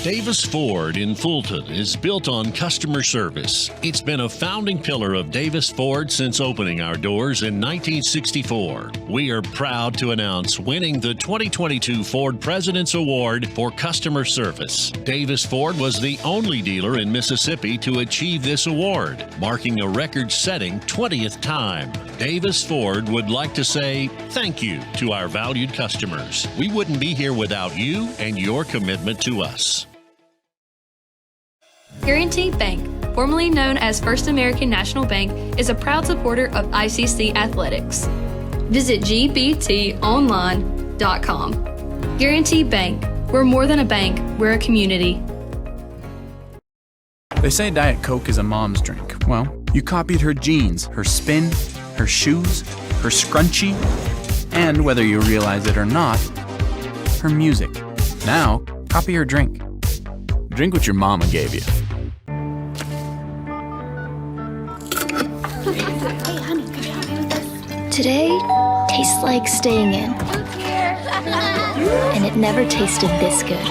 Davis Ford in Fulton is built on customer service. It's been a founding pillar of Davis Ford since opening our doors in 1964. We are proud to announce winning the 2022 Ford President's Award for Customer Service. Davis Ford was the only dealer in Mississippi to achieve this award, marking a record-setting 20th time. Davis Ford would like to say thank you to our valued customers. We wouldn't be here without you and your commitment to us. Guaranty Bank, formerly known as First American National Bank, is a proud supporter of ICC athletics. Visit gbtonline.com. Guaranty Bank, we're more than a bank, we're a community. They say Diet Coke is a mom's drink. Well, you copied her jeans, her spin, her shoes, her scrunchie, and whether you realize it or not, her music. Now, copy her drink. Drink what your mama gave you. Today tastes like staying in. And it never tasted this good.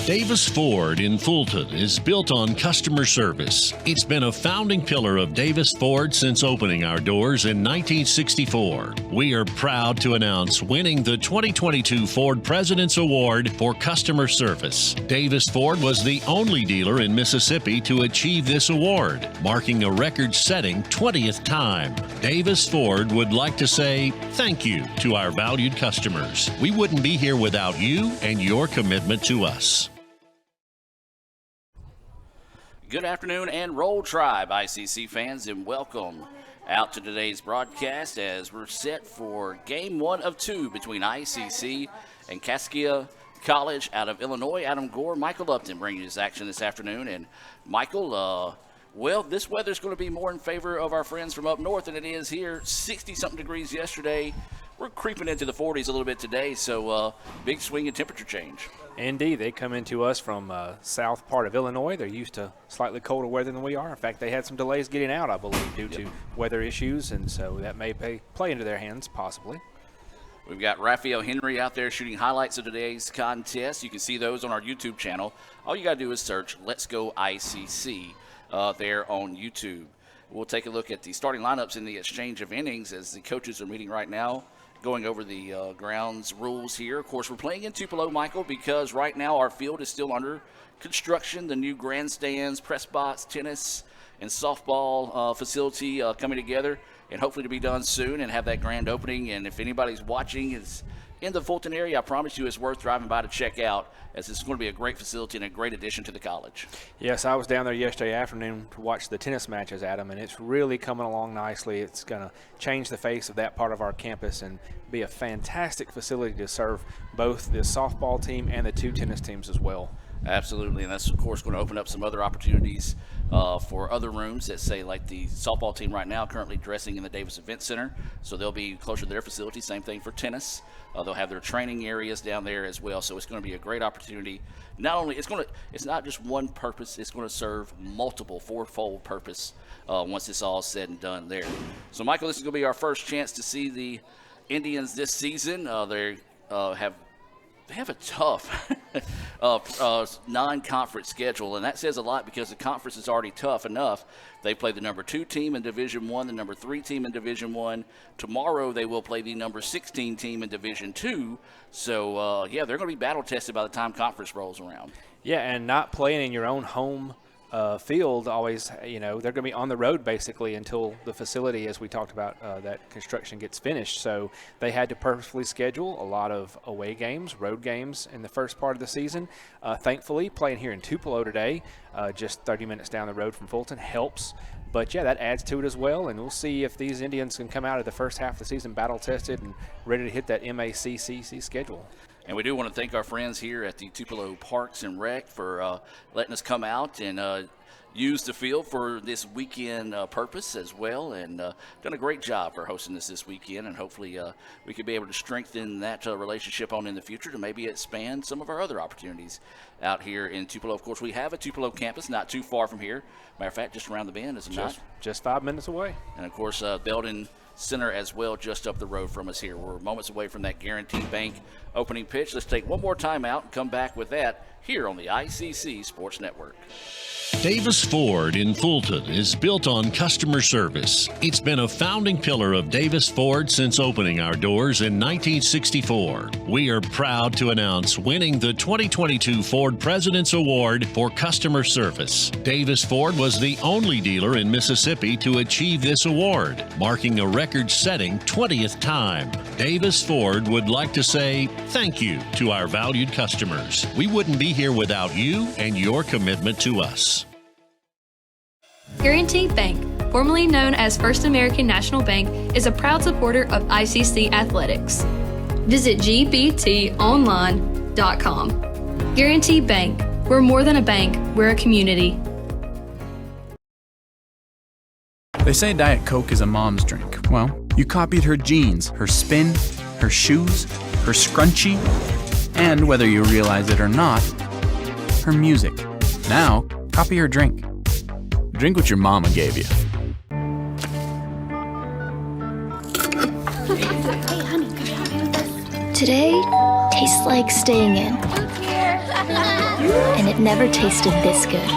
Davis Ford in Fulton is built on customer service. It's been a founding pillar of Davis Ford since opening our doors in 1964. We are proud to announce winning the 2022 Ford President's Award for Customer Service. Davis Ford was the only dealer in Mississippi to achieve this award, marking a record-setting 20th time. Davis Ford would like to say thank you to our valued customers. We wouldn't be here without you and your commitment to us. Good afternoon and Roll Tribe ICC fans, and welcome out to today's broadcast as we're set for game 1 of 2 between ICC and Kaskaskia College out of Illinois. Adam Gore, Michael Upton bringing you this action this afternoon. And Michael, well, this weather's going to be more in favor of our friends from up north than it is here. 60-something degrees yesterday. We're creeping into the 40s a little bit today, so big swing in temperature change. Indeed, they come into us from south part of Illinois. They're used to slightly colder weather than we are. In fact, they had some delays getting out, I believe, due to weather issues, and so that may play into their hands, possibly. We've got Raphael Henry out there shooting highlights of today's contest. You can see those on our YouTube channel. All you got to do is search Let's Go ICC there on YouTube. We'll take a look at the starting lineups in the exchange of innings as the coaches are meeting right now, going over the grounds rules here. Of course, we're playing in Tupelo, Michael, because right now our field is still under construction. The new grandstands, press box, tennis, and softball facility coming together, and hopefully to be done soon and have that grand opening. And if anybody's watching is in the Fulton area, I promise you it's worth driving by to check out, as it's going to be a great facility and a great addition to the college. Yes, I was down there yesterday afternoon to watch the tennis matches, Adam, and it's really coming along nicely. It's going to change the face of that part of our campus and be a fantastic facility to serve both the softball team and the 2 tennis teams as well. Absolutely, and that's, of course, going to open up some other opportunities for other rooms that, say, like the softball team right now currently dressing in the Davis Event Center, so they'll be closer to their facility. Same thing for tennis. They'll have their training areas down there as well, so it's going to be a great opportunity. Not only it's not just one purpose, it's going to serve multiple, fourfold purpose once it's all said and done there. So, Michael, this is going to be our first chance to see the Indians this season. They have a tough non-conference schedule, and that says a lot because the conference is already tough enough. They play the number 2 team in Division I, the number 3 team in Division I. Tomorrow they will play the number 16 team in Division II. So, they're going to be battle-tested by the time conference rolls around. Yeah, and not playing in your own home field always, they're going to be on the road basically until the facility, as we talked about, that construction gets finished. So they had to purposefully schedule a lot of away games, road games in the first part of the season. Thankfully, playing here in Tupelo today, just 30 minutes down the road from Fulton, helps. But, yeah, that adds to it as well, and we'll see if these Indians can come out of the first half of the season battle-tested and ready to hit that MACCC schedule. And we do want to thank our friends here at the Tupelo Parks and Rec for letting us come out and use the field for this weekend purpose as well, and done a great job for hosting this weekend, and hopefully we could be able to strengthen that relationship on in the future to maybe expand some of our other opportunities out here in Tupelo. Of course, we have a Tupelo campus not too far from here. Matter of fact, just around the bend, is it not? Just 5 minutes away. And, of course, Belden Center as well, just up the road from us here. We're moments away from that Guaranteed Bank opening pitch. Let's take one more timeout and come back with that here on the ICC Sports Network. Davis Ford in Fulton is built on customer service. It's been a founding pillar of Davis Ford since opening our doors in 1964. We are proud to announce winning the 2022 Ford President's Award for customer service. Davis Ford was the only dealer in Mississippi to achieve this award, marking a record-setting 20th time. Davis Ford would like to say thank you to our valued customers. We wouldn't be here without you and your commitment to us. Guaranteed Bank, formerly known as First American National Bank, is a proud supporter of ICC athletics. Visit gbtonline.com. Guaranteed Bank, we're more than a bank, we're a community. They say Diet Coke is a mom's drink. Well, you copied her jeans, her spin, her shoes, her scrunchie, and whether you realize it or not, her music. Now, copy her drink. Drink what your mama gave you. Today tastes like staying in. And it never tasted this good.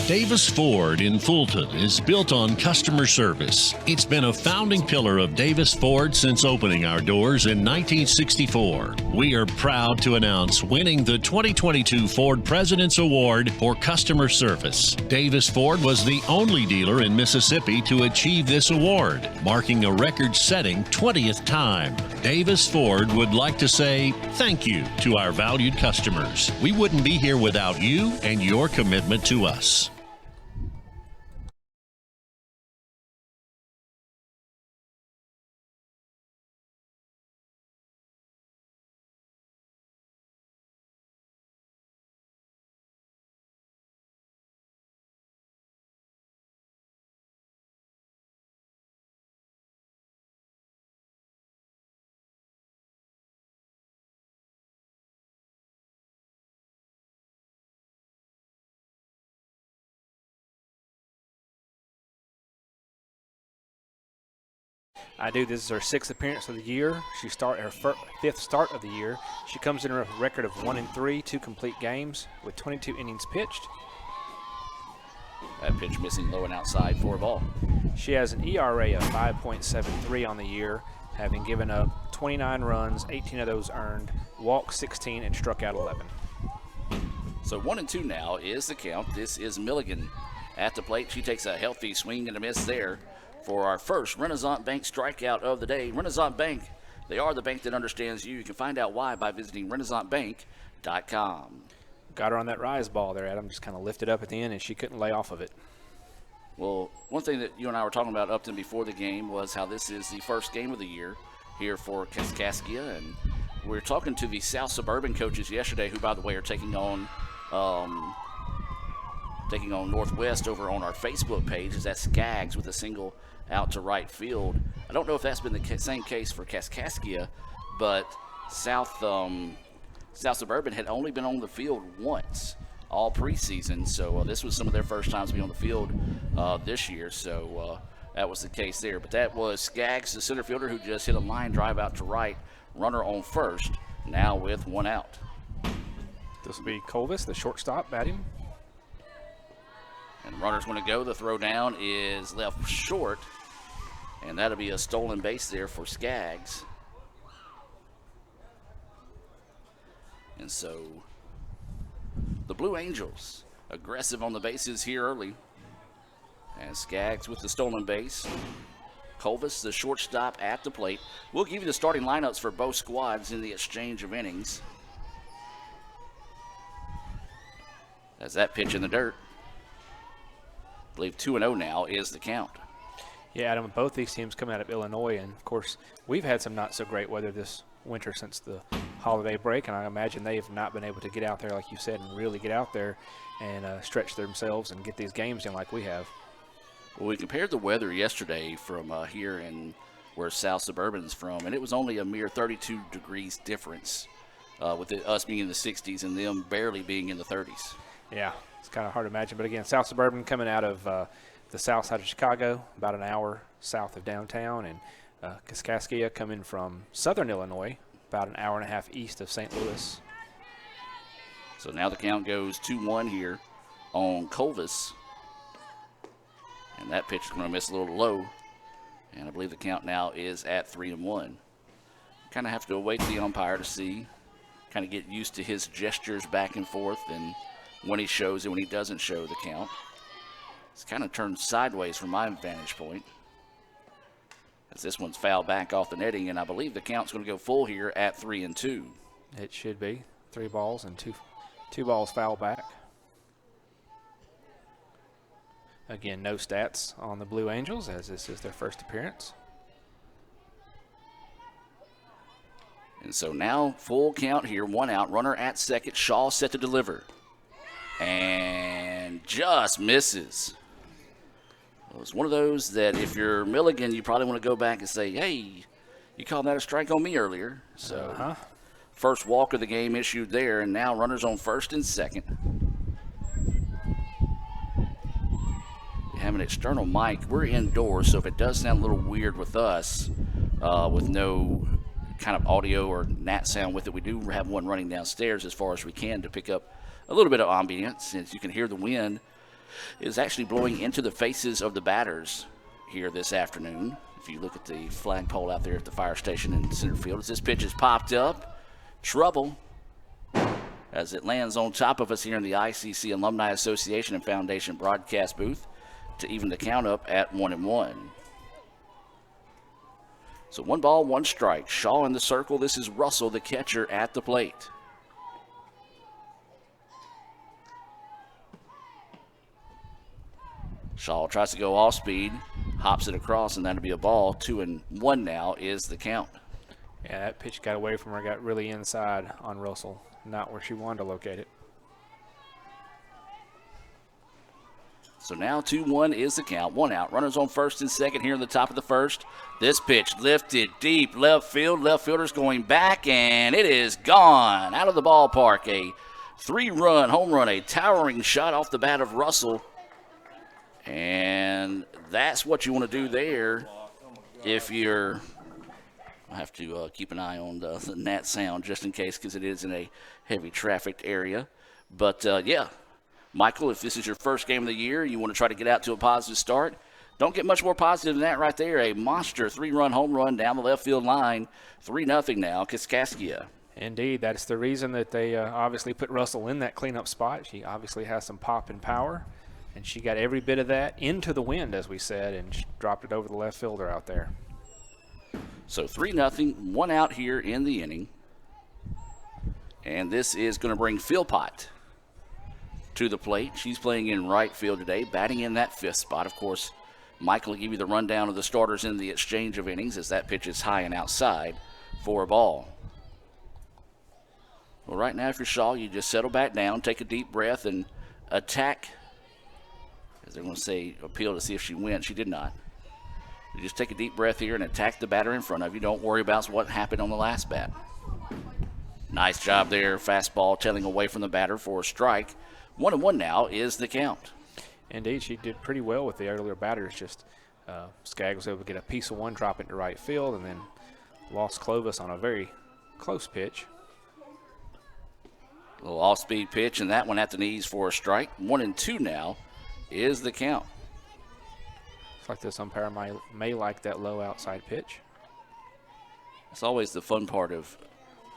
Davis Ford in Fulton is built on customer service. It's been a founding pillar of Davis Ford since opening our doors in 1964. We are proud to announce winning the 2022 Ford President's Award for customer service. Davis Ford was the only dealer in Mississippi to achieve this award, marking a record-setting 20th time. Davis Ford would like to say thank you to our valued customers. We wouldn't be here without you and your commitment to us. I do. This is her 6th appearance of the year. She start her 5th start of the year. She comes in a record of 1-3, 2 complete games with 22 innings pitched. That pitch missing low and outside for a ball. She has an ERA of 5.73 on the year, having given up 29 runs, 18 of those earned, walked 16, and struck out 11. So 1-2 now is the count. This is Milligan at the plate. She takes a healthy swing and a miss there for our first Renaissance Bank strikeout of the day. Renaissance Bank, they are the bank that understands you. You can find out why by visiting renaissancebank.com. Got her on that rise ball there, Adam. Just kind of lifted up at the end, and she couldn't lay off of it. Well, one thing that you and I were talking about, Upton, before the game was how this is the first game of the year here for Kaskaskia. And we were talking to the South Suburban coaches yesterday, who, by the way, are taking on Northwest over on our Facebook page. That's Skaggs with a single out to right field. I don't know if that's been the same case for Kaskaskia, but South Suburban had only been on the field once all preseason, so this was some of their first times being on the field this year, so that was the case there. But that was Skaggs, the center fielder, who just hit a line drive out to right, runner on first, now with one out. This will be Colvis, the shortstop, batting. And runner's going to go. The throw down is left short, and that'll be a stolen base there for Skaggs. And so the Blue Angels aggressive on the bases here early. And Skaggs with the stolen base. Colvis, the shortstop, at the plate. We'll give you the starting lineups for both squads in the exchange of innings. As that pitch in the dirt. I believe 2-0 now is the count. Yeah, Adam, both these teams come out of Illinois, and of course, we've had some not so great weather this winter since the holiday break, and I imagine they have not been able to get out there, like you said, and really get out there and stretch themselves and get these games in like we have. Well, we compared the weather yesterday from here in where South Suburban's from, and it was only a mere 32 degrees difference with us being in the 60s and them barely being in the 30s. Yeah, It's kind of hard to imagine. But again, South Suburban coming out of the south side of Chicago, about an hour south of downtown, and Kaskaskia coming from southern Illinois, about an hour and a half east of St. Louis. So now the count goes 2-1 here on Colvis. And that pitch is going to miss a little low. And I believe the count now is at 3-1. Kind of have to await the umpire to see, kind of get used to his gestures back and forth and when he shows and when he doesn't show the count. It's kind of turned sideways from my vantage point, as this one's fouled back off the netting, and I believe the count's going to go full here at 3-2. It should be 3 balls and two balls foul back. Again, no stats on the Blue Angels, as this is their first appearance. And so now full count here, 1 out, runner at second, Shaw set to deliver. And just misses. Well, it's one of those that if you're Milligan, you probably want to go back and say, hey, you called that a strike on me earlier. So first walk of the game issued there, and now runners on first and second. We have an external mic. We're indoors, so if it does sound a little weird with us, with no kind of audio or nat sound with it, we do have one running downstairs as far as we can to pick up a little bit of ambience. As you can hear, the wind is actually blowing into the faces of the batters here this afternoon. If you look at the flagpole out there at the fire station in center field, as this pitch is popped up, trouble as it lands on top of us here in the ICC Alumni Association and Foundation broadcast booth to even the count up at 1-1. So 1 ball, 1 strike. Shaw in the circle. This is Russell, the catcher, at the plate. Shaw tries to go off speed, hops it across, and that'll be a ball. 2-1 now is the count. Yeah, that pitch got away from her, got really inside on Russell, not where she wanted to locate it. So now 2-1 is the count. 1 out. Runners on first and second here in the top of the first. This pitch lifted deep left field. Left fielder's going back, and it is gone out of the ballpark. A 3-run home run, a towering shot off the bat of Russell. And that's what you want to do there if you're – I have to keep an eye on the nat sound just in case, because it is in a heavy trafficked area. But, yeah, Michael, if this is your first game of the year, you want to try to get out to a positive start, don't get much more positive than that right there. A monster 3-run home run down the left field line, 3-0 now, Kaskaskia. Indeed, that's the reason that they obviously put Russell in that cleanup spot. She obviously has some pop and power, and she got every bit of that into the wind, as we said, and dropped it over the left fielder out there. So 3-0, 1 out here in the inning. And this is going to bring Philpott to the plate. She's playing in right field today, batting in that 5th spot. Of course, Michael will give you the rundown of the starters in the exchange of innings, as that pitch is high and outside for a ball. Well, right now, if you're Shaw, you just settle back down, take a deep breath, and attack. As they're going to say, appeal to see if she wins. She did not. You just take a deep breath here and attack the batter in front of you. Don't worry about what happened on the last bat. Nice job there. Fastball tailing away from the batter for a strike. 1-1 now is the count. Indeed, she did pretty well with the earlier batters. Just Skaggs was able to get a piece of one, drop it to right field, and then lost Clovis on a very close pitch. A little off-speed pitch, and that one at the knees for a strike. 1-2 now is the count. It's like this umpire may like that low outside pitch. It's always the fun part of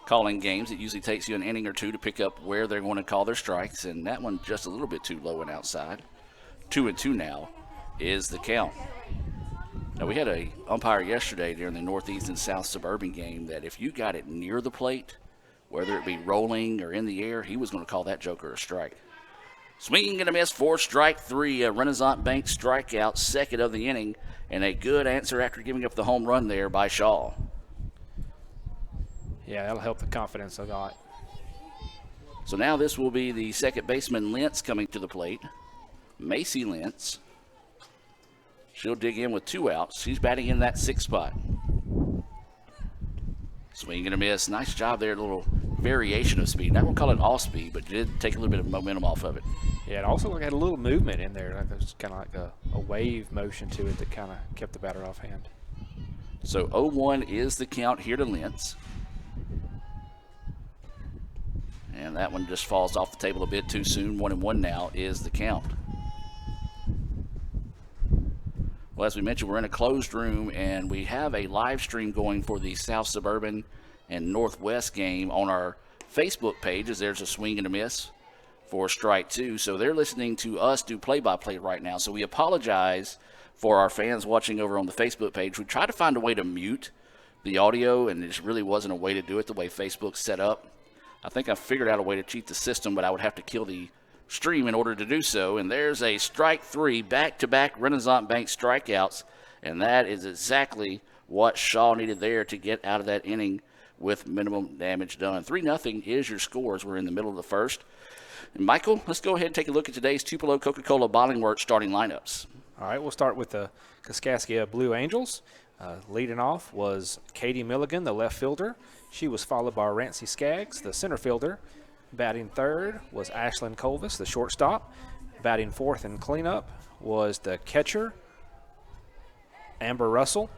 calling games. It usually takes you an inning or two to pick up where they're going to call their strikes, and that one just a little bit too low and outside. 2-2 now is the count. Now, we had a umpire yesterday during the Northeast and South Suburban game that if you got it near the plate, whether it be rolling or in the air, he was going to call that joker a strike. Swinging and a miss for strike 3, a Renaissance Bank strikeout, second of the inning, and a good answer after giving up the home run there by Shaw. Yeah, that'll help the confidence a lot. So now this will be the second baseman, Lentz, coming to the plate. Macy Lentz. She'll dig in with 2 outs. She's batting in that 6th spot. Swing and a miss. Nice job there, a little variation of speed. I won't call it all speed, but did take a little bit of momentum off of it. Yeah, it also had a little movement in there. Like there's kind of like a wave motion to it that kind of kept the batter off hand. So 0-1 is the count here to Lentz. And that one just falls off the table a bit too soon. 1-1 now is the count. Well, as we mentioned, we're in a closed room, and we have a live stream going for the South Suburban and Northwest game on our Facebook page, as there's a swing and a miss for strike two. So they're listening to us do play-by-play right now. So we apologize for our fans watching over on the Facebook page. We tried to find a way to mute the audio, and there just really wasn't a way to do it the way Facebook's set up. I think I figured out a way to cheat the system, but I would have to kill the stream in order to do so. And there's a strike three, back-to-back Renaissance Bank strikeouts, and that is exactly what Shaw needed there to get out of that inning with minimum damage done. 3-0 is your score as we're in the middle of the first. And Michael, let's go ahead and take a look at today's Tupelo Coca-Cola Bottling Works starting lineups. All right, we'll start with the Kaskaskia Blue Angels. Leading off was Katie Milligan, the left fielder. She was followed by Rancy Skaggs, the center fielder. Batting third was Ashlyn Colvis, the shortstop. Batting fourth in cleanup was the catcher, Amber Russell.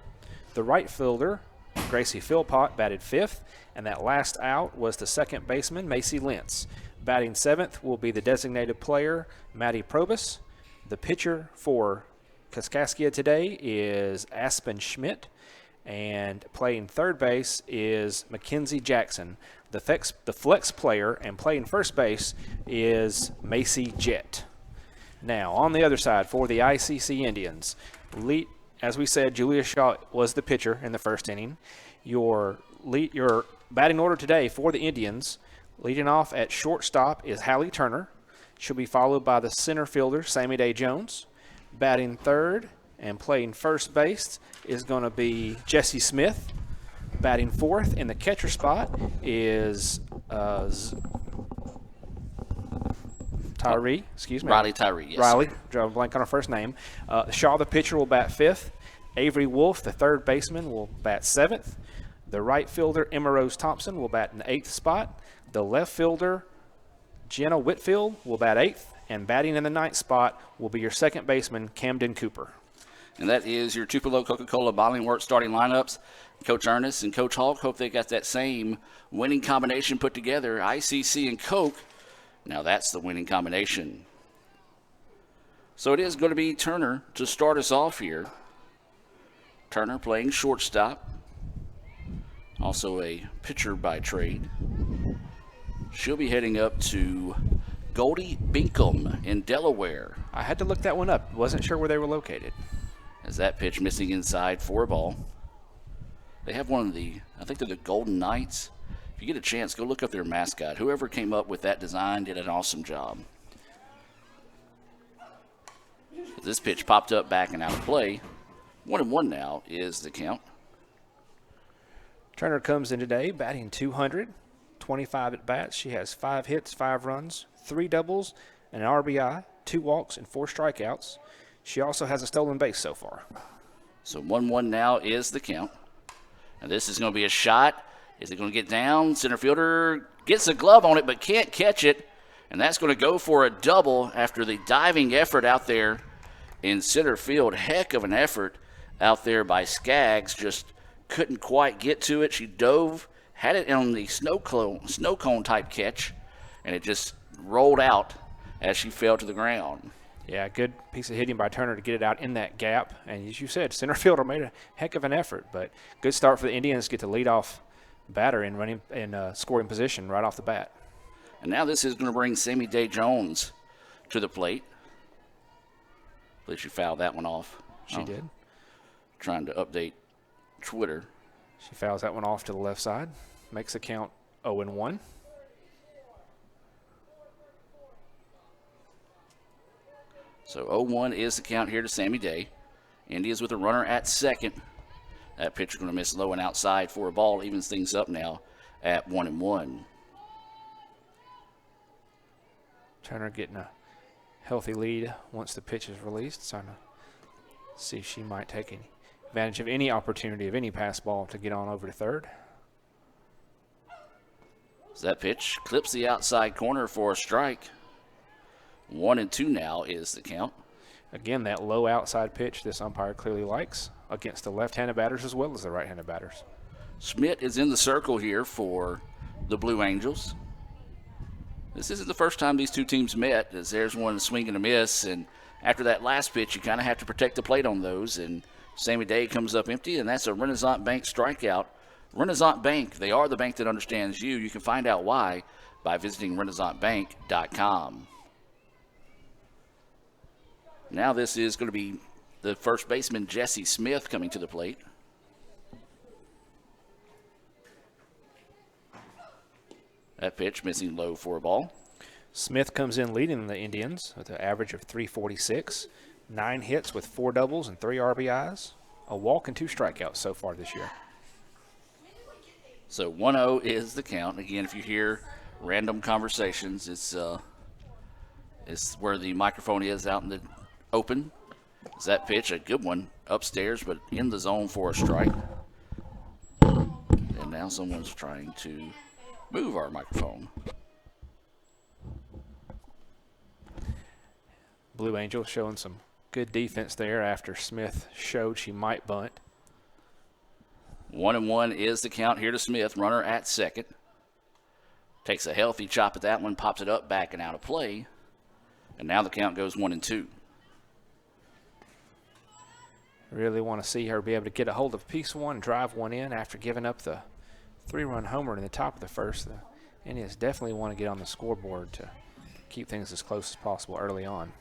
The right fielder, Gracie Philpott, batted fifth. And that last out was the second baseman, Macy Lentz. Batting seventh will be the designated player, Maddie Probus. The pitcher for Kaskaskia today is Aspen Schmidt. And playing third base is Mackenzie Jackson. The flex player and playing first base is Macy Jett. Now, on the other side, for the ICC Indians, as we said, Julia Shaw was the pitcher in the first inning. Your batting order today for the Indians, leading off at shortstop is Hallie Turner. She'll be followed by the center fielder, Sammy Day Jones. Batting third and playing first base is going to be Jesse Smith. Batting fourth in the catcher spot is Tyree, Riley Tyree, yes. Riley, drawing a blank on her first name. Shaw, the pitcher, will bat fifth. Avery Wolf, the third baseman, will bat seventh. The right fielder, Emma Rose Thompson, will bat in the eighth spot. The left fielder, Jenna Whitfield, will bat eighth. And batting in the ninth spot will be your second baseman, Camden Cooper. And that is your Tupelo Coca-Cola Bottling Works starting lineups. Coach Ernest and Coach Hawk hope they got that same winning combination put together. ICC and Coke, now that's the winning combination. So it is going to be Turner to start us off here. Turner playing shortstop. Also a pitcher by trade. She'll be heading up to Goldie Binkham in Delaware. I had to look that one up. Wasn't sure where they were located. As that pitch missing inside for a ball. They have one of the, I think they're the Golden Knights. If you get a chance, go look up their mascot. Whoever came up with that design did an awesome job. This pitch popped up back and out of play. 1-1 now is the count. Turner comes in today batting 200, 25 at bats. She has 5 hits, 5 runs, 3 doubles, an RBI, 2 walks, and 4 strikeouts. She also has a stolen base so far. So 1-1 now is the count. And this is going to be a shot. Is it going to get down? Center fielder gets a glove on it but can't catch it. And that's going to go for a double after the diving effort out there in center field. Heck of an effort out there by Skaggs. Just couldn't quite get to it. She dove, had it on the snow cone type catch, and it just rolled out as she fell to the ground. Yeah, good piece of hitting by Turner to get it out in that gap. And as you said, center fielder made a heck of an effort. But good start for the Indians to get the leadoff batter in running in scoring position right off the bat. And now this is going to bring Sammy Day Jones to the plate. I believe she fouled that one off. She did. Trying to update Twitter. She fouls that one off to the left side. Makes the count 0-1. So 0-1 is the count here to Sammy Day. Indians with a runner at second. That pitcher's going to miss low and outside for a ball. Evens things up now at 1-1. Turner getting a healthy lead once the pitch is released. Trying to see if she might take any advantage of any opportunity of any pass ball to get on over to third. So that pitch clips the outside corner for a strike. 1-2 now is the count. Again, that low outside pitch this umpire clearly likes against the left-handed batters as well as the right-handed batters. Schmidt is in the circle here for the Blue Angels. This isn't the first time these two teams met, as there's one swing and a miss, and after that last pitch, you kind of have to protect the plate on those, and Sammy Day comes up empty, and that's a Renaissance Bank strikeout. Renaissance Bank, they are the bank that understands you. You can find out why by visiting renaissancebank.com. Now this is going to be the first baseman, Jesse Smith, coming to the plate. That pitch missing low for a ball. Smith comes in leading the Indians with an average of .346, 9 hits with 4 doubles and 3 RBIs, a walk and 2 strikeouts so far this year. So 1-0 is the count. Again, if you hear random conversations, it's where the microphone is out in the open. Is that pitch a good one upstairs, but in the zone for a strike? And now someone's trying to move our microphone. Blue Angels showing some good defense there after Smith showed she might bunt. 1-1 is the count here to Smith. Runner at second. Takes a healthy chop at that one, pops it up, back and out of play. And now the count goes 1-2. Really want to see her be able to get a hold of piece one, drive one in after giving up the 3-run homer in the top of the first. The Indians definitely want to get on the scoreboard to keep things as close as possible early on.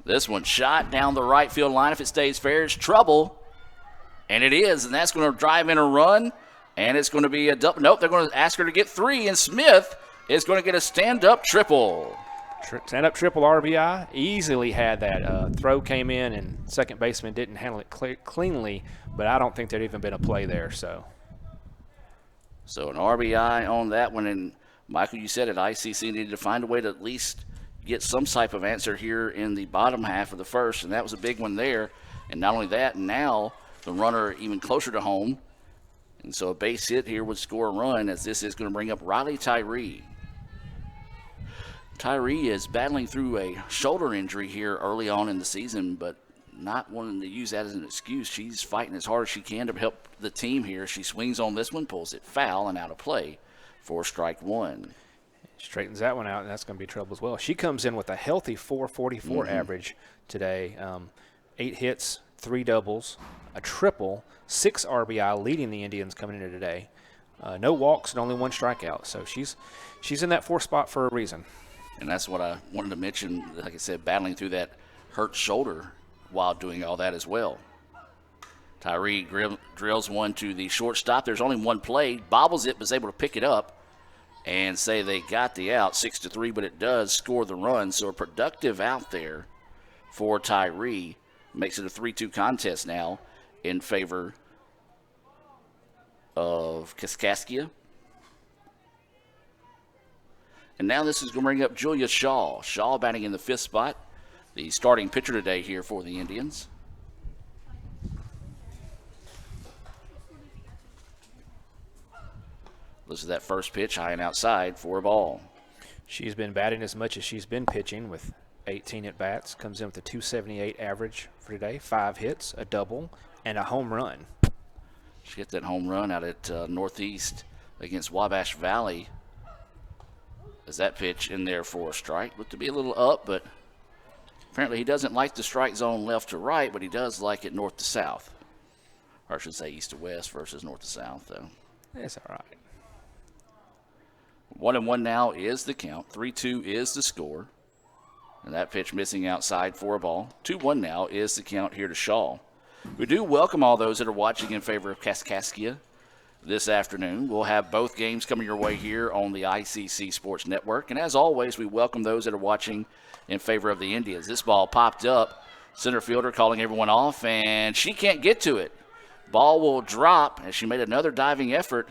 This one shot down the right field line. If it stays fair, it's trouble. And it is, and that's going to drive in a run. And it's going to be a double. Nope, they're going to ask her to get 3, and Smith is going to get a stand-up triple. Stand-up triple RBI. Easily had that. Throw came in, and second baseman didn't handle it cleanly, but I don't think there'd even been a play there. So an RBI on that one. And, Michael, you said it, ICC needed to find a way to at least get some type of answer here in the bottom half of the first, and that was a big one there. And not only that, now the runner even closer to home. And so a base hit here would score a run, as this is going to bring up Riley Tyree. Tyree is battling through a shoulder injury here early on in the season, but not wanting to use that as an excuse. She's fighting as hard as she can to help the team here. She swings on this one, pulls it foul and out of play for strike one. Straightens that one out, and that's going to be trouble as well. She comes in with a healthy .444 average today. 8 hits, 3 doubles, a triple, 6 RBI, leading the Indians coming into today. No walks and only 1 strikeout. So she's in that 4th spot for a reason. And that's what I wanted to mention. Like I said, battling through that hurt shoulder while doing all that as well. Tyree drills one to the shortstop. There's only one play. Bobbles it, but is able to pick it up and say they got the out, 6-3, but it does score the run. So a productive out there for Tyree. Makes it a 3-2 contest now in favor of Kaskaskia. And now this is going to bring up Julia Shaw. Shaw batting in the 5th spot, the starting pitcher today here for the Indians. This is that first pitch, high and outside for a ball. She's been batting as much as she's been pitching with 18 at-bats. Comes in with a .278 average for today, 5 hits, a double, and a home run. She hit that home run out at Northeast against Wabash Valley. As that pitch in there for a strike. Looked to be a little up, but apparently he doesn't like the strike zone left to right, but he does like it north to south. Or I should say east to west versus north to south, though. That's all right. 1-1 now is the count. 3-2 is the score. And that pitch missing outside for a ball. 2-1 now is the count here to Shaw. We do welcome all those that are watching in favor of Kaskaskia this afternoon. We'll have both games coming your way here on the ICC Sports Network. And as always, we welcome those that are watching in favor of the Indians. This ball popped up. Center fielder calling everyone off, and she can't get to it. Ball will drop as she made another diving effort.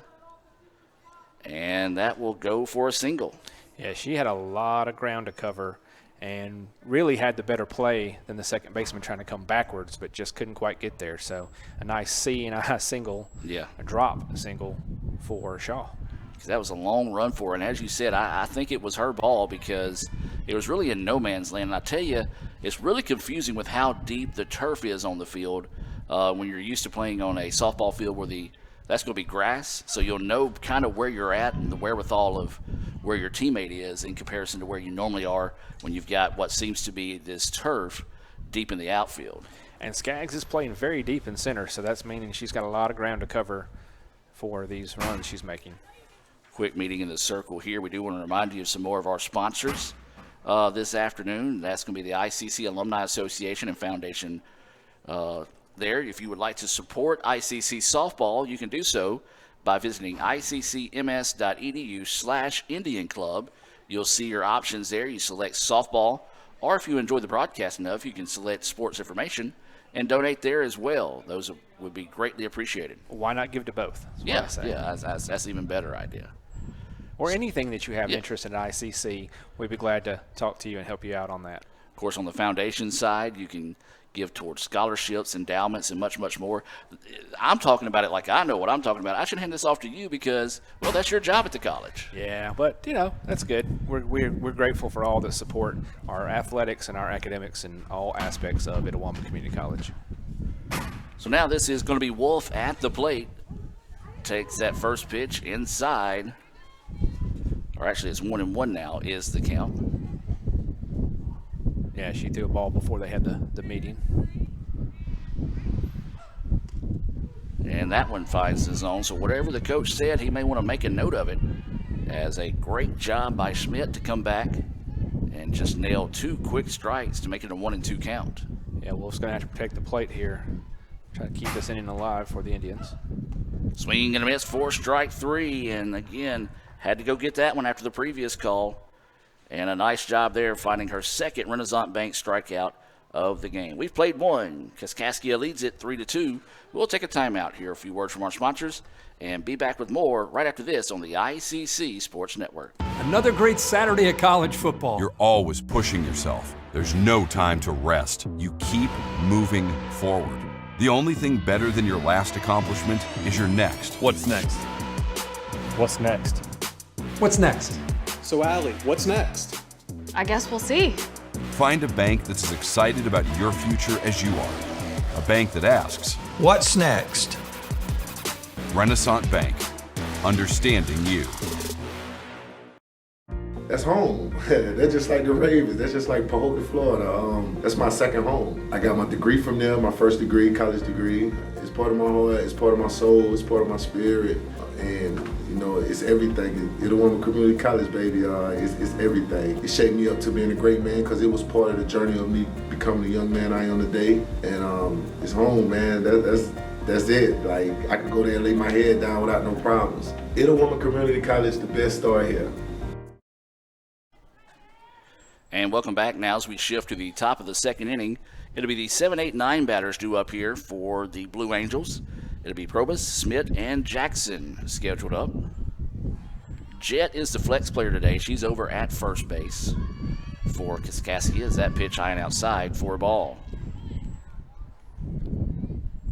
And that will go for a single. Yeah, she had a lot of ground to cover and really had the better play than the second baseman trying to come backwards, but just couldn't quite get there. So a nice C and a single, yeah, a drop single for Shaw. That was a long run for her. And as you said, I think it was her ball because it was really in no man's land. And I tell you, it's really confusing with how deep the turf is on the field when you're used to playing on a softball field where that's going to be grass. So you'll know kind of where you're at and the wherewithal of where your teammate is in comparison to where you normally are when you've got what seems to be this turf deep in the outfield. And Skaggs is playing very deep in center, so that's meaning she's got a lot of ground to cover for these runs she's making. Quick meeting in the circle here. We do want to remind you of some more of our sponsors this afternoon. That's going to be the ICC Alumni Association and Foundation there. If you would like to support ICC softball, you can do so by visiting iccms.edu/Indian Club. You'll see your options there. You select softball, or if you enjoy the broadcast enough, you can select sports information and donate there as well. Those would be greatly appreciated. Why not give to both? Yeah, that's an even better idea. Or anything that you have interest in ICC, we'd be glad to talk to you and help you out on that. Of course, on the foundation side, you can give towards scholarships, endowments, and much, much more. I'm talking about it like I know what I'm talking about. I should hand this off to you because, well, that's your job at the college. Yeah, but, that's good. We're grateful for all that support our athletics and our academics and all aspects of Itawamba Community College. So now this is going to be Wolf at the plate. Takes that first pitch inside. Or actually, it's 1-1 now is the count. Yeah, she threw a ball before they had the meeting. And that one finds the zone. So whatever the coach said, he may want to make a note of it. As a great job by Schmidt to come back and just nail 2 quick strikes to make it a 1-2 count. Yeah, Wolf's going to have to protect the plate here. Try to keep this inning alive for the Indians. Swinging and a miss for strike 3. And again, had to go get that one after the previous call. And a nice job there finding her second Renaissance Bank strikeout of the game. We've played one. Kaskaskia leads it 3-2. We'll take a timeout here, a few words from our sponsors, and be back with more right after this on the ICC Sports Network. Another great Saturday of college football. You're always pushing yourself. There's no time to rest. You keep moving forward. The only thing better than your last accomplishment is your next. What's next? What's next? What's next? So, Allie, what's next? I guess we'll see. Find a bank that's as excited about your future as you are. A bank that asks, What's next? Renaissance Bank. Understanding you. That's home. That's just like the Ravens. That's just like Pahokee, Florida. That's my second home. I got my degree from there, my first degree, college degree. It's part of my heart, it's part of my soul, it's part of my spirit. And, it's everything. Itawamba Community College, baby, it's everything. It shaped me up to being a great man because it was part of the journey of me becoming the young man I am today. And it's home, man. That's it. Like, I could go there and lay my head down without no problems. Itawamba Community College, the best start here. And welcome back now as we shift to the top of the second inning. It'll be the 7, 8, 9 batters due up here for the Blue Angels. It'll be Probus, Smith, and Jackson scheduled up. Jet is the flex player today. She's over at first base for Kaskaskia as that pitch high and outside for a ball.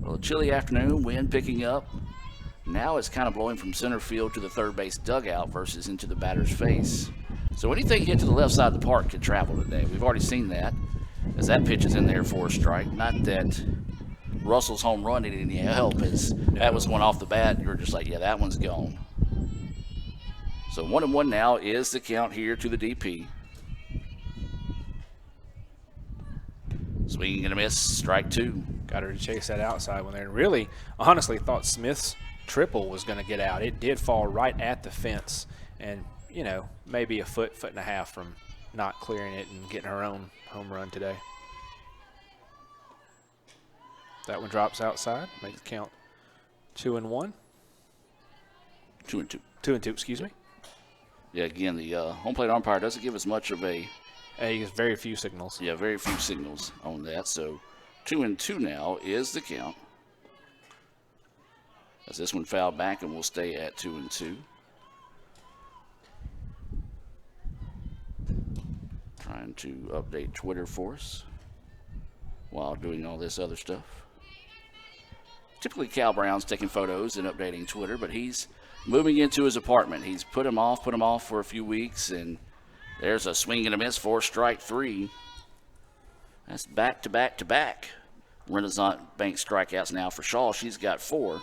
Well, a chilly afternoon, wind picking up. Now it's kind of blowing from center field to the third base dugout versus into the batter's face. So anything hit to the left side of the park can travel today. We've already seen that as that pitch is in there for a strike. Not that Russell's home run needed any help. That was going off the bat. You were just like, yeah, that one's gone. So 1-1 now is the count here to the DP. Swinging and a miss, strike 2. Got her to chase that outside when they really, honestly, thought Smith's triple was going to get out. It did fall right at the fence and, maybe a foot and a half from not clearing it and getting her own home run today. That one drops outside, makes the count 2-1. 2-2. 2-2, excuse me. Yeah, again, the home plate umpire doesn't give us much of a... He gives very few signals. Yeah, very few signals on that. So 2-2 now is the count. As this one fouled back and we'll stay at 2-2. Trying to update Twitter for us while doing all this other stuff. Typically Cal Brown's taking photos and updating Twitter, but he's moving into his apartment. He's put him off for a few weeks, and there's a swing and a miss for strike 3. That's back to back to back Renaissance Bank strikeouts now for Shaw. She's got 4.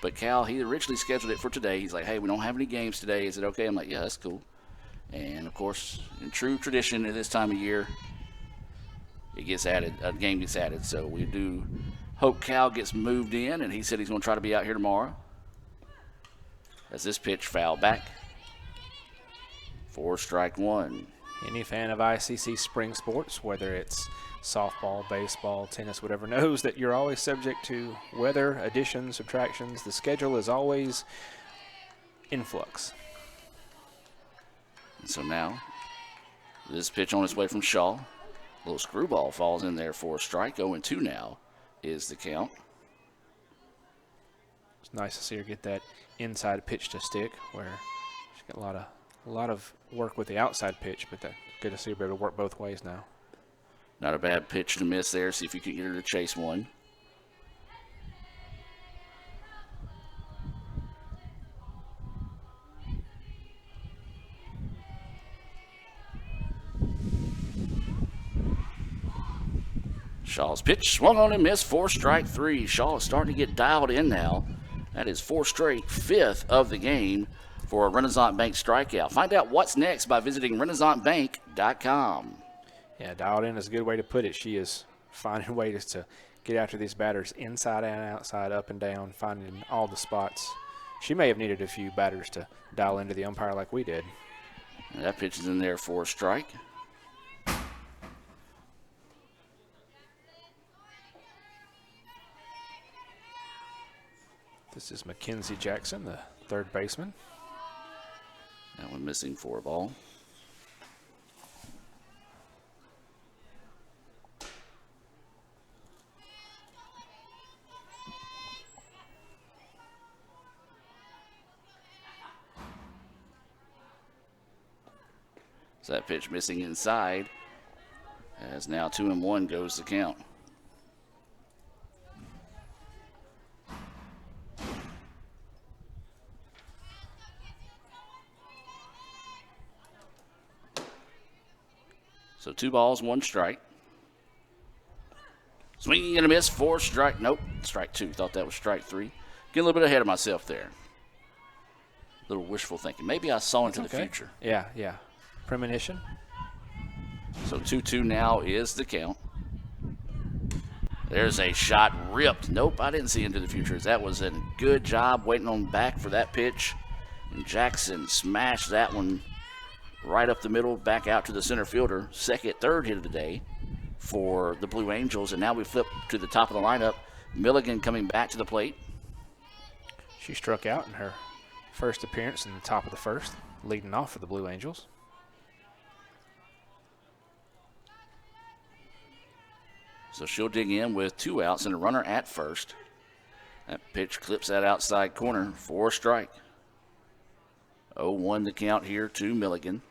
But Cal, he originally scheduled it for today. He's like, hey, we don't have any games today. Is it okay? I'm like, yeah, that's cool. And, of course, in true tradition at this time of year, it gets added. A game gets added. So we do hope Cal gets moved in, and he said he's going to try to be out here tomorrow. As this pitch fouled back for strike 1. Any fan of ICC spring sports, whether it's softball, baseball, tennis, whatever, knows that you're always subject to weather, additions, subtractions. The schedule is always in flux. And so now, this pitch on its way from Shaw. A little screwball falls in there for a strike. 0-2 now is the count. It's nice to see her get that inside pitch to stick, where she's got a lot of work with the outside pitch, but good to see her be able to work both ways now. Not a bad pitch to miss there. See if you can get her to chase one. Shaw's pitch swung on and missed for strike 3. Shaw is starting to get dialed in now. That is 4 straight, 5th of the game for a Renaissance Bank strikeout. Find out what's next by visiting renaissancebank.com. Yeah, dialed in is a good way to put it. She is finding ways to get after these batters inside and outside, up and down, finding all the spots. She may have needed a few batters to dial into the umpire like we did. And that pitch is in there for a strike. This is Mackenzie Jackson, the third baseman. That one missing for a ball. So that pitch missing inside, as now 2-1 goes the count. So 2 balls, 1 strike. Swinging and a miss for strike. Nope, strike 2. Thought that was strike 3. Getting a little bit ahead of myself there. A little wishful thinking. Maybe I saw into the future. Yeah. Premonition. So 2-2 now is the count. There's a shot ripped. Nope, I didn't see into the future. That was a good job waiting on back for that pitch. And Jackson smashed that one right up the middle, back out to the center fielder. Third hit of the day for the Blue Angels. And now we flip to the top of the lineup. Milligan coming back to the plate. She struck out in her first appearance in the top of the first, leading off for the Blue Angels. So she'll dig in with 2 outs and a runner at first. That pitch clips that outside corner for a strike. 0-1 the count here to Milligan.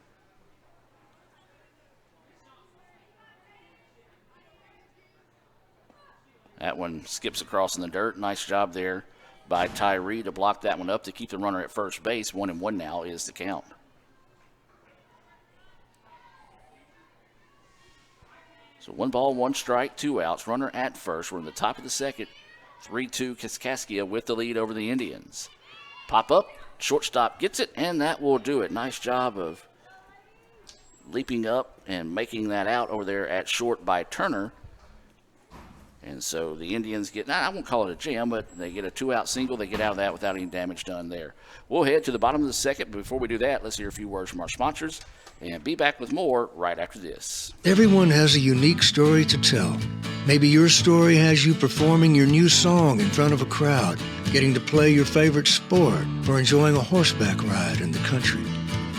That one skips across in the dirt. Nice job there by Tyree to block that one up to keep the runner at first base. 1-1 now is the count. So 1 ball, 1 strike, 2 outs. Runner at first. We're in the top of the second. 3-2 Kaskaskia with the lead over the Indians. Pop up. Shortstop gets it, and that will do it. Nice job of leaping up and making that out over there at short by Turner. And so the Indians get, I won't call it a jam, but they get a 2-out single. They get out of that without any damage done there. We'll head to the bottom of the second. But before we do that, let's hear a few words from our sponsors and be back with more right after this. Everyone has a unique story to tell. Maybe your story has you performing your new song in front of a crowd, getting to play your favorite sport, or enjoying a horseback ride in the country.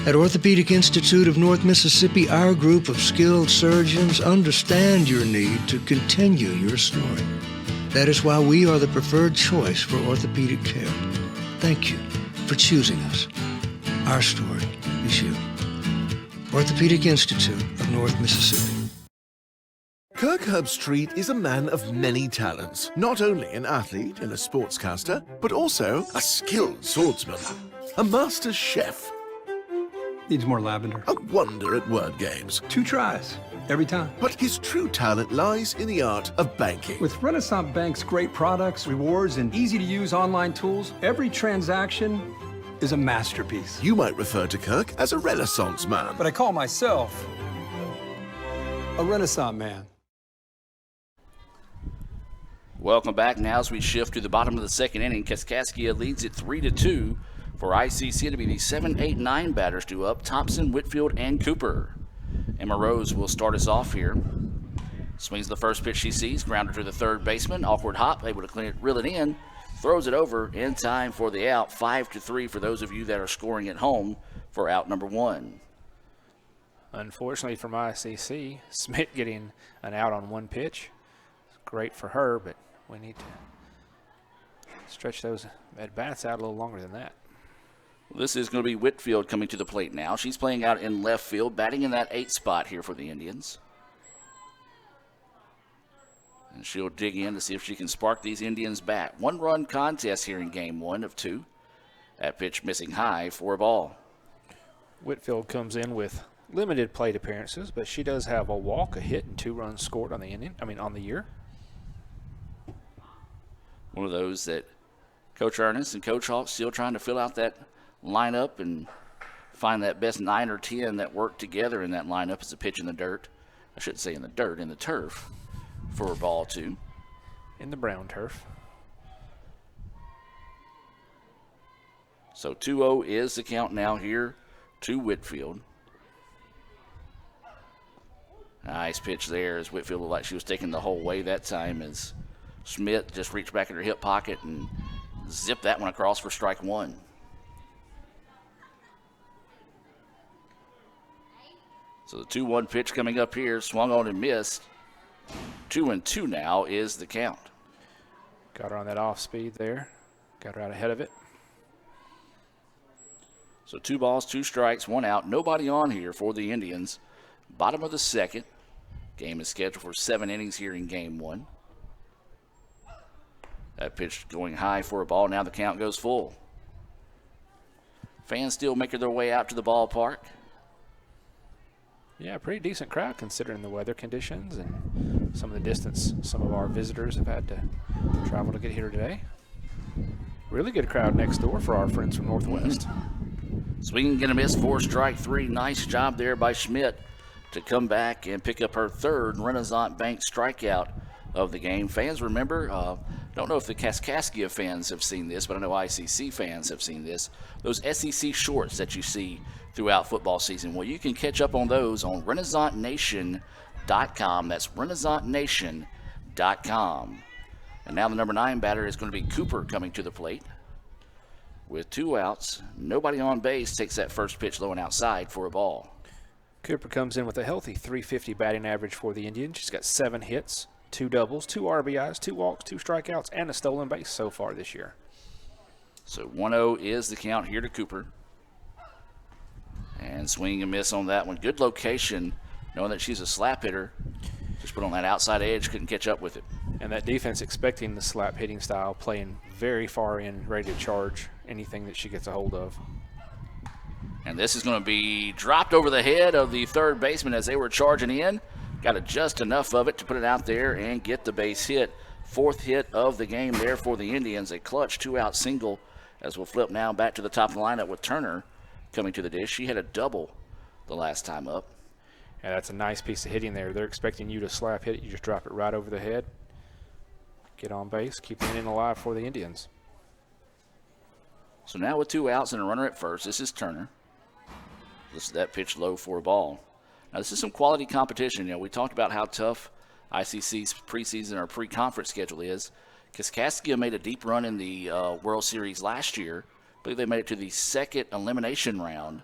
At Orthopedic Institute of North Mississippi, our group of skilled surgeons understand your need to continue your story. That is why we are the preferred choice for orthopedic care. Thank you for choosing us. Our story is you. Orthopedic Institute of North Mississippi. Kirk Herbstreit is a man of many talents, not only an athlete and a sportscaster, but also a skilled swordsman. A master chef. Needs more lavender. A wonder at word games. 2 tries, every time. But his true talent lies in the art of banking. With Renaissance Bank's great products, rewards, and easy-to-use online tools, every transaction is a masterpiece. You might refer to Kirk as a Renaissance man. But I call myself a Renaissance man. Welcome back now as we shift to the bottom of the second inning. Kaskaskia leads it 3-2 for ICC to be the 7, 8, 9 batters due up. Thompson, Whitfield, and Cooper. Emma Rose will start us off here. Swings the first pitch she sees, grounded to the third baseman. Awkward hop, able to reel it in. Throws it over in time for the out. 5-3 for those of you that are scoring at home for out number 1. Unfortunately for ICC, Smith getting an out on 1 pitch. It's great for her, but we need to stretch those at-bats out a little longer than that. This is going to be Whitfield coming to the plate now. She's playing out in left field, batting in that 8 spot here for the Indians. And she'll dig in to see if she can spark these Indians back. 1-run contest here in game 1 of 2. That pitch missing high for a ball. Whitfield comes in with limited plate appearances, but she does have a walk, a hit, and 2 runs scored on the on the year. One of those that Coach Ernest and Coach Hawk still trying to fill out that lineup and find that best 9 or 10 that work together in that lineup as a pitch in the dirt. I shouldn't say in the dirt, in the turf for ball 2. In the brown turf. So 2-0 is the count now here to Whitfield. Nice pitch there as Whitfield looked like she was taking the whole way that time as Schmidt just reached back in her hip pocket and zipped that one across for strike 1. So the 2-1 pitch coming up here, swung on and missed. 2-2 now is the count. Got her on that off speed there. Got her out ahead of it. So 2 balls, 2 strikes, 1 out. Nobody on here for the Indians. Bottom of the second. Game is scheduled for 7 innings here in game 1. That pitch going high for a ball. Now the count goes full. Fans still making their way out to the ballpark. Yeah, pretty decent crowd considering the weather conditions and some of the distance some of our visitors have had to travel to get here today. Really good crowd next door for our friends from Northwest. Swinging and a miss for strike 3. Nice job there by Schmidt to come back and pick up her 3rd Renaissance Bank strikeout of the game. Fans remember, don't know if the Kaskaskia fans have seen this, but I know ICC fans have seen this. Those SEC shorts that you see throughout football season. Well, you can catch up on those on RenaissanceNation.com. That's RenaissanceNation.com. And now the number 9 batter is going to be Cooper coming to the plate. With 2 outs, nobody on base, takes that first pitch low and outside for a ball. Cooper comes in with a healthy .350 batting average for the Indians. She's got 7 hits, 2 doubles, 2 RBIs, 2 walks, 2 strikeouts, and a stolen base so far this year. So 1-0 is the count here to Cooper. And swing and miss on that one. Good location, knowing that she's a slap hitter. Just put on that outside edge, couldn't catch up with it. And that defense expecting the slap hitting style, playing very far in, ready to charge anything that she gets a hold of. And this is going to be dropped over the head of the third baseman as they were charging in. Got just enough of it to put it out there and get the base hit. 4th hit of the game there for the Indians. A clutch 2-out single as we'll flip now back to the top of the lineup with Turner coming to the dish. She had a double the last time up. Yeah, that's a nice piece of hitting there. They're expecting you to slap hit it. You just drop it right over the head. Get on base, keep the inning alive for the Indians. So now with 2 outs and a runner at first, this is Turner. Listen to that pitch low for a ball. Now this is some quality competition. You know, we talked about how tough ICC's preseason or pre-conference schedule is. Kaskaskia made a deep run in the World Series last year. I believe they made it to the 2nd elimination round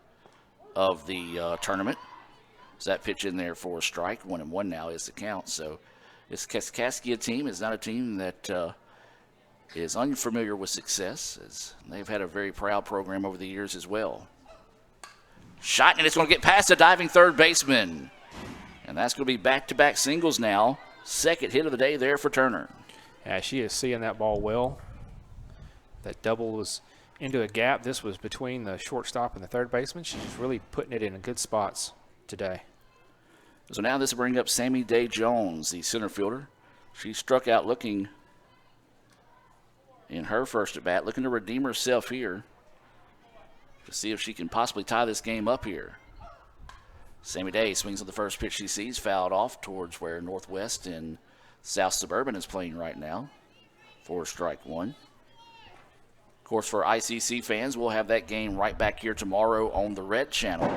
of the tournament. So that pitch in there for a strike. 1-1 now is the count. So this Kaskaskia team is not a team that is unfamiliar with success, as they've had a very proud program over the years as well. Shot, and it's going to get past the diving third baseman. And that's going to be back-to-back singles now. 2nd hit of the day there for Turner. Yeah, she is seeing that ball well. That double was into a gap. This was between the shortstop and the third baseman. She's really putting it in good spots today. So now this will bring up Sammy Day Jones, the center fielder. She struck out looking in her first at bat, looking to redeem herself here to see if she can possibly tie this game up here. Sammy Day swings on the first pitch she sees, fouled off towards where Northwest and South Suburban is playing right now for strike one. Of course, for ICC fans, we'll have that game right back here tomorrow on the Red Channel.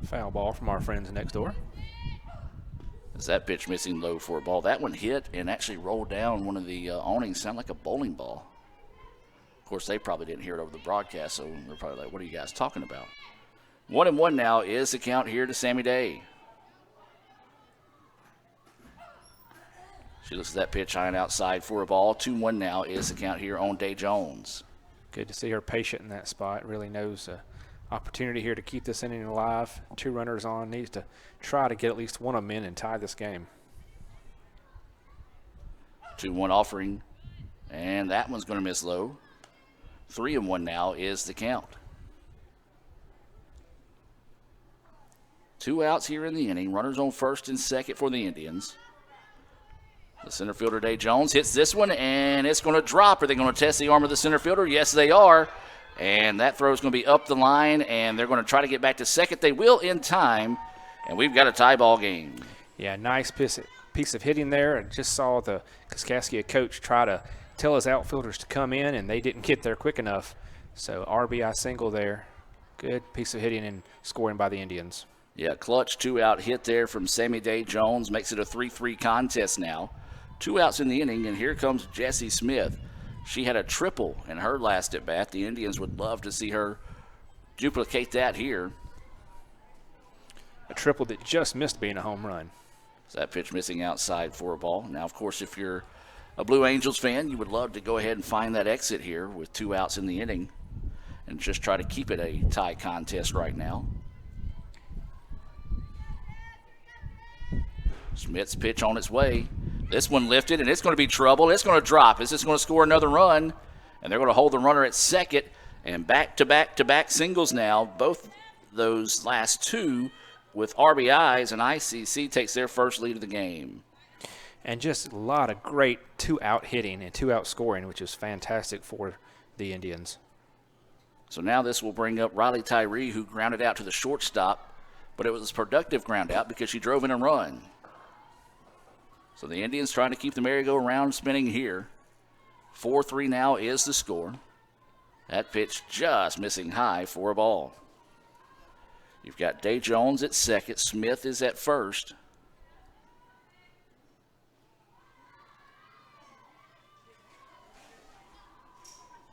Foul ball from our friends next door. As that pitch missing low for a ball. That one hit and actually rolled down one of the awnings. Sounded like a bowling ball. Of course, they probably didn't hear it over the broadcast, so they're probably like, what are you guys talking about? 1-1 now is the count here to Sammy Day. She looks at that pitch high and outside for a ball. 2-1 now is the count here on Day Jones. Good to see her patient in that spot. Really knows the opportunity here to keep this inning alive. 2 runners on. Needs to try to get at least one of them in and tie this game. 2-1 offering. And that one's going to miss low. 3-1 now is the count. 2 outs here in the inning. Runners on first and second for the Indians. The center fielder, Day Jones, hits this one, and it's going to drop. Are they going to test the arm of the center fielder? Yes, they are. And that throw is going to be up the line, and they're going to try to get back to second. They will in time, and we've got a tie ball game. Yeah, nice piece of hitting there. I just saw the Kaskaskia coach try to tell his outfielders to come in, and they didn't get there quick enough. So RBI single there. Good piece of hitting and scoring by the Indians. Yeah, clutch 2-out hit there from Sammy Day Jones. Makes it a 3-3 contest now. 2 outs in the inning, and here comes Jessie Smith. She had a triple in her last at bat. The Indians would love to see her duplicate that here. A triple that just missed being a home run. So that pitch missing outside for a ball. Now, of course, if you're a Blue Angels fan, you would love to go ahead and find that exit here with 2 outs in the inning and just try to keep it a tie contest right now. Smith's pitch on its way. This one lifted, and it's going to be trouble. It's going to drop. Is this going to score another run? And they're going to hold the runner at second. And back-to-back-to-back singles now. Both those last 2 with RBIs, and ICC takes their first lead of the game. And just a lot of great 2-out hitting and 2-out scoring, which is fantastic for the Indians. So now this will bring up Riley Tyree, who grounded out to the shortstop, but it was a productive ground out because she drove in a run. So the Indians trying to keep the merry-go-round spinning here. 4-3 now is the score. That pitch just missing high for a ball. You've got Day Jones at second. Smith is at first.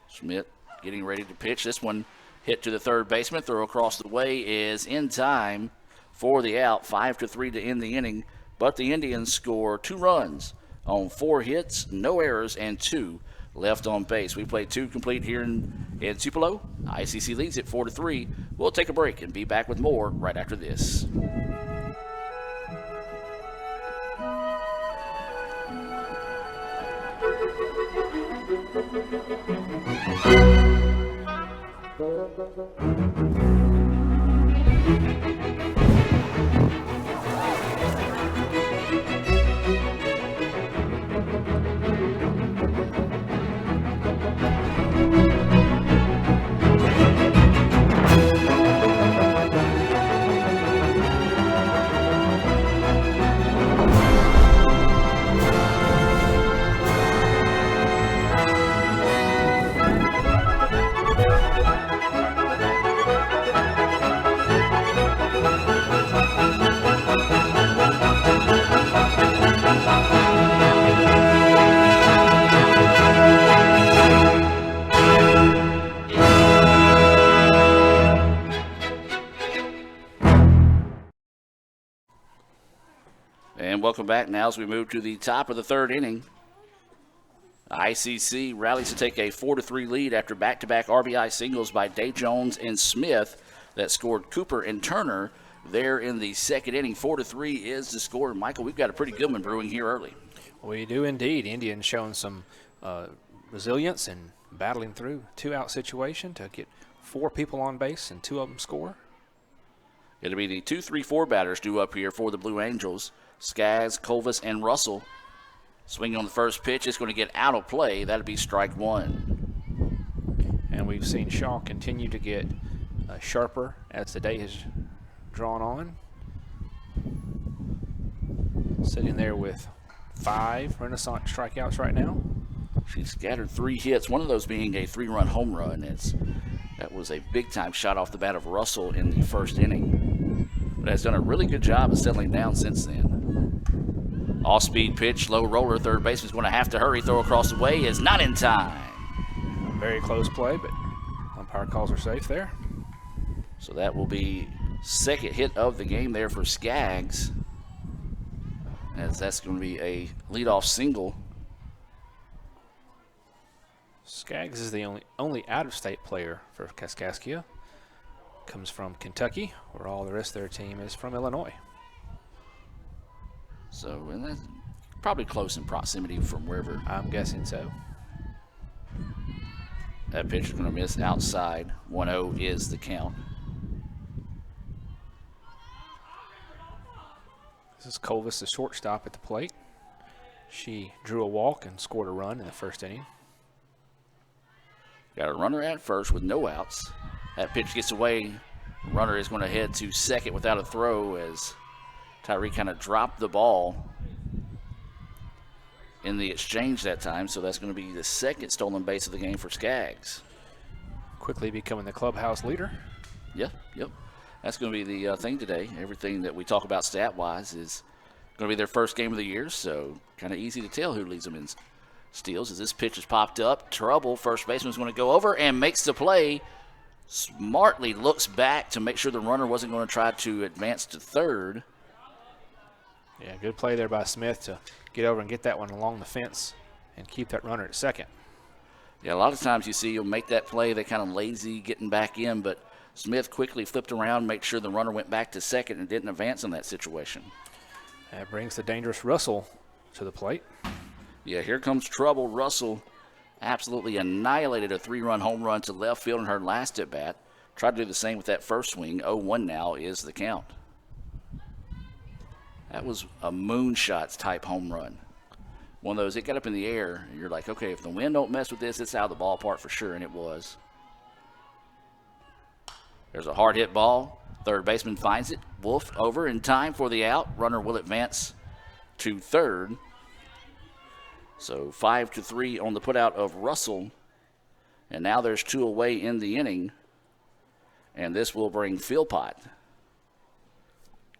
Smith getting ready to pitch. This one hit to the third baseman. Throw across the way is in time for the out. 5-3 to end the inning. But the Indians score 2 runs on 4 hits, no errors, and 2 left on base. We played 2 complete here in Tupelo. ICC leads it 4-3. We'll take a break and be back with more right after this. And welcome back now as we move to the top of the third inning. ICC rallies to take a 4-3 lead after back-to-back RBI singles by Day Jones and Smith that scored Cooper and Turner there in the second inning. 4-3 is the score. Michael, we've got a pretty good one brewing here early. We do indeed. Indians showing some resilience and battling through 2-out situation to get 4 people on base and 2 of them score. It'll be the 2, 3, 4 batters due up here for the Blue Angels. Skaggs, Colvis, and Russell. Swinging on the first pitch, it's going to get out of play. That'll be strike 1. And we've seen Shaw continue to get sharper as the day has drawn on. Sitting there with 5 Renaissance strikeouts right now. She's scattered 3 hits, one of those being a 3-run home run. That was a big-time shot off the bat of Russell in the first inning. But has done a really good job of settling down since then. Off-speed pitch, low roller. Third baseman's going to have to hurry. Throw across the way is not in time. Very close play, but umpire calls are safe there. So that will be second hit of the game there for Skaggs, as that's going to be a leadoff single. Skaggs is the only out-of-state player for Kaskaskia. Comes from Kentucky, where all the rest of their team is from Illinois. So, and that's probably close in proximity from wherever. I'm guessing so. That pitch is going to miss outside. 1-0 is the count. This is Colvis, the shortstop at the plate. She drew a walk and scored a run in the first inning. Got a runner at first with no outs. That pitch gets away. Runner is going to head to second without a throw as Tyree kind of dropped the ball in the exchange that time. So that's going to be the second stolen base of the game for Skaggs. Quickly becoming the clubhouse leader. Yep. That's going to be the thing today. Everything that we talk about stat-wise is going to be their first game of the year, so kind of easy to tell who leads them in steals. As this pitch is popped up, trouble. First baseman's going to go over and makes the play. Smartly looks back to make sure the runner wasn't going to try to advance to third. Yeah, good play there by Smith to get over and get that one along the fence and keep that runner at second. Yeah, a lot of times you see you'll make that play, they kind of lazy getting back in, but Smith quickly flipped around, made sure the runner went back to second and didn't advance in that situation. That brings the dangerous Russell to the plate. Yeah, here comes trouble. Russell absolutely annihilated a 3-run home run to left field in her last at-bat. Tried to do the same with that first swing. 0-1 now is the count. That was a moonshot type home run. One of those, it got up in the air, and you're like, okay, if the wind don't mess with this, it's out of the ballpark for sure, and it was. There's a hard hit ball. Third baseman finds it. Wolf over in time for the out. Runner will advance to third. So 5-3 on the putout of Russell. And now there's 2 away in the inning. And this will bring Philpott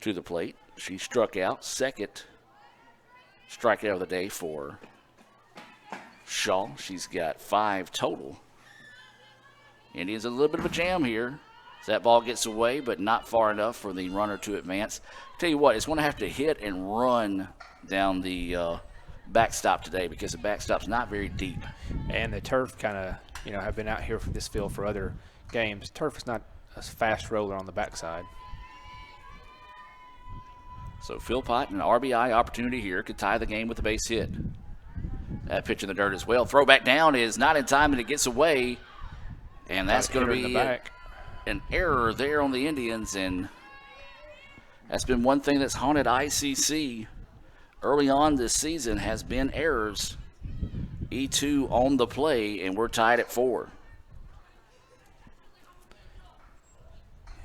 to the plate. She struck out. Second strikeout of the day for Shaw. She's got 5 total. Indians a little bit of a jam here. That ball gets away, but not far enough for the runner to advance. Tell you what, it's going to have to hit and run down the backstop today because the backstop's not very deep. And the turf kind of, have been out here for this field for other games. Turf is not a fast roller on the backside. So Philpott, an RBI opportunity here, could tie the game with a base hit. That pitch in the dirt as well. Throw back down is not in time, and it gets away. And that's going to be an error there on the Indians, and that's been one thing that's haunted ICC early on this season has been errors. E2 on the play, and we're tied at 4.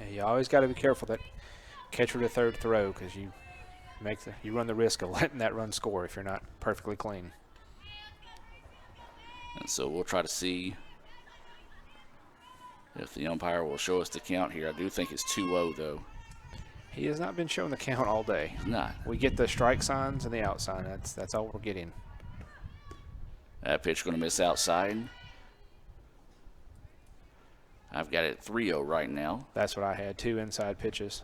Yeah, you always got to be careful that catcher to third throw because you run the risk of letting that run score if you're not perfectly clean. And so we'll try to see if the umpire will show us the count here. I do think it's 2-0, though. He has not been showing the count all day. He's not. We get the strike signs and the out sign. That's all we're getting. That pitch going to miss outside. I've got it 3-0 right now. That's what I had, 2 inside pitches.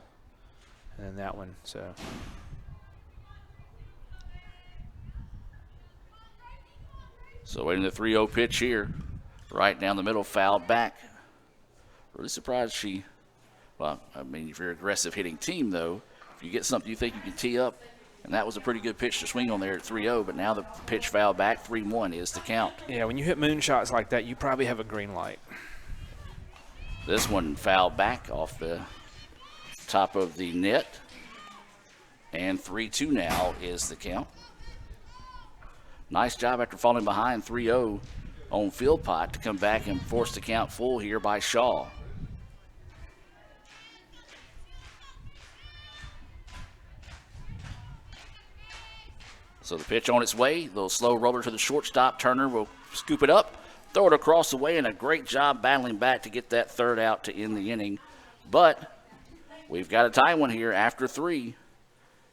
And then that one, so. So waiting the 3-0 pitch here. Right down the middle, fouled back. Really surprised if you're an aggressive hitting team, though, if you get something you think you can tee up, And that was a pretty good pitch to swing on there at 3-0, but now the pitch fouled back. 3-1 is the count. Yeah, when you hit moonshots like that, you probably have a green light. This one fouled back off the top of the net. And 3-2 now is the count. Nice job after falling behind 3-0 on Philpott to come back and force the count full here by Shaw. So the pitch on its way. Little slow roller to the shortstop. Turner will scoop it up, throw it across the way, and a great job battling back to get that third out to end the inning. But we've got a tie one here after 3.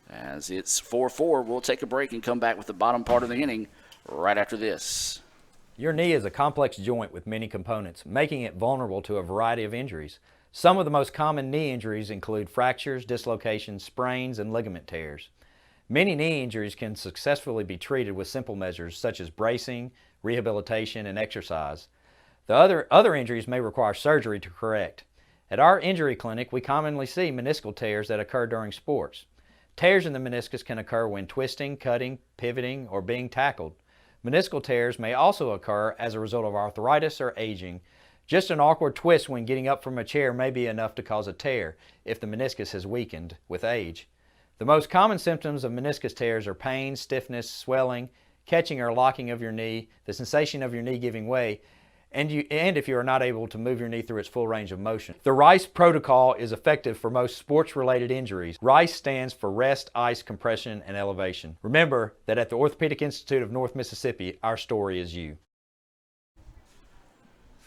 As it's 4-4, we'll take a break and come back with the bottom part of the inning right after this. Your knee is a complex joint with many components, making it vulnerable to a variety of injuries. Some of the most common knee injuries include fractures, dislocations, sprains, and ligament tears. Many knee injuries can successfully be treated with simple measures such as bracing, rehabilitation, and exercise. The other injuries may require surgery to correct. At our injury clinic, we commonly see meniscal tears that occur during sports. Tears in the meniscus can occur when twisting, cutting, pivoting, or being tackled. Meniscal tears may also occur as a result of arthritis or aging. Just an awkward twist when getting up from a chair may be enough to cause a tear if the meniscus has weakened with age. The most common symptoms of meniscus tears are pain, stiffness, swelling, catching or locking of your knee, the sensation of your knee giving way, and if you are not able to move your knee through its full range of motion. The RICE protocol is effective for most sports-related injuries. RICE stands for Rest, Ice, Compression, and Elevation. Remember that at the Orthopedic Institute of North Mississippi, our story is you.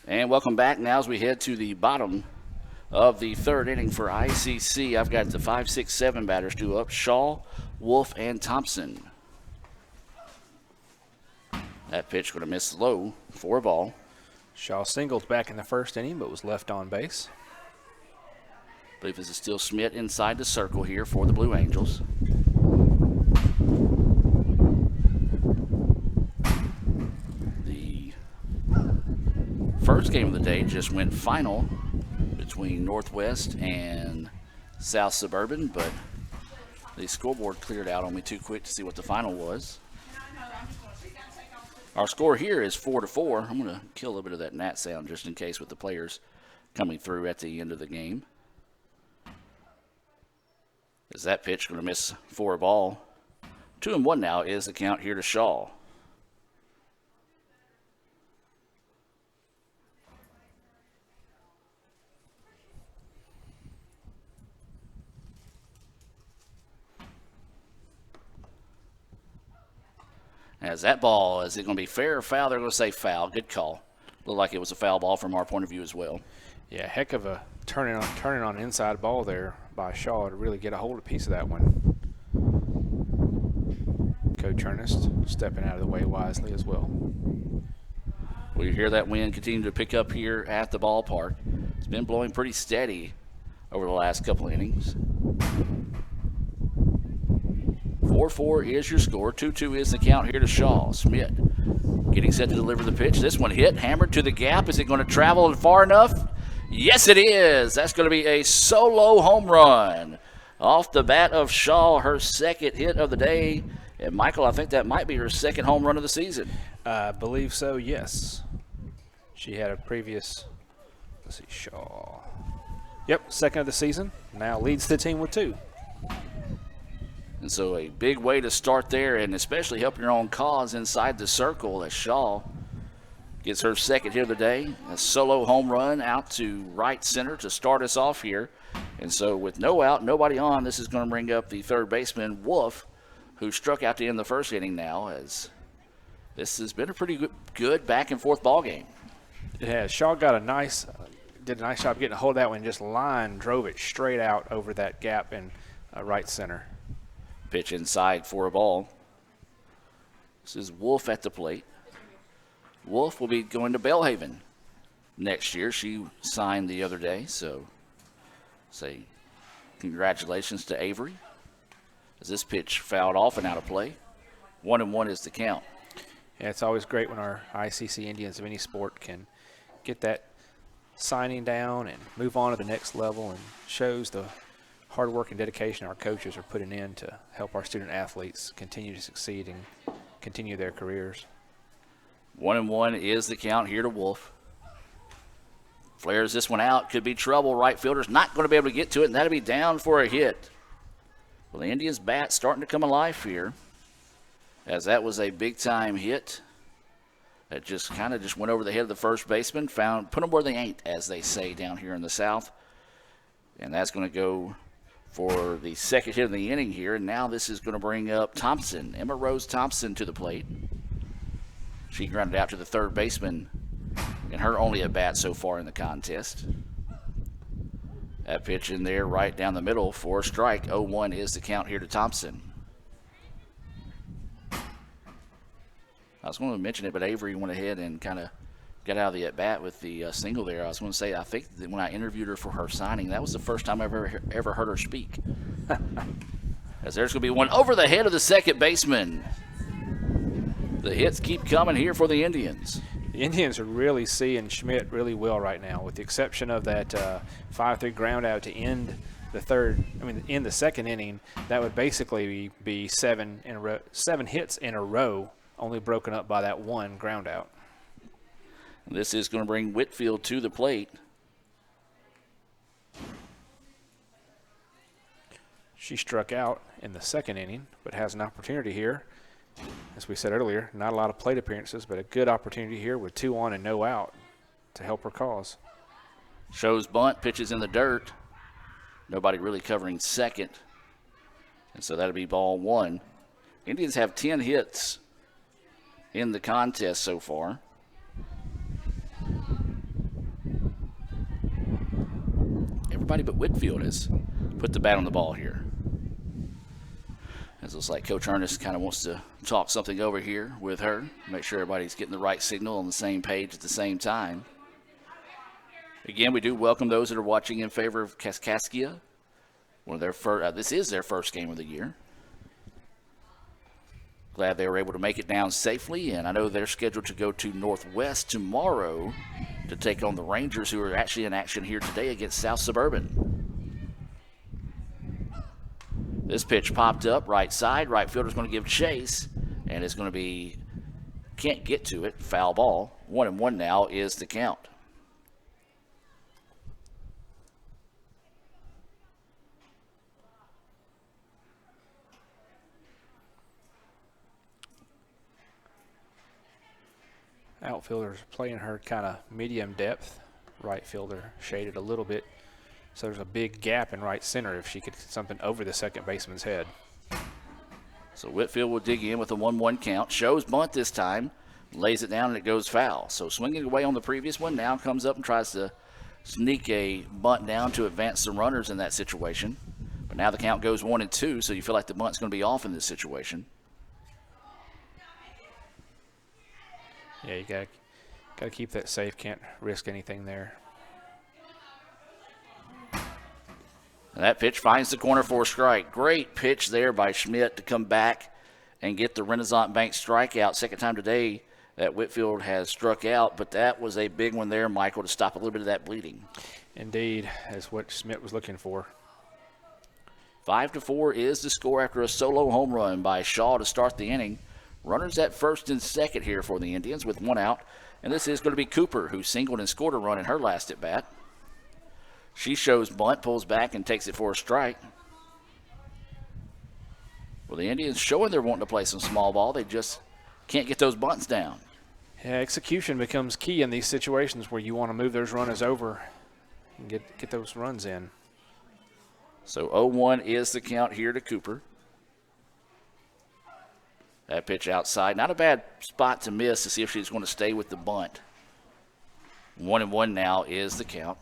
And welcome back now as we head to the bottom of the third inning for ICC. I've got the 5, 6, 7 batters due up: Shaw, Wolf, and Thompson. That pitch going to miss low for a ball. Shaw singled back in the first inning, but was left on base. I believe this is still Schmidt inside the circle here for the Blue Angels. The first game of the day just went final between Northwest and South Suburban, but the scoreboard cleared out on me too quick to see what the final was. Our score here is 4-4. I'm going to kill a little bit of that gnat sound just in case with the players coming through at the end of the game. Is that pitch going to miss for a ball? 2-1 now is the count here to Shaw. As that ball, is it going to be fair or foul? They're going to say foul. Good call. Looked like it was a foul ball from our point of view as well. Yeah, heck of a turning on inside ball there by Shaw to really get a hold of a piece of that one. Coach Ernest stepping out of the way wisely as well. We hear that wind continue to pick up here at the ballpark. It's been blowing pretty steady over the last couple innings. 4-4 is your score. 2-2 is the count here to Shaw. Schmidt getting set to deliver the pitch. This one hit, hammered to the gap. Is it going to travel far enough? Yes, it is. That's going to be a solo home run off the bat of Shaw, her second hit of the day. And, Michael, I think that might be her second home run of the season. I believe so, yes. She had a previous, let's see, Shaw. Yep, second of the season. Now leads the team with 2. And so a big way to start there, and especially helping your own cause inside the circle as Shaw gets her second hit of the day. A solo home run out to right center to start us off here. And so with no out, nobody on, this is going to bring up the third baseman, Wolf, who struck out to end the first inning now, as this has been a pretty good back and forth ball game. It has. Shaw got did a nice job getting a hold of that one, just drove it straight out over that gap in right center. Pitch inside for a ball. This is Wolf at the plate. Wolf will be going to Belhaven next year. She signed the other day, so say congratulations to Avery. As this pitch fouled off and out of play. 1-1 is the count. Yeah, it's always great when our ICC Indians of any sport can get that signing down and move on to the next level, and shows the hard work and dedication our coaches are putting in to help our student athletes continue to succeed and continue their careers. 1-1 is the count here to Wolf. Flares this one out. Could be trouble. Right fielder's not going to be able to get to it, and that'll be down for a hit. Well, the Indians' bat starting to come alive here, as that was a big-time hit that just kind of just went over the head of the first baseman, put them where they ain't, as they say down here in the South. And that's going to go for the second hit of the inning here, and now this is going to bring up Thompson, Emma Rose Thompson, to the plate. She grounded out to the third baseman in her only at bat so far in the contest. That pitch in there right down the middle for a strike. 0-1 is the count here to Thompson. I was going to mention it, but Avery went ahead and kind of got out of the at-bat with the single there. I was going to say, I think that when I interviewed her for her signing, that was the first time I've ever heard her speak. As there's going to be one over the head of the second baseman. The hits keep coming here for the Indians. The Indians are really seeing Schmidt really well right now, with the exception of that 5-3 ground out to end the second inning. That would basically be 7 hits in a row, only broken up by that one ground out. This is going to bring Whitfield to the plate. She struck out in the second inning, but has an opportunity here. As we said earlier, not a lot of plate appearances, but a good opportunity here with 2 on and no out to help her cause. Shows bunt, pitches in the dirt. Nobody really covering second. And so that'll be ball 1. Indians have 10 hits in the contest so far. Everybody but Whitfield has put the bat on the ball here. It looks like Coach Ernest kind of wants to talk something over here with her, make sure everybody's getting the right signal on the same page at the same time. Again, we do welcome those that are watching in favor of Kaskaskia. This is their first game of the year. Glad they were able to make it down safely, and I know they're scheduled to go to Northwest tomorrow to take on the Rangers, who are actually in action here today against South Suburban. This pitch popped up right side. Right fielder's going to give chase, and it's going to be, can't get to it, foul ball. 1-1 now is the count. Outfielder's playing her kind of medium depth. Right fielder shaded a little bit. So there's a big gap in right center if she could get something over the second baseman's head. So Whitfield will dig in with a 1-1 count. Shows bunt this time. Lays it down and it goes foul. So swinging away on the previous one, now comes up and tries to sneak a bunt down to advance some runners in that situation. But now the count goes 1-2, so you feel like the bunt's going to be off in this situation. Yeah, you got to keep that safe. Can't risk anything there. And that pitch finds the corner for a strike. Great pitch there by Schmidt to come back and get the Renaissance Bank strikeout. Second time today that Whitfield has struck out, but that was a big one there, Michael, to stop a little bit of that bleeding. Indeed, that's what Schmidt was looking for. 5-4 is the score after a solo home run by Shaw to start the inning. Runners at first and second here for the Indians with 1 out. And this is going to be Cooper, who singled and scored a run in her last at bat. She shows bunt, pulls back, and takes it for a strike. Well, the Indians showing they're wanting to play some small ball. They just can't get those bunts down. Yeah, execution becomes key in these situations where you want to move those runners over and get those runs in. So 0-1 is the count here to Cooper. That pitch outside. Not a bad spot to miss to see if she's going to stay with the bunt. 1-1 now is the count.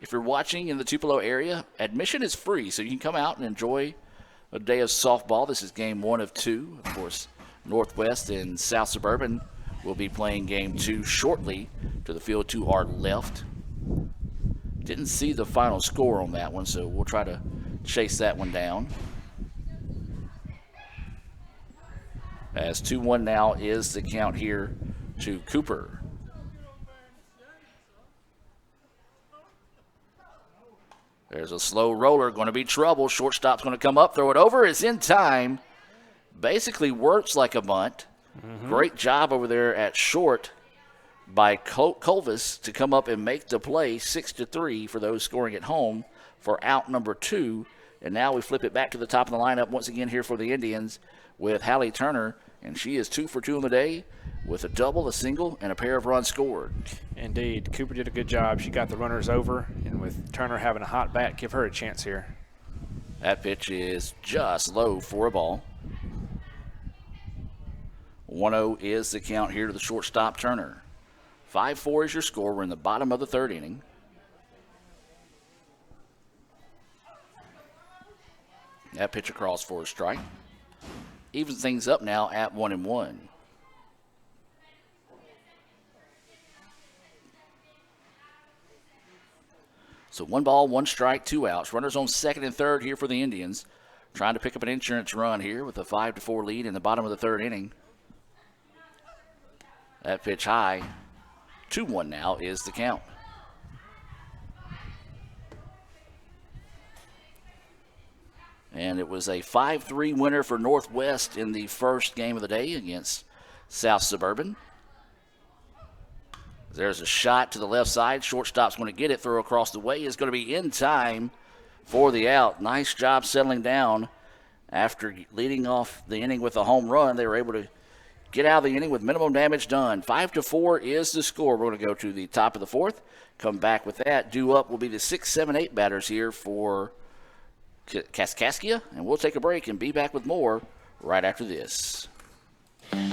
If you're watching in the Tupelo area, admission is free, so you can come out and enjoy a day of softball. This is game 1 of 2. Of course, Northwest and South Suburban will be playing game 2 shortly to the field to our left. Didn't see the final score on that one, so we'll try to chase that one down. As 2-1 now is the count here to There's a slow roller, going to be trouble. Shortstop's going to come up, throw it over. It's in time. Basically works like a bunt. Great job over there at short by Colvis to come up and make the play 6-3 for those scoring at home for out number 2. And now we flip it back to the top of the lineup once again here for the Indians with Hallie Turner, and she is 2 for 2 on the day with a double, a single, and a pair of runs scored. Indeed. Cooper did a good job. She got the runners over, and with Turner having a hot bat, give her a chance here. That pitch is just low for a ball. 1-0 is the count here to the shortstop, Turner. 5-4 is your score. We're in the bottom of the third inning. That pitch across for a strike. Evens things up now at 1-1. So 1 ball, 1 strike, 2 outs. Runners on second and third here for the Indians. Trying to pick up an insurance run here with a 5-4 lead in the bottom of the third inning. That pitch high. 2-1 now is the count. And it was a 5-3 winner for Northwest in the first game of the day against South Suburban. There's a shot to the left side. Shortstop's going to get it. Throw across the way is going to be in time for the out. Nice job settling down after leading off the inning with a home run. They were able to get out of the inning with minimum damage done. 5-4 is the score. We're going to go to the top of the fourth. Come back with that. Due up will be the 6, 7, 8 batters here for Kaskaskia, and we'll take a break and be back with more right after this.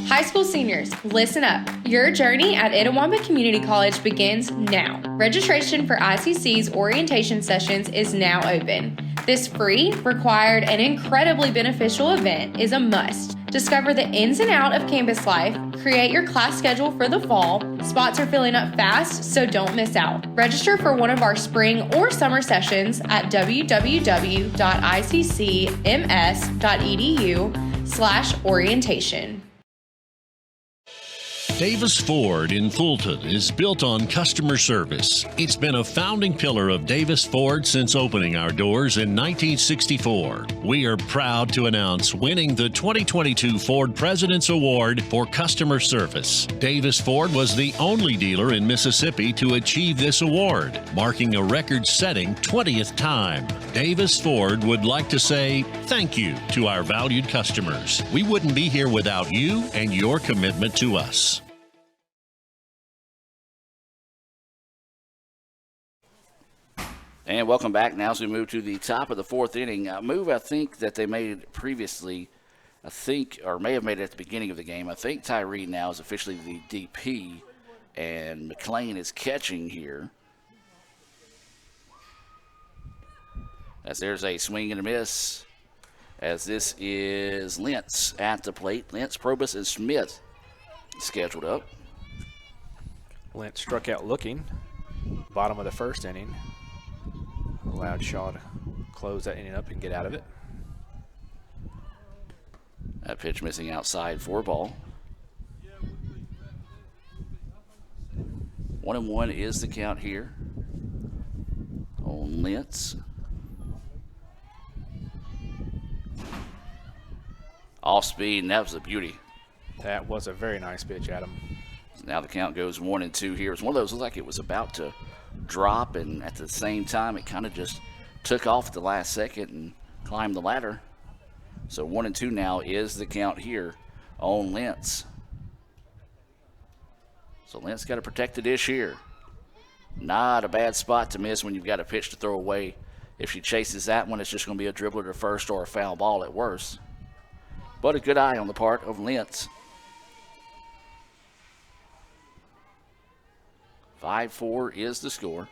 High school seniors, listen up. Your journey at Itawamba Community College begins now. Registration for ICC's orientation sessions is now open. This free, required, and incredibly beneficial event is a must. Discover the ins and outs of campus life, create your class schedule for the fall. Spots are filling up fast, so don't miss out. Register for one of our spring or summer sessions at www.iccms.edu/orientation. Davis Ford in Fulton is built on customer service. It's been a founding pillar of Davis Ford since opening our doors in 1964. We are proud to announce winning the 2022 Ford President's Award for Customer Service. Davis Ford was the only dealer in Mississippi to achieve this award, marking a record-setting 20th time. Davis Ford would like to say thank you to our valued customers. We wouldn't be here without you and your commitment to us. And welcome back now as we move to the top of the fourth inning. A move I think that they made previously, or may have made it at the beginning of the game. I think Tyree now is officially the DP, and McLean is catching here. As there's a swing and a miss, as this is Lentz at the plate. Lentz, Probus, and Smith scheduled up. Lentz struck out looking, bottom of the first inning. Allowed Shaw to close that inning up and get out of it. That pitch missing outside for a ball. 1-1 is the count here on Lentz. Off speed, and that was a beauty. That was a very nice pitch, Adam. So now the count goes 1-2 here. It's one of those, looked like it was about to drop, and at the same time it kind of just took off at the last second and climbed the ladder. So 1-2 now is the count here on Lentz. So Lentz got to protect the dish here. Not a bad spot to miss when you've got a pitch to throw away. If she chases that one, it's just going to be a dribbler to first or a foul ball at worst. But a good eye on the part of Lentz. 5-4 is the score.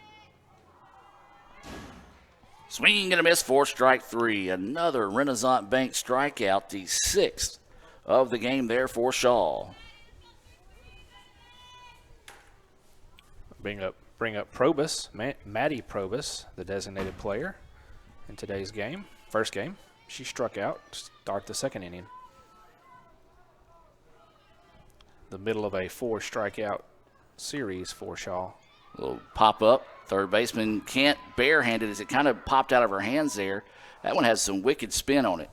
Swing and a miss for strike 3. Another Renaissance Bank strikeout, the 6th of the game there for Shaw. Bring up Probus, Maddie Probus, the designated player in today's game. First game, she struck out to start the second inning. The middle of a 4 strikeout series for Shaw. A little pop up Third baseman can't barehand it as it kind of popped out of her hands there. That one has some wicked spin on it.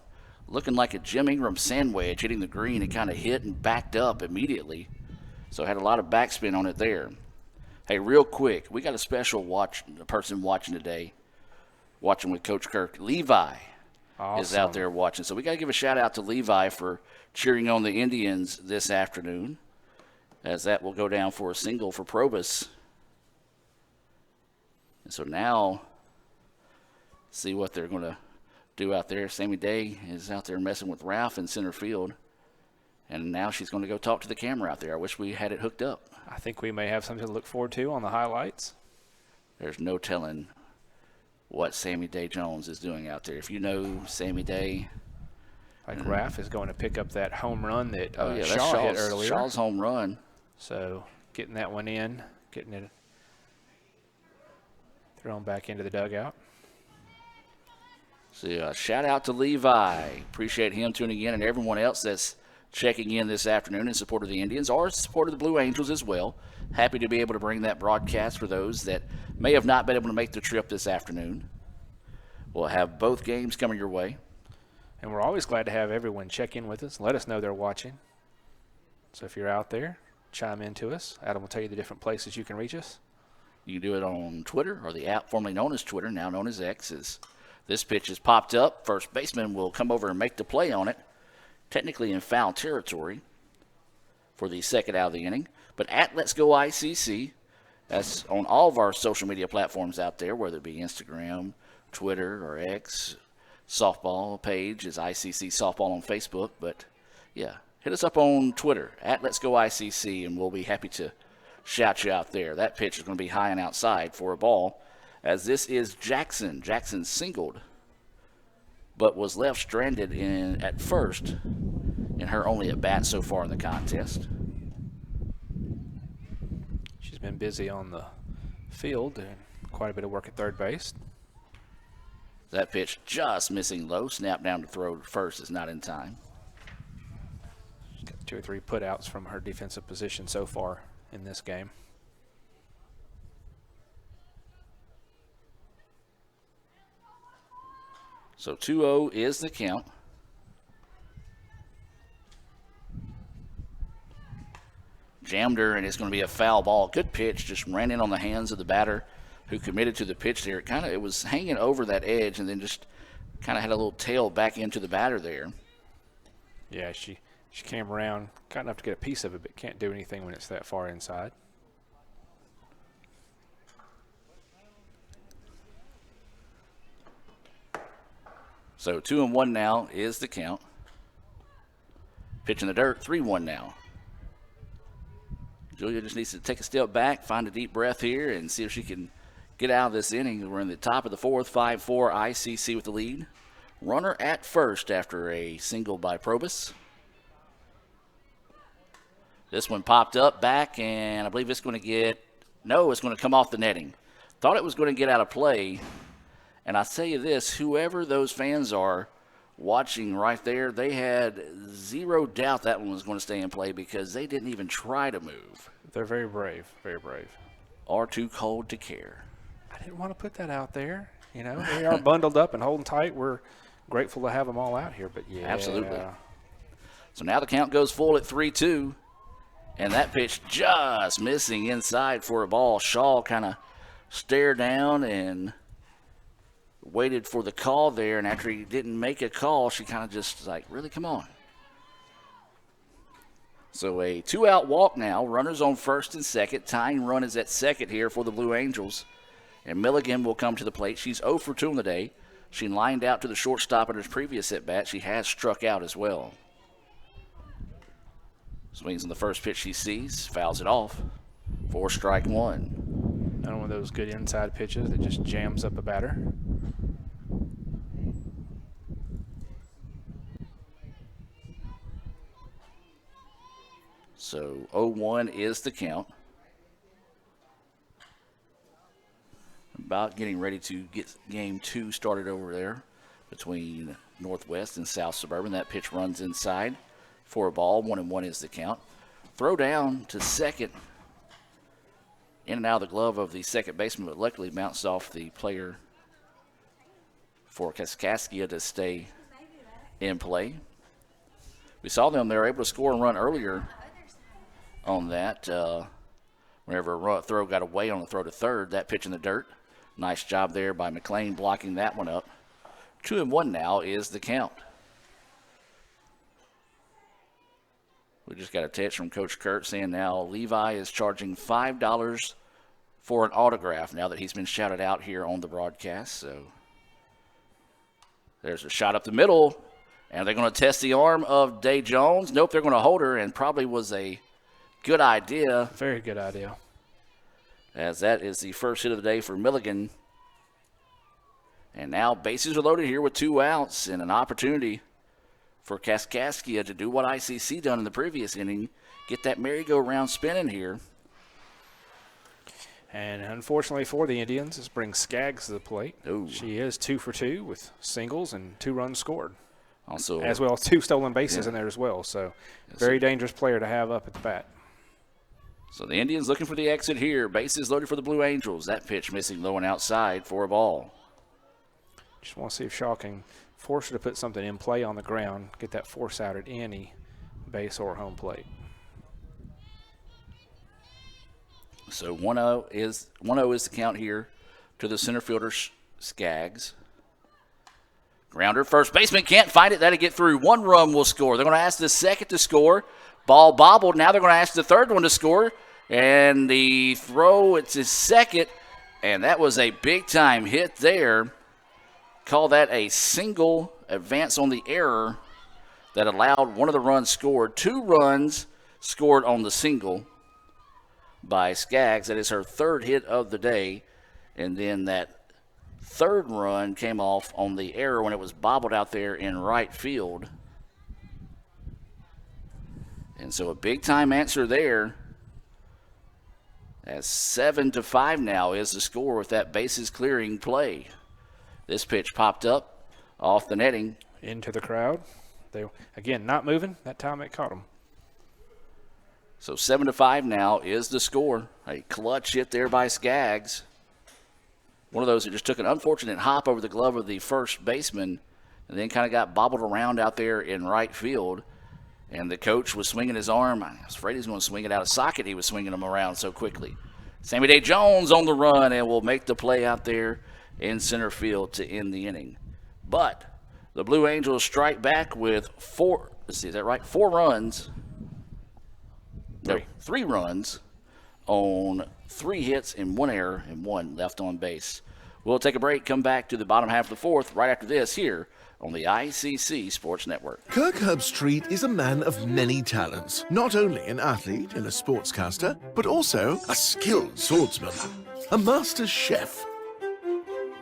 Looking like a Jim Ingram sand wedge hitting the green. It kind of hit and backed up immediately. So it had a lot of backspin on it there. Hey, real quick, we got a special person watching today, watching with Coach Kirk. Levi is out there watching. So we got to give a shout out to Levi for cheering on the Indians this afternoon, as that will go down for a single for Probus. And so now, see what they're going to do out there. Sammy Day is out there messing with Ralph in center field. And now she's going to go talk to the camera out there. I wish we had it hooked up. I think we may have something to look forward to on the highlights. There's no telling what Sammy Day Jones is doing out there. If you know Sammy Day. Like Ralph is going to pick up that home run that that's Shaw hit earlier. Shaw's home run. So getting that one in, getting it thrown back into the dugout. So shout out to Levi. Appreciate him tuning in and everyone else that's checking in this afternoon in support of the Indians or support of the Blue Angels as well. Happy to be able to bring that broadcast for those that may have not been able to make the trip this afternoon. We'll have both games coming your way. And we're always glad to have everyone check in with us. Let us know they're watching. So if you're out there, chime in to us. Adam will tell you the different places you can reach us. You can do it on Twitter or the app formerly known as Twitter, now known as X. As this pitch is popped up, first baseman will come over and make the play on it. Technically in foul territory for the second out of the inning. But at Let's Go ICC, that's on all of our social media platforms out there, whether it be Instagram, Twitter, or X. Softball page is ICC Softball on Facebook. But, yeah, hit us up on Twitter, at Let's Go ICC, and we'll be happy to shout you out there. That pitch is going to be high and outside for a ball, as this is Jackson. Jackson singled, but was left stranded at first in her only at bat so far in the contest. She's been busy on the field and quite a bit of work at third base. That pitch just missing low. Snap down to throw to first is not in time. She's got 2 or 3 putouts from her defensive position so far in this game. So 2-0 is the count. Jammed her, and it's going to be a foul ball. Good pitch, just ran in on the hands of the batter who committed to the pitch there. It was hanging over that edge and then just kind of had a little tail back into the batter there. Yeah, she came around, got enough to get a piece of it, but can't do anything when it's that far inside. So 2-1 now is the count. Pitch in the dirt, 3-1 now. Julia just needs to take a step back, find a deep breath here, and see if she can get out of this inning. We're in the top of the fourth, 5-4 ICC with the lead. Runner at first after a single by Probus. This one popped up back, and I believe it's going to it's going to come off the netting. Thought it was going to get out of play. And I tell you this, whoever those fans are watching right there, they had zero doubt that one was going to stay in play because they didn't even try to move. They're very brave, very brave. Or too cold to care. I didn't want to put that out there. You know, they are bundled up and holding tight. We're grateful to have them all out here, but yeah. Absolutely. So now the count goes full at 3-2. And that pitch just missing inside for a ball. Shaw kind of stared down and waited for the call there, and after he didn't make a call, she kind of just like, really, come on. So a 2-out walk now. Runners on first and second. Tying run is at second here for the Blue Angels. And Milligan will come to the plate. She's 0 for 2 on the day. She lined out to the shortstop in her previous at-bat. She has struck out as well. Swings on the first pitch she sees, fouls it off for strike one. Another one of those good inside pitches that just jams up a batter. So 0-1 is the count. About getting ready to get game 2 started over there between Northwest and South Suburban. That pitch runs inside for a ball. 1-1 is the count. Throw down to second in and out of the glove of the second baseman, but luckily bounced off the player for Kaskaskia to stay in play. We saw them, they were able to score and run earlier on that. Whenever a throw got away on the throw to third, that pitch in the dirt. Nice job there by McLean blocking that one up. 2-1 now is the count. We just got a text from Coach Kurt saying now Levi is charging $5 for an autograph now that he's been shouted out here on the broadcast. So there's a shot up the middle, and they're going to test the arm of Day Jones. Nope, they're going to hold her, and probably was a good idea. Very good idea. As that is the first hit of the day for Milligan. And now bases are loaded here with 2 outs and an opportunity for Kaskaskia to do what ICC done in the previous inning, get that merry-go-round spinning here. And unfortunately for the Indians, this brings Skaggs to the plate. Ooh. She is 2 for 2 with singles and 2 runs scored. Also, as well as 2 stolen bases in there as well. So very dangerous player to have up at the bat. So the Indians looking for the exit here. Bases loaded for the Blue Angels. That pitch missing low and outside for a ball. Just want to see if Shaw can force her to put something in play on the ground, get that force out at any base or home plate. So 1-0 is the count here to the center fielder Skaggs. Grounder, first baseman can't find it. That'll get through. 1 run will score. They're going to ask the second to score. Ball bobbled. Now they're going to ask the third one to score. And the throw, it's his second. And that was a big-time hit there. Call that a single advance on the error that allowed one of the runs scored. 2 runs scored on the single by Skaggs. That is her 3rd hit of the day. And then that 3rd run came off on the error when it was bobbled out there in right field. And so a big-time answer there. As 7-5 now is the score with that bases clearing play. This pitch popped up off the netting. Into the crowd. They, again, not moving. That time it caught them. So 7-5 now is the score. A clutch hit there by Skaggs. One of those that just took an unfortunate hop over the glove of the first baseman and then kind of got bobbled around out there in right field. And the coach was swinging his arm. I was afraid he was going to swing it out of socket. He was swinging them around so quickly. Sammy Day Jones on the run and will make the play out there in center field to end the inning. But the Blue Angels strike back with 4, let's see, is that right? 4 runs. No, 3 runs on 3 hits and 1 error and 1 left on base. We'll take a break, come back to the bottom half of the 4th right after this here on the ICC Sports Network. Kirk Herbstreit is a man of many talents. Not only an athlete and a sportscaster, but also a skilled swordsman, a master chef.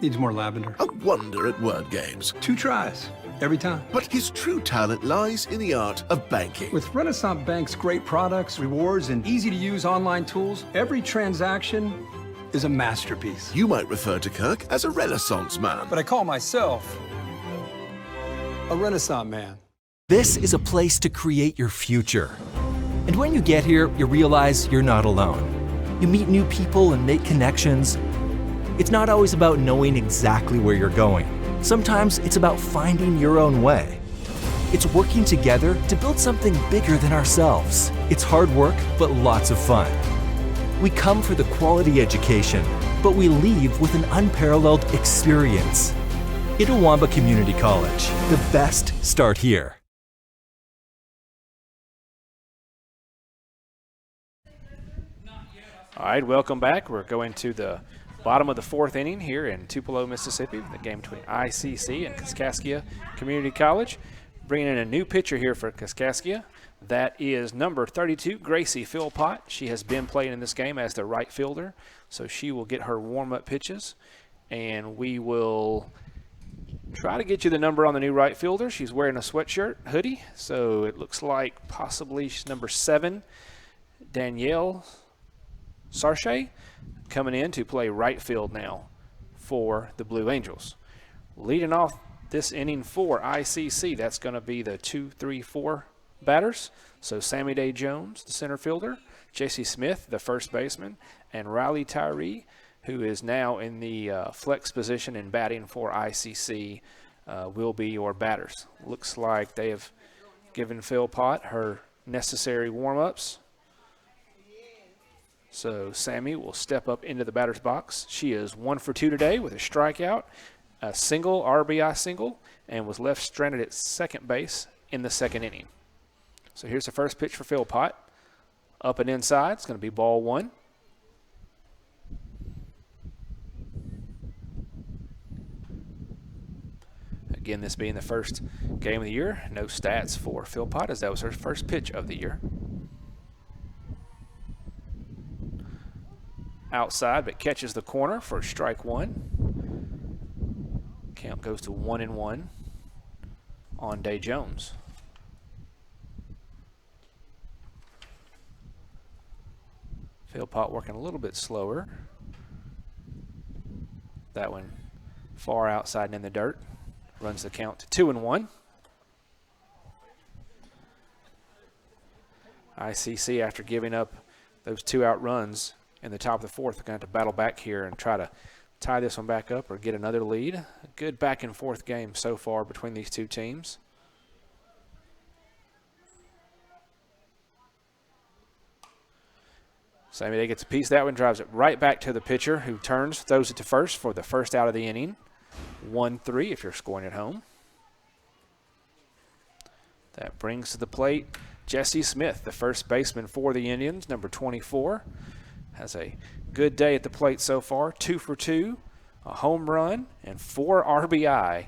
Needs more lavender. A wonder at word games. 2 tries, every time. But his true talent lies in the art of banking. With Renaissance Bank's great products, rewards, and easy-to-use online tools, every transaction is a masterpiece. You might refer to Kirk as a Renaissance man. But I call myself a Renaissance man. This is a place to create your future. And when you get here, you realize you're not alone. You meet new people and make connections. It's not always about knowing exactly where you're going. Sometimes it's about finding your own way. It's working together to build something bigger than ourselves. It's hard work, but lots of fun. We come for the quality education, but we leave with an unparalleled experience. Itawamba Community College. The best start here. All right, welcome back. We're going to the bottom of the 4th inning here in Tupelo, Mississippi, the game between ICC and Kaskaskia Community College. Bringing in a new pitcher here for Kaskaskia. That is number 32, Gracie Philpott. She has been playing in this game as the right fielder, so she will get her warm-up pitches. And we will try to get you the number on the new right fielder. She's wearing a sweatshirt, hoodie, so it looks like possibly she's number 7, Danielle Sarche, coming in to play right field now for the Blue Angels. Leading off this inning for ICC, that's going to be the 2-3-4 batters. So Sammy Day Jones, the center fielder, J.C. Smith, the first baseman, and Riley Tyree, who is now in the flex position and batting for ICC, will be your batters. Looks like they have given Phil Pott her necessary warm-ups. So Sammy will step up into the batter's box. She is 1 for 2 today with a strikeout, a single, RBI single, and was left stranded at second base in the second inning. So here's the first pitch for Phil Pott. Up and inside. It's going to be ball 1. Again, this being the first game of the year. No stats for Phil Pott as that was her first pitch of the year. Outside, but catches the corner for strike 1. Count goes to 1-1 on Day Jones. Phil Pott working a little bit slower. That one far outside and in the dirt. Runs the count to 2-1. ICC, after giving up those 2 out runs in the top of the 4th, are going to have to battle back here and try to tie this one back up or get another lead. A good back and forth game so far between these two teams. Sammy Day gets a piece of that one, drives it right back to the pitcher who turns, throws it to first for the first out of the inning. 1-3 if you're scoring at home. That brings to the plate Jesse Smith, the first baseman for the Indians, number 24. Has a good day at the plate so far. 2 for 2, a home run, and 4 RBI.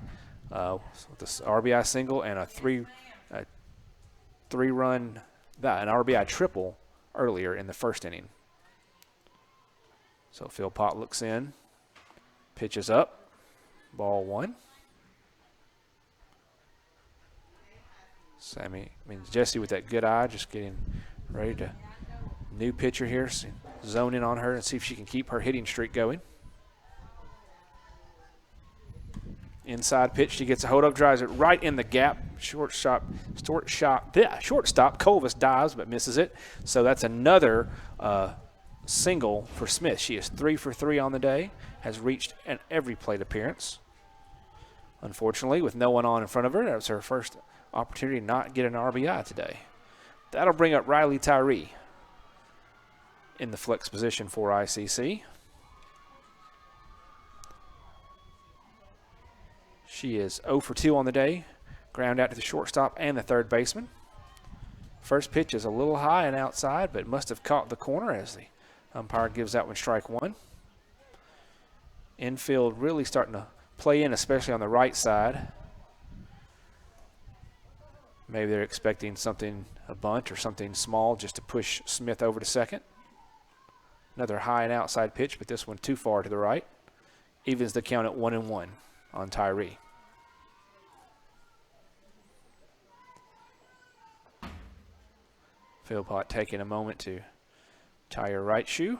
This RBI single and a three-run, an RBI triple earlier in the first inning. So Phil Pott looks in, pitches up, ball 1. Jesse with that good eye, just getting ready to, new pitcher here, zone in on her and see if she can keep her hitting streak going. Inside pitch, she gets a hold up, drives it right in the gap. Shortstop Colvis dives but misses it. So that's another single for Smith. She is 3 for 3 on the day, has reached every plate appearance. Unfortunately, with no one on in front of her, that was her first opportunity to not get an RBI today. That'll bring up Riley Tyree in the flex position for ICC. She is 0 for 2 on the day, ground out to the shortstop and the third baseman. First pitch is a little high and outside, but must have caught the corner as the umpire gives that one strike 1. Infield really starting to play in, especially on the right side. Maybe they're expecting something, a bunt or something small just to push Smith over to second. Another high and outside pitch, but this one too far to the right. Evens the count at 1-1 on Tyree. Phil Pott taking a moment to tie her right shoe.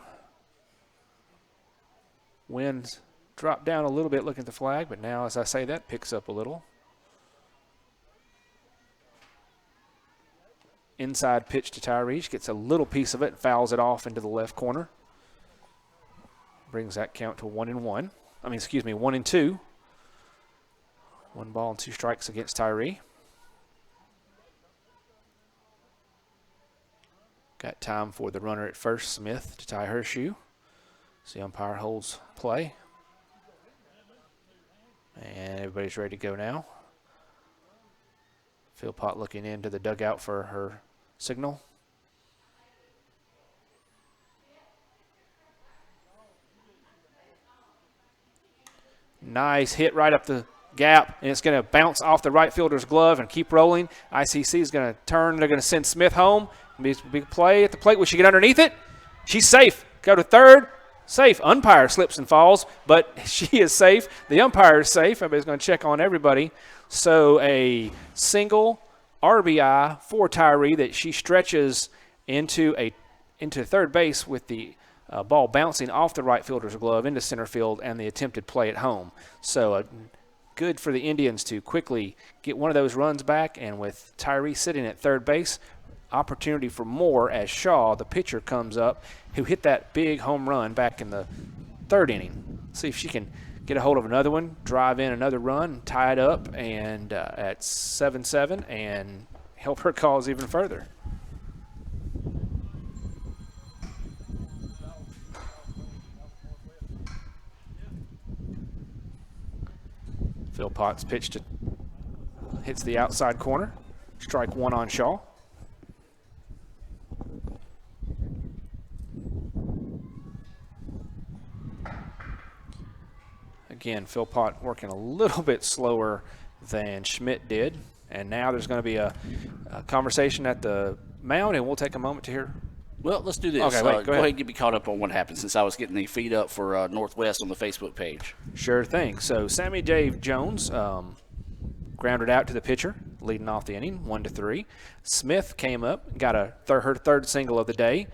Winds drop down a little bit looking at the flag, but now as I say that, picks up a little. Inside pitch to Tyree. She gets a little piece of it and fouls it off into the left corner. Brings that count to 1-1. 1-2. 1 ball and 2 strikes against Tyree. Got time for the runner at first, Smith, to tie her shoe. So the umpire holds play. And everybody's ready to go now. Phil Pott looking into the dugout for her signal. Nice hit right up the gap, and it's going to bounce off the right fielder's glove and keep rolling. ICC is going to turn. They're going to send Smith home. Big play at the plate. Will she get underneath it? She's safe. Go to third. Safe. Umpire slips and falls, but she is safe. The umpire is safe. Everybody's going to check on everybody. So a single RBI for Tyree that she stretches into third base with the ball bouncing off the right fielder's glove into center field and the attempted play at home. So a good for the Indians to quickly get one of those runs back, and with Tyree sitting at third base, opportunity for more as Shaw, the pitcher, comes up, who hit that big home run back in the third inning. See if she can get a hold of another one, drive in another run, tie it up, and at 7-7, and help her cause even further. Philpott's pitch hits the outside corner. Strike one on Shaw. Again, Philpott working a little bit slower than Schmidt did. And now there's going to be a conversation at the mound, and we'll take a moment to hear. Well, let's do this. Okay, go ahead and get me caught up on what happened, since I was getting the feed up for Northwest on the Facebook page. Sure thing. So Sammy Dave Jones grounded out to the pitcher, leading off the inning, 1-3. Smith came up, got her third single of the day.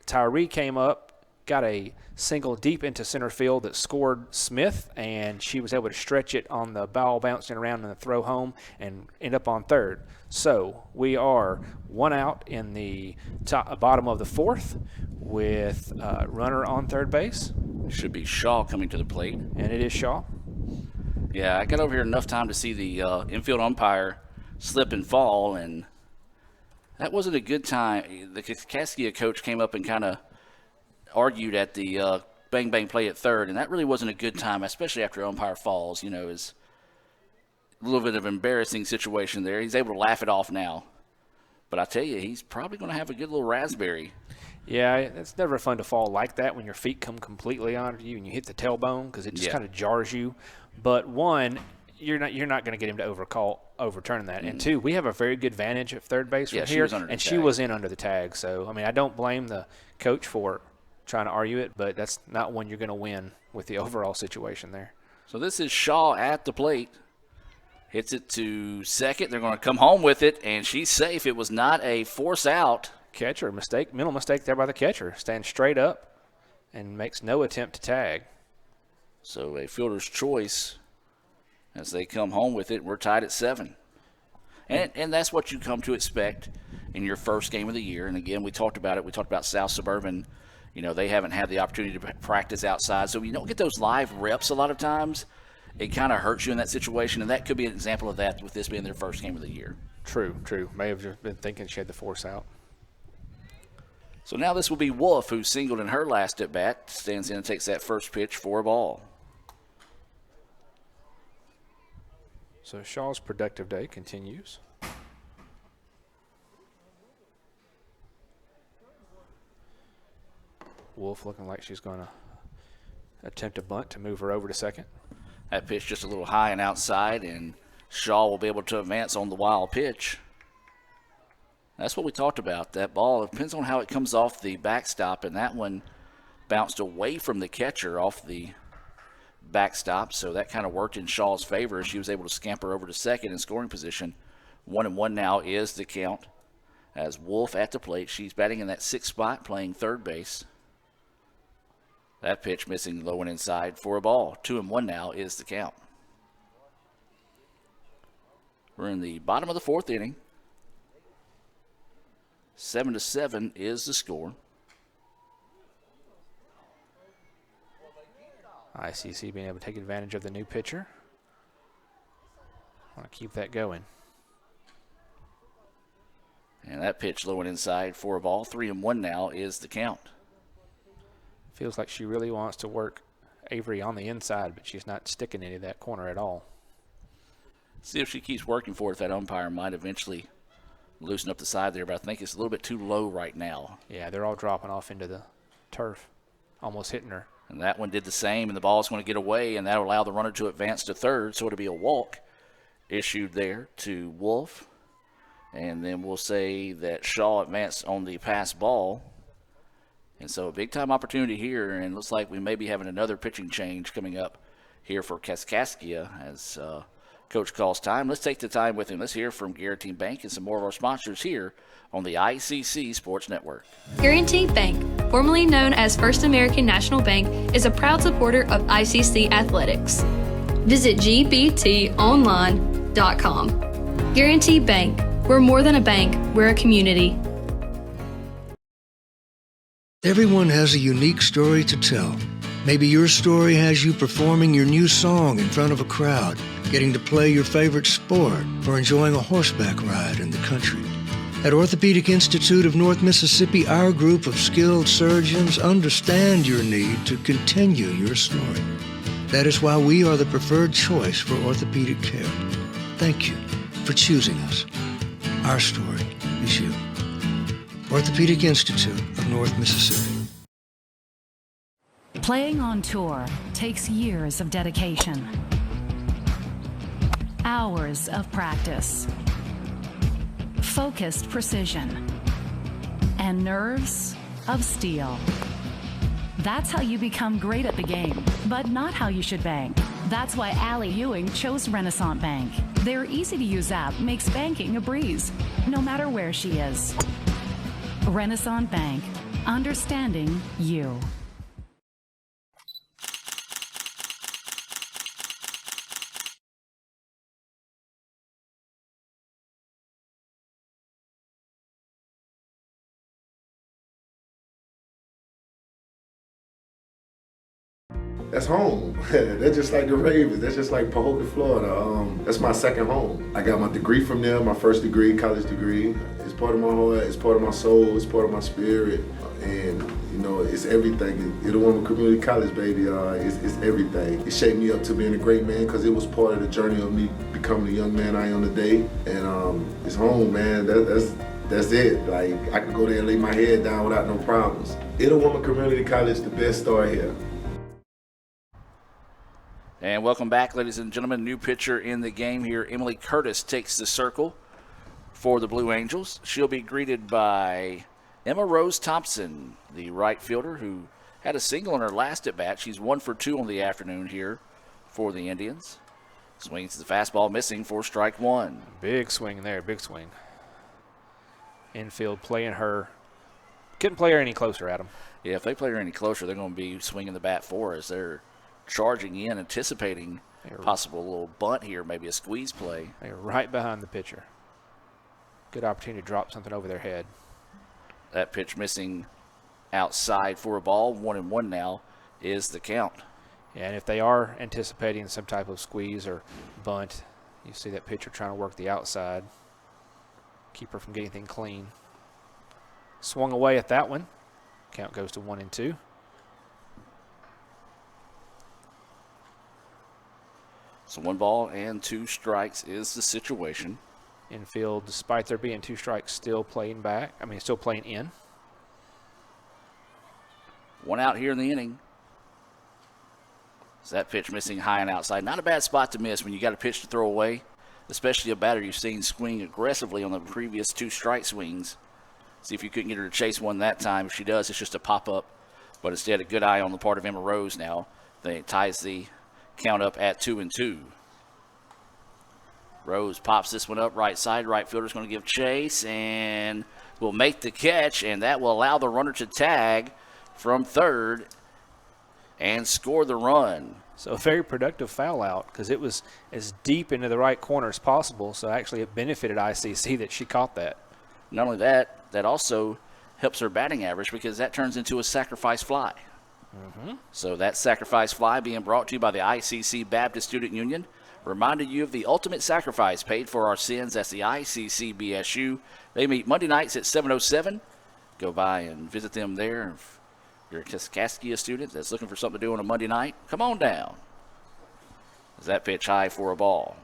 Tyree came up, got a single deep into center field that scored Smith, and she was able to stretch it on the ball bouncing around in the throw home and end up on third. So we are one out in the bottom of the fourth with a runner on third base. Should be Shaw coming to the plate. And it is Shaw. Yeah, I got over here enough time to see the infield umpire slip and fall, and that wasn't a good time. The Kaskaskia coach came up and kind of argued at the bang-bang play at third, and that really wasn't a good time, especially after umpire falls. You know, is a little bit of an embarrassing situation there. He's able to laugh it off now. But I tell you, he's probably going to have a good little raspberry. Yeah, it's never fun to fall like that when your feet come completely onto you and you hit the tailbone, because it just kind of jars you. But one, you're not going to get him to overturn that. And two, we have a very good vantage of third base from here, and she was in under the tag. So, I mean, I don't blame the coach for trying to argue it, but that's not one you're going to win with the overall situation there. So this is Shaw at the plate. Hits it to second. They're going to come home with it, and she's safe. It was not a force out. Catcher mistake, mental mistake there by the catcher. Stands straight up and makes no attempt to tag. So a fielder's choice as they come home with it. We're tied at 7. And that's what you come to expect in your first game of the year. And, again, we talked about it. We talked about South Suburban. You know, they haven't had the opportunity to practice outside. So you don't get those live reps a lot of times. It kind of hurts you in that situation, and that could be an example of that with this being their first game of the year. True. May have just been thinking she had the force out. So now this will be Wolf, who singled in her last at-bat, stands in and takes that first pitch for a ball. So Shaw's productive day continues. Wolf looking like she's going to attempt a bunt to move her over to second. That pitch just a little high and outside, and Shaw will be able to advance on the wild pitch. That's what we talked about. That ball, it depends on how it comes off the backstop, and that one bounced away from the catcher off the backstop, so that kind of worked in Shaw's favor. She was able to scamper over to second in scoring position. 1-1 now is the count as Wolf at the plate. She's batting in that 6th spot, playing third base. That pitch missing low and inside for a ball. 2-1 now is the count. We're in the bottom of the 4th inning. 7-7 is the score. ICC being able to take advantage of the new pitcher. Want to keep that going. And that pitch low and inside for a ball. 3-1 now is the count. Feels like she really wants to work Avery on the inside, but she's not sticking any of that corner at all. See if she keeps working for it. If that umpire might eventually loosen up the side there, but I think it's a little bit too low right now. Yeah, they're all dropping off into the turf, almost hitting her. And that one did the same, and the ball's going to get away, and that will allow the runner to advance to third, so it'll be a walk issued there to Wolf. And then we'll say that Shaw advanced on the pass ball. And so a big-time opportunity here, and looks like we may be having another pitching change coming up here for Kaskaskia as Coach calls time. Let's take the time with him. Let's hear from Guaranty Bank and some more of our sponsors here on the ICC Sports Network. Guaranty Bank, formerly known as First American National Bank, is a proud supporter of ICC athletics. Visit gbtonline.com. Guarantee Bank. We're more than a bank, we're a community. Everyone has a unique story to tell. Maybe your story has you performing your new song in front of a crowd, getting to play your favorite sport, or enjoying a horseback ride in the country. At Orthopedic Institute of North Mississippi, our group of skilled surgeons understand your need to continue your story. That is why we are the preferred choice for orthopedic care. Thank you for choosing us. Our story is you. Orthopedic Institute of North Mississippi. Playing on tour takes years of dedication, hours of practice, focused precision, and nerves of steel. That's how you become great at the game, but not how you should bank. That's why Allie Ewing chose Renaissance Bank. Their easy-to-use app makes banking a breeze, no matter where she is. Renaissance Bank, understanding you. That's home. That's just like the Ravens. That's just like Pahokee, Florida. That's my second home. I got my degree from there, my first degree, college degree. It's part of my heart, it's part of my soul, it's part of my spirit. And, you know, it's everything. Itawamba Community College, baby, it's everything. It shaped me up to being a great man because it was part of the journey of me becoming the young man I am today. And it's home, man. That's it. Like, I could go there and lay my head down without no problems. Itawamba Community College, the best start here. And welcome back, ladies and gentlemen. New pitcher in the game here. Emily Curtis takes the circle for the Blue Angels. She'll be greeted by Emma Rose Thompson, the right fielder, who had a single in her last at-bat. She's 1 for 2 on the afternoon here for the Indians. Swings the fastball, missing for strike one. Big swing there, big swing. Infield playing her. Couldn't play her any closer, Adam. Yeah, if they play her any closer, they're going to be swinging the bat for us. They're charging in, anticipating possible little bunt here, maybe a squeeze play. They're right behind the pitcher. Good opportunity to drop something over their head. That pitch missing outside for a ball. 1-1 now is the count. Yeah, and if they are anticipating some type of squeeze or bunt, you see that pitcher trying to work the outside. Keep her from getting anything clean. Swung away at that one. Count goes to 1-2. So 1 ball and 2 strikes is the situation. Infield, despite there being 2 strikes, still playing back. Still playing in. 1 out here in the inning. So that pitch missing high and outside. Not a bad spot to miss when you got a pitch to throw away, especially a batter you've seen swing aggressively on the previous 2 strike swings. See if you couldn't get her to chase one that time. If she does, it's just a pop-up. But instead, a good eye on the part of Emma Rose now. They ties the count up at 2-2. Rose pops this one up right side. Right fielder's going to give chase and will make the catch, and that will allow the runner to tag from third and score the run. So a very productive foul out because it was as deep into the right corner as possible. So actually it benefited ICC that she caught that. Not only that, that also helps her batting average because that turns into a sacrifice fly. So that sacrifice fly being brought to you by the ICC Baptist Student Union, reminding you of the ultimate sacrifice paid for our sins. That's the ICC BSU. They meet Monday nights at 7:07. Go by and visit them there. If you're a Kaskaskia student that's looking for something to do on a Monday night, come on down. Is that pitch high for a ball?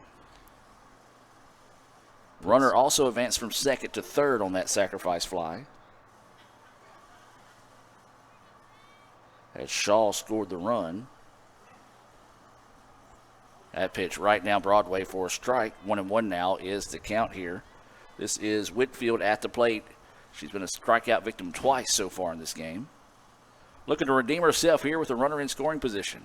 Runner also advanced from second to third on that sacrifice fly. As Shaw scored the run. That pitch right now Broadway for a strike. 1-1 now is the count here. This is Whitfield at the plate. She's been a strikeout victim twice so far in this game. Looking to redeem herself here with a runner in scoring position.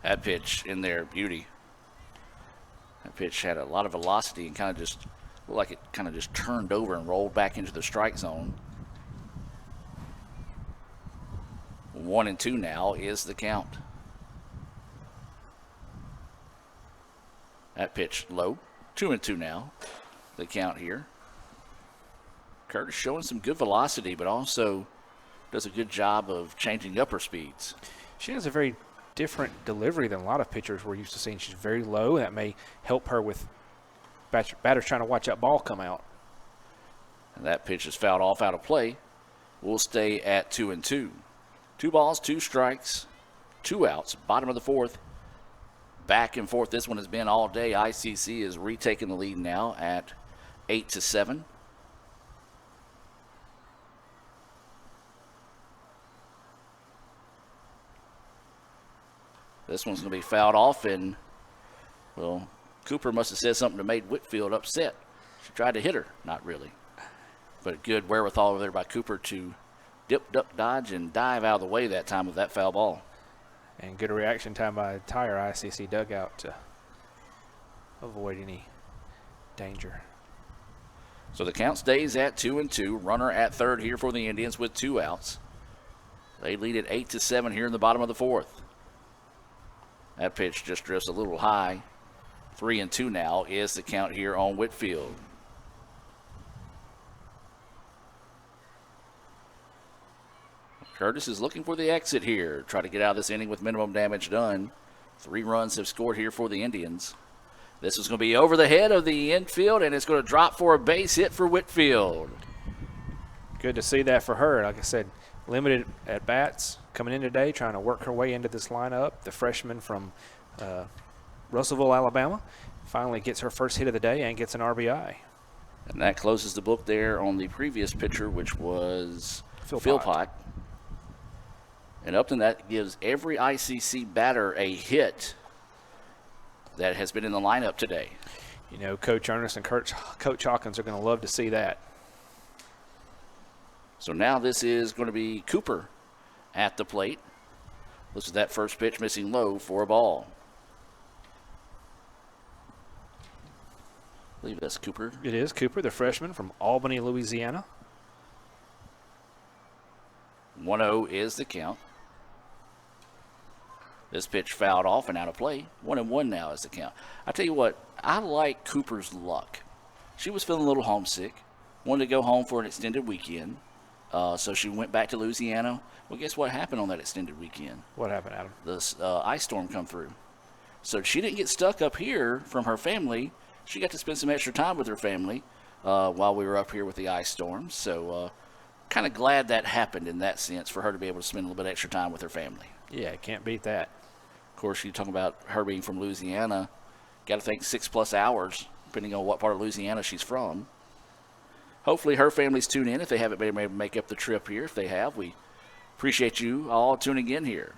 That pitch in there, beauty. That pitch had a lot of velocity and kind of just looked like it kind of just turned over and rolled back into the strike zone. 1-2 now is the count. That pitch low. 2-2 now. The count here. Curtis showing some good velocity, but also does a good job of changing up her speeds. She has a very different delivery than a lot of pitchers we're used to seeing. She's very low. That may help her with batters trying to watch that ball come out. And that pitch is fouled off out of play. We'll stay at 2-2. 2 balls, 2 strikes, 2 outs. Bottom of the 4th. Back and forth. This one has been all day. ICC is retaking the lead now at 8-7. This one's going to be fouled off, and, well, Cooper must have said something that made Whitfield upset. She tried to hit her. Not really. But good wherewithal over there by Cooper to dip, duck, dodge, and dive out of the way that time of that foul ball. And good reaction time by the entire ICC dugout to avoid any danger. So the count stays at 2-2. Runner at third here for the Indians with 2 outs. They lead at 8-7 here in the bottom of the 4th. That pitch just drifts a little high. 3-2 now is the count here on Whitfield. Curtis is looking for the exit here. Try to get out of this inning with minimum damage done. 3 runs have scored here for the Indians. This is going to be over the head of the infield, and it's going to drop for a base hit for Whitfield. Good to see that for her. Like I said, limited at bats coming in today, trying to work her way into this lineup. The freshman from Russellville, Alabama, finally gets her first hit of the day and gets an RBI. And that closes the book there on the previous pitcher, which was Philpott. And Upton, that gives every ICC batter a hit that has been in the lineup today. You know, Coach Ernest and Coach Hawkins are going to love to see that. So now this is going to be Cooper at the plate. This is that first pitch missing low for a ball. I believe that's Cooper. It is Cooper, the freshman from Albany, Louisiana. 1-0 is the count. This pitch fouled off and out of play. 1-1 now is the count. I tell you what, I like Cooper's luck. She was feeling a little homesick, wanted to go home for an extended weekend. So she went back to Louisiana. Well, guess what happened on that extended weekend? What happened, Adam? This ice storm come through. So she didn't get stuck up here from her family. She got to spend some extra time with her family while we were up here with the ice storm. So kind of glad that happened in that sense for her to be able to spend a little bit extra time with her family. Yeah, can't beat that. Of course, you're talking about her being from Louisiana. Got to think 6+ hours, depending on what part of Louisiana she's from. Hopefully her family's tuned in if they haven't been able to make up the trip here. If they have, we appreciate you all tuning in here.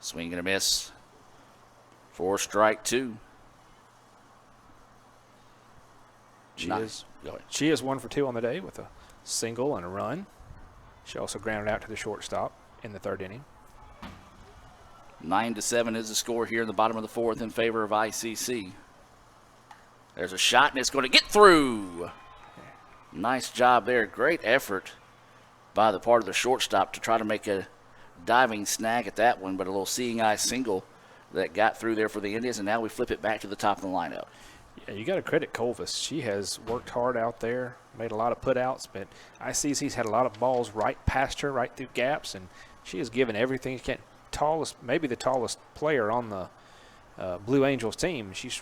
Swing and a miss for strike 2. She is 1 for 2 on the day with a single and a run. She also grounded out to the shortstop in the 3rd inning. 9-7 is the score here in the bottom of the 4th in favor of ICC. There's a shot, and it's going to get through. Nice job there. Great effort by the part of the shortstop to try to make a diving snag at that one, but a little seeing eye single that got through there for the Indians, and now we flip it back to the top of the lineup. Yeah, you got to credit Colvis. She has worked hard out there, made a lot of putouts, but ICC's had a lot of balls right past her, right through gaps, and she has given everything she can. Maybe the tallest player on the Blue Angels team. She's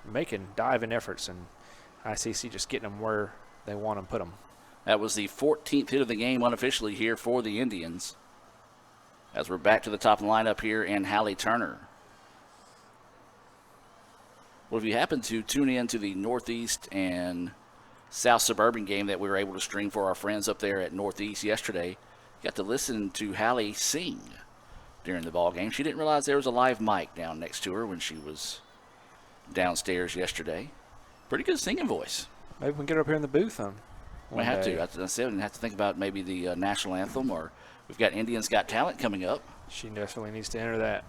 making diving efforts, and ICC just getting them where they want them, put them. That was the 14th hit of the game unofficially here for the Indians. As we're back to the top of the lineup here in Hallie Turner. Well, if you happen to tune in to the Northeast and South Suburban game that we were able to stream for our friends up there at Northeast yesterday, you got to listen to Hallie sing during the ball game. She didn't realize there was a live mic down next to her when she was downstairs yesterday. Pretty good singing voice. Maybe we can get her up here in the booth on. We have to. I said we have to think about maybe the national anthem, or we've got Indians Got Talent coming up. She definitely needs to enter that.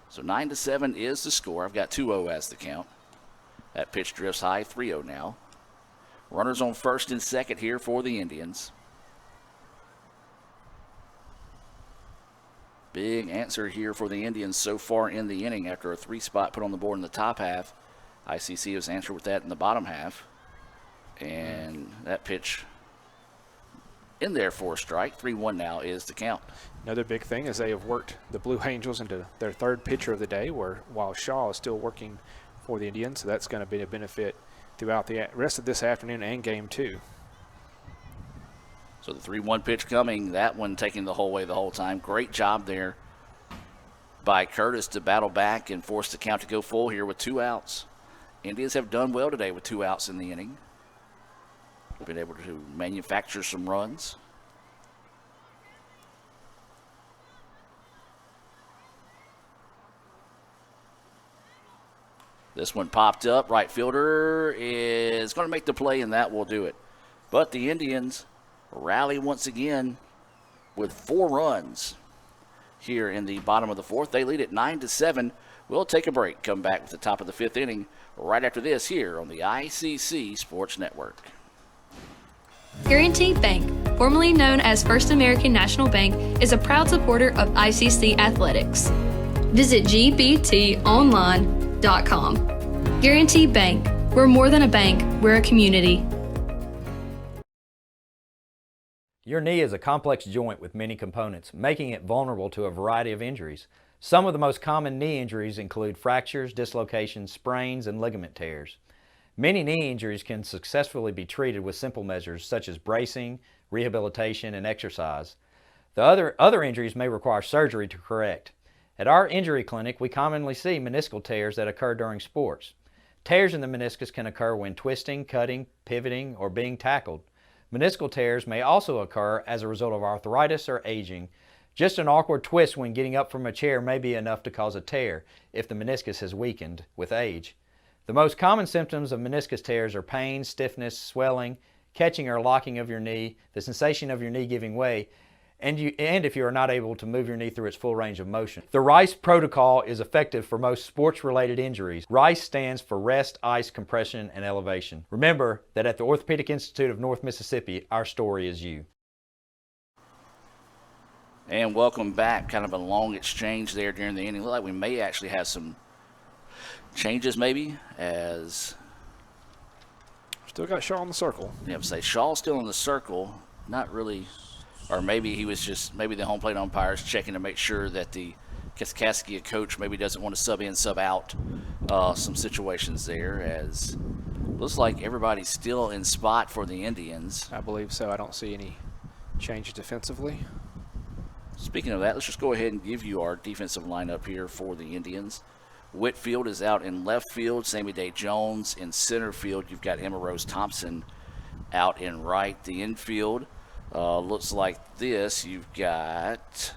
So 9-7 is the score. I've got 2-0 as the count. That pitch drifts high, 3-0 now. Runners on first and second here for the Indians. Big answer here for the Indians so far in the inning after a 3-spot put on the board in the top half. ICC has answered with that in the bottom half. And that pitch in there for a strike. 3-1 now is the count. Another big thing is they have worked the Blue Angels into their third pitcher of the day, while Shaw is still working for the Indians. So that's going to be a benefit throughout the rest of this afternoon and game 2. So the 3-1 pitch coming, that one taking the whole way the whole time. Great job there by Curtis to battle back and force the count to go full here with 2 outs. Indians have done well today with 2 outs in the inning. Been able to manufacture some runs. This one popped up. Right fielder is going to make the play, and that will do it. But the Indians rally once again with 4 runs here in the bottom of the 4th. They lead it 9-7. We'll take a break. Come back with the top of the 5th inning right after this here on the ICC Sports Network. Guaranty Bank, formerly known as First American National Bank, is a proud supporter of ICC athletics. Visit gbtonline.com. Guaranty Bank, we're more than a bank, we're a community. Your knee is a complex joint with many components, making it vulnerable to a variety of injuries. Some of the most common knee injuries include fractures, dislocations, sprains, and ligament tears. Many knee injuries can successfully be treated with simple measures such as bracing, rehabilitation, and exercise. The other injuries may require surgery to correct. At our injury clinic, we commonly see meniscal tears that occur during sports. Tears in the meniscus can occur when twisting, cutting, pivoting, or being tackled. Meniscal tears may also occur as a result of arthritis or aging. Just an awkward twist when getting up from a chair may be enough to cause a tear if the meniscus has weakened with age. The most common symptoms of meniscus tears are pain, stiffness, swelling, catching or locking of your knee, the sensation of your knee giving way, and if you are not able to move your knee through its full range of motion. The RICE protocol is effective for most sports-related injuries. RICE stands for Rest, Ice, Compression, and Elevation. Remember that at the Orthopedic Institute of North Mississippi, our story is you. And welcome back. Kind of a long exchange there during the inning. Look like we may actually have some changes maybe as still got Shaw in the circle. Yeah, say Shaw's still in the circle. Not really, or maybe he was just, maybe the home plate umpires checking to make sure that the Kaskaskia coach maybe doesn't want to sub in, sub out some situations there, as looks like everybody's still in spot for the Indians. I believe so. I don't see any changes defensively. Speaking of that, let's just go ahead and give you our defensive lineup here for the Indians. Whitfield is out in left field. Sammy Day Jones in center field. You've got Emma Rose Thompson out in right. The infield looks like this. You've got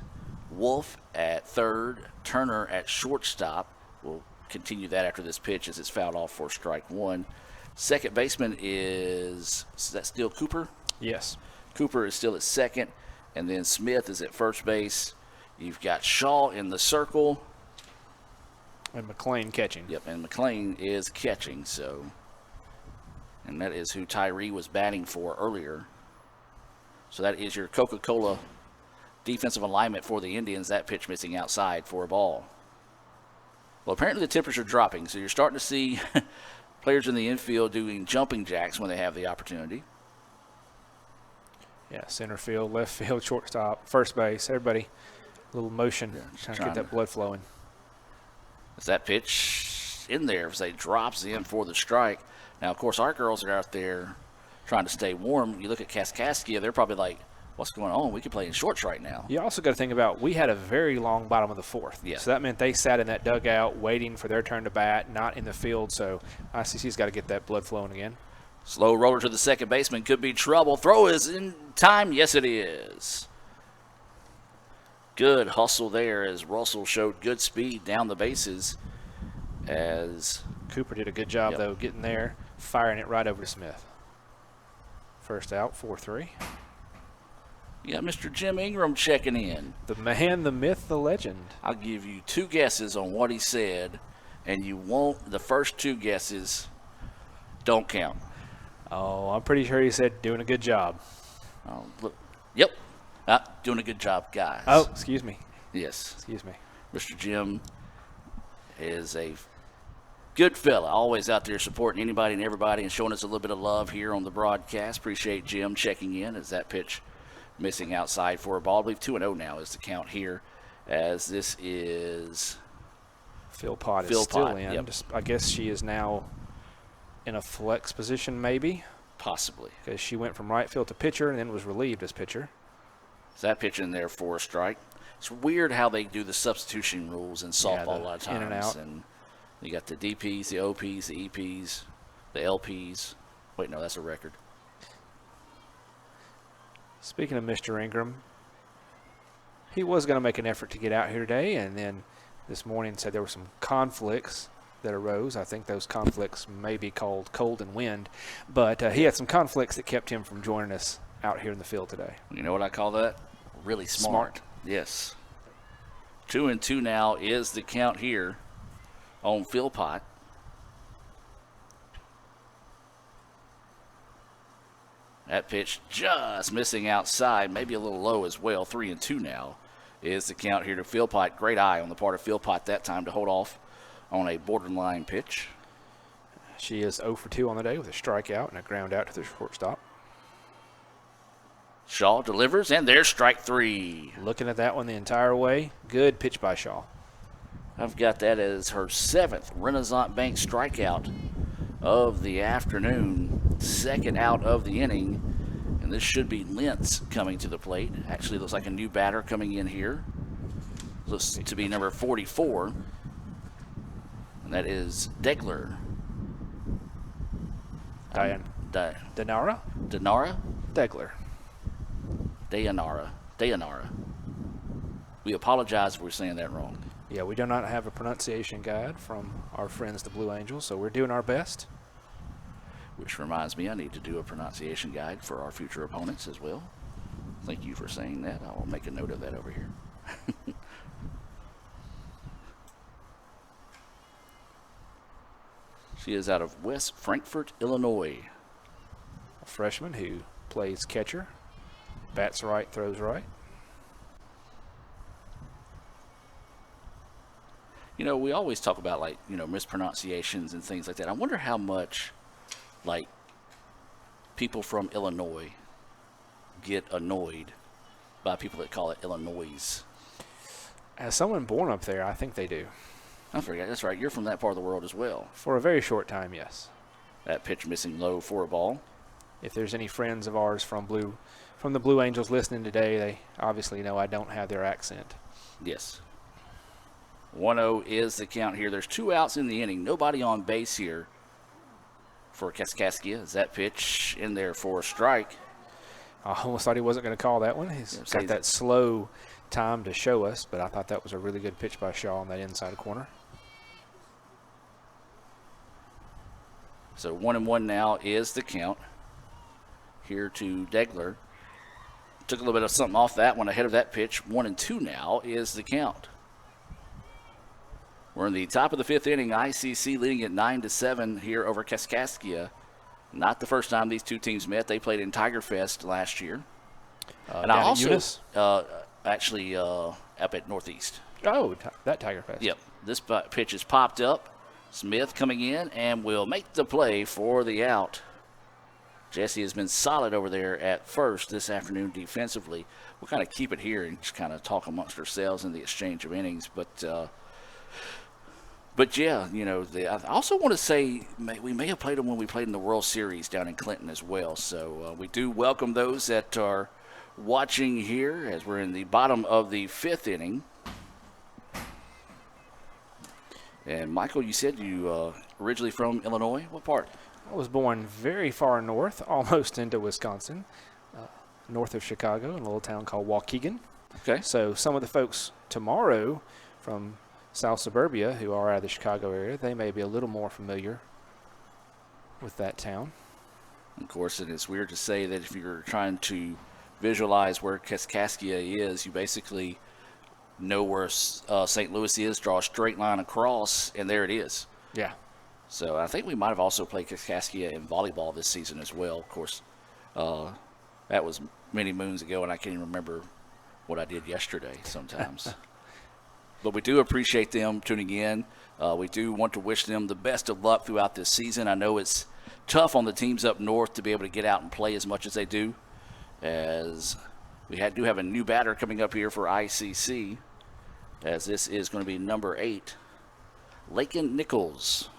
Wolf at third, Turner at shortstop. We'll continue that after this pitch as it's fouled off for strike 1. Second baseman is that still Cooper? Yes. Cooper is still at second, and then Smith is at first base. You've got Shaw in the circle. And McLean catching. Yep, and McLean is catching, so. And that is who Tyree was batting for earlier. So that is your Coca-Cola defensive alignment for the Indians. That pitch missing outside for a ball. Well, apparently the temperatures are dropping, so you're starting to see players in the infield doing jumping jacks when they have the opportunity. Yeah, center field, left field, shortstop, first base, everybody, a little motion, trying to get that blood flowing. As that pitch in there, as they drops in for the strike. Now, of course, our girls are out there trying to stay warm. You look at Kaskaskia, they're probably like, what's going on? We could play in shorts right now. You also got to think about, we had a very long bottom of the 4th. Yeah. So that meant they sat in that dugout waiting for their turn to bat, not in the field. So ICC's got to get that blood flowing again. Slow roller to the second baseman. Could be trouble. Throw is in time. Yes, it is. Good hustle there as Russell showed good speed down the bases. As Cooper did a good job, though, getting there, firing it right over to Smith. First out, 4-3. You got Mr. Jim Ingram checking in. The man, the myth, the legend. I'll give you 2 guesses on what he said, and you won't. The first 2 guesses don't count. Oh, I'm pretty sure he said doing a good job. Oh, look. Yep. Doing a good job, guys. Oh, excuse me. Yes. Excuse me. Mr. Jim is a good fella, always out there supporting anybody and everybody and showing us a little bit of love here on the broadcast. Appreciate Jim checking in as that pitch missing outside for a ball. I believe 2-0 now is the count here, as this is Philpott is still in. Yep. I guess she is now in a flex position, maybe. Possibly. Because she went from right field to pitcher and then was relieved as pitcher. Is that pitch in there for a strike? It's weird how they do the substitution rules in softball a lot of times. In and out. And you got the DPs, the OPs, the EPs, the LPs. Wait, no, that's a record. Speaking of Mr. Ingram, he was going to make an effort to get out here today, and then this morning said there were some conflicts that arose. I think those conflicts may be called cold and wind, but he had some conflicts that kept him from joining us out here in the field today. You know what I call that? Really smart. Yes. 2-2 now is the count here on Philpott. That pitch just missing outside, maybe a little low as well. 3-2 now is the count here to Philpott. Great eye on the part of Philpott that time to hold off on a borderline pitch. She is 0 for 2 on the day with a strikeout and a ground out to the shortstop. Shaw delivers, and there's strike 3. Looking at that one the entire way. Good pitch by Shaw. I've got that as her 7th Renaissance Bank strikeout of the afternoon. 2nd out of the inning. And this should be Lentz coming to the plate. Actually looks like a new batter coming in here. Looks to be number 44. And that is Degler. Denara? Denara? Degler. Dayanara. We apologize if we're saying that wrong. Yeah, we do not have a pronunciation guide from our friends the Blue Angels, so we're doing our best. Which reminds me, I need to do a pronunciation guide for our future opponents as well. Thank you for saying that. I'll make a note of that over here. She is out of West Frankfort, Illinois. A freshman who plays catcher. Bats right, throws right. You know, we always talk about, like, you know, mispronunciations and things like that. I wonder how much, like, people from Illinois get annoyed by people that call it Illinois. As someone born up there, I think they do. I forget. That's right. You're from that part of the world as well. For a very short time, yes. That pitch missing low for a ball. If there's any friends of ours from the Blue Angels listening today, they obviously know I don't have their accent. Yes. 1-0 is the count here. There's 2 outs in the inning. Nobody on base here for Kaskaskia. Is that pitch in there for a strike? I almost thought he wasn't going to call that one. He's got that slow time to show us, but I thought that was a really good pitch by Shaw on that inside corner. So 1-1 now is the count here to Degler. Took a little bit of something off that one ahead of that pitch. 1-2 now is the count. We're in the top of the 5th inning. ICC leading at 9-7 here over Kaskaskia. Not the first time these two teams met. They played in Tiger Fest last year. And I also actually up at Northeast. Oh, that Tiger Fest. Yep. This pitch is popped up. Smith coming in and will make the play for the out. Jesse has been solid over there at first this afternoon defensively. We'll kind of keep it here and just kind of talk amongst ourselves in the exchange of innings. But yeah, you know, I also want to say we may have played them when we played in the World Series down in Clinton as well. So we do welcome those that are watching here as we're in the bottom of the 5th inning. And Michael, you said you originally from Illinois. What part? I was born very far north, almost into Wisconsin, north of Chicago, in a little town called Waukegan. Okay. So some of the folks tomorrow from South Suburbia who are out of the Chicago area, they may be a little more familiar with that town. Of course, and it's weird to say that if you're trying to visualize where Kaskaskia is, you basically know where St. Louis is, draw a straight line across, and there it is. Yeah. So I think we might have also played Kaskaskia in volleyball this season as well. Of course, that was many moons ago, and I can't even remember what I did yesterday sometimes. But we do appreciate them tuning in. We do want to wish them the best of luck throughout this season. I know it's tough on the teams up north to be able to get out and play as much as they do, as we do have a new batter coming up here for ICC, as this is going to be number 8, Lakin Nichols,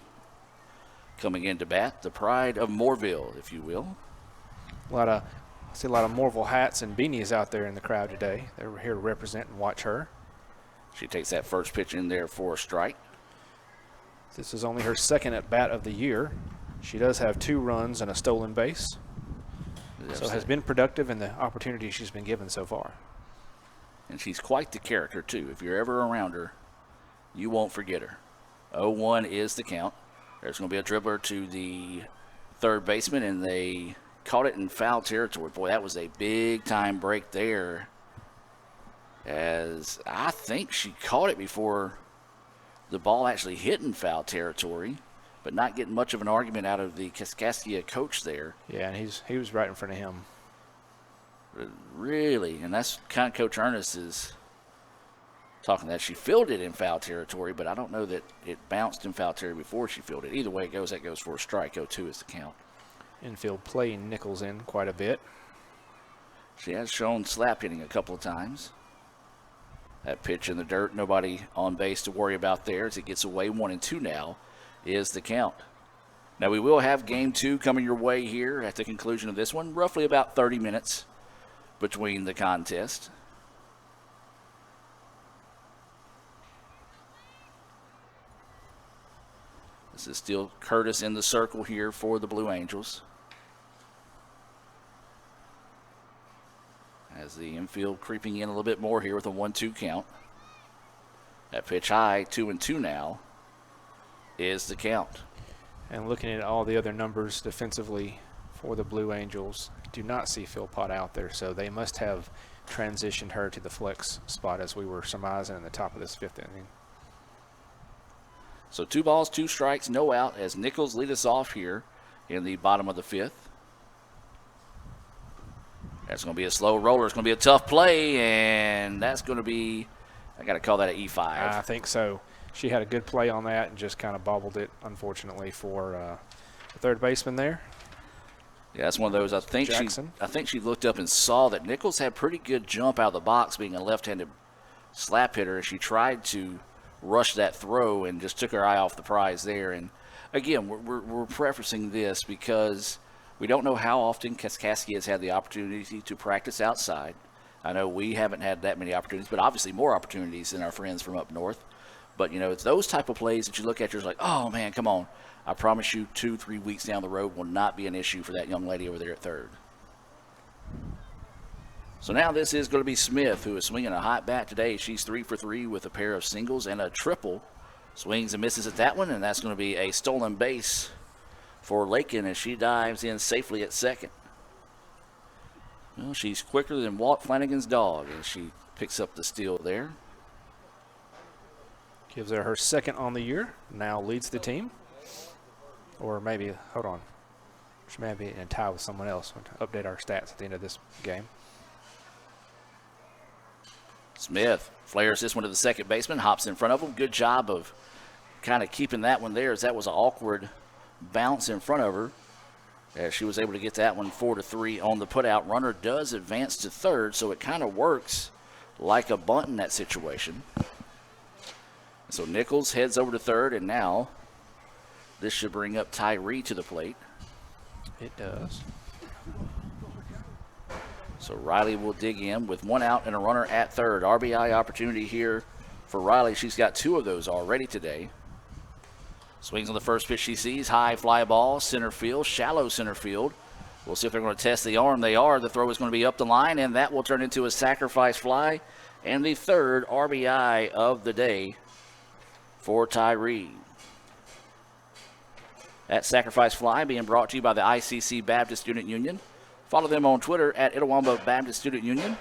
coming in to bat, the pride of Moorville, if you will. I see a lot of Moorville hats and beanies out there in the crowd today. They're here to represent and watch her. She takes that first pitch in there for a strike. This is only her second at bat of the year. She does have 2 runs and a stolen base, so has been productive in the opportunities she's been given so far. And she's quite the character, too. If you're ever around her, you won't forget her. 0-1 is the count. There's going to be a dribbler to the third baseman, and they caught it in foul territory. Boy, that was a big-time break there, as I think she caught it before the ball actually hit in foul territory, but not getting much of an argument out of the Kaskaskia coach there. Yeah, and he was right in front of him. Really, and that's kind of Coach Ernest is talking that she fielded in foul territory, but I don't know that it bounced in foul territory before she fielded. Either way it goes, that goes for a strike. 0-2 is the count. Infield playing Nichols in quite a bit. She has shown slap hitting a couple of times. That pitch in the dirt, nobody on base to worry about there as it gets away. 1-2 now is the count. Now we will have game 2 coming your way here at the conclusion of this one. Roughly about 30 minutes between the contest. This is still Curtis in the circle here for the Blue Angels, as the infield creeping in a little bit more here with a 1-2 count. That pitch high, 2-2 now is the count. And looking at all the other numbers defensively for the Blue Angels, do not see Philpott out there, so they must have transitioned her to the flex spot as we were surmising in the top of this 5th inning. So 2 balls, 2 strikes, no out as Nichols lead us off here in the bottom of the 5th. That's going to be a slow roller. It's going to be a tough play, and that's going to be, I got to call that an E5. I think so. She had a good play on that and just kind of bobbled it, unfortunately, for the third baseman there. Yeah, that's one of those. I think she looked up and saw that Nichols had pretty good jump out of the box, being a left-handed slap hitter, and she tried to rush that throw and just took her eye off the prize there. And again, we're preferencing this because we don't know how often Kaskaskia has had the opportunity to practice outside. I know we haven't had that many opportunities, but obviously more opportunities than our friends from up north. But, you know, it's those type of plays that you look at, you're like, oh, man, come on. I promise you 2-3 weeks down the road will not be an issue for that young lady over there at third. So now this is going to be Smith, who is swinging a hot bat today. She's 3 for 3 with a pair of singles and a triple. Swings and misses at that one, and that's going to be a stolen base for Lakin as she dives in safely at second. Well, she's quicker than Walt Flanagan's dog as she picks up the steal there. Gives her second on the year. Now leads the team. Or maybe, hold on. She may be in a tie with someone else. We'll update our stats at the end of this game. Smith flares this one to the second baseman, hops in front of him. Good job of kind of keeping that one there, as that was an awkward bounce in front of her, as she was able to get that one 4-3 on the putout. Runner does advance to third, so it kind of works like a bunt in that situation. So Nichols heads over to third, and now this should bring up Tyree to the plate. It does. So Riley will dig in with 1 out and a runner at third. RBI opportunity here for Riley. She's got 2 of those already today. Swings on the first pitch she sees. High fly ball, center field, shallow center field. We'll see if they're going to test the arm. They are. The throw is going to be up the line, and that will turn into a sacrifice fly. And the third RBI of the day for Tyree. That sacrifice fly being brought to you by the ICC Baptist Student Union. Follow them on Twitter at Itawamba Baptist Student Union.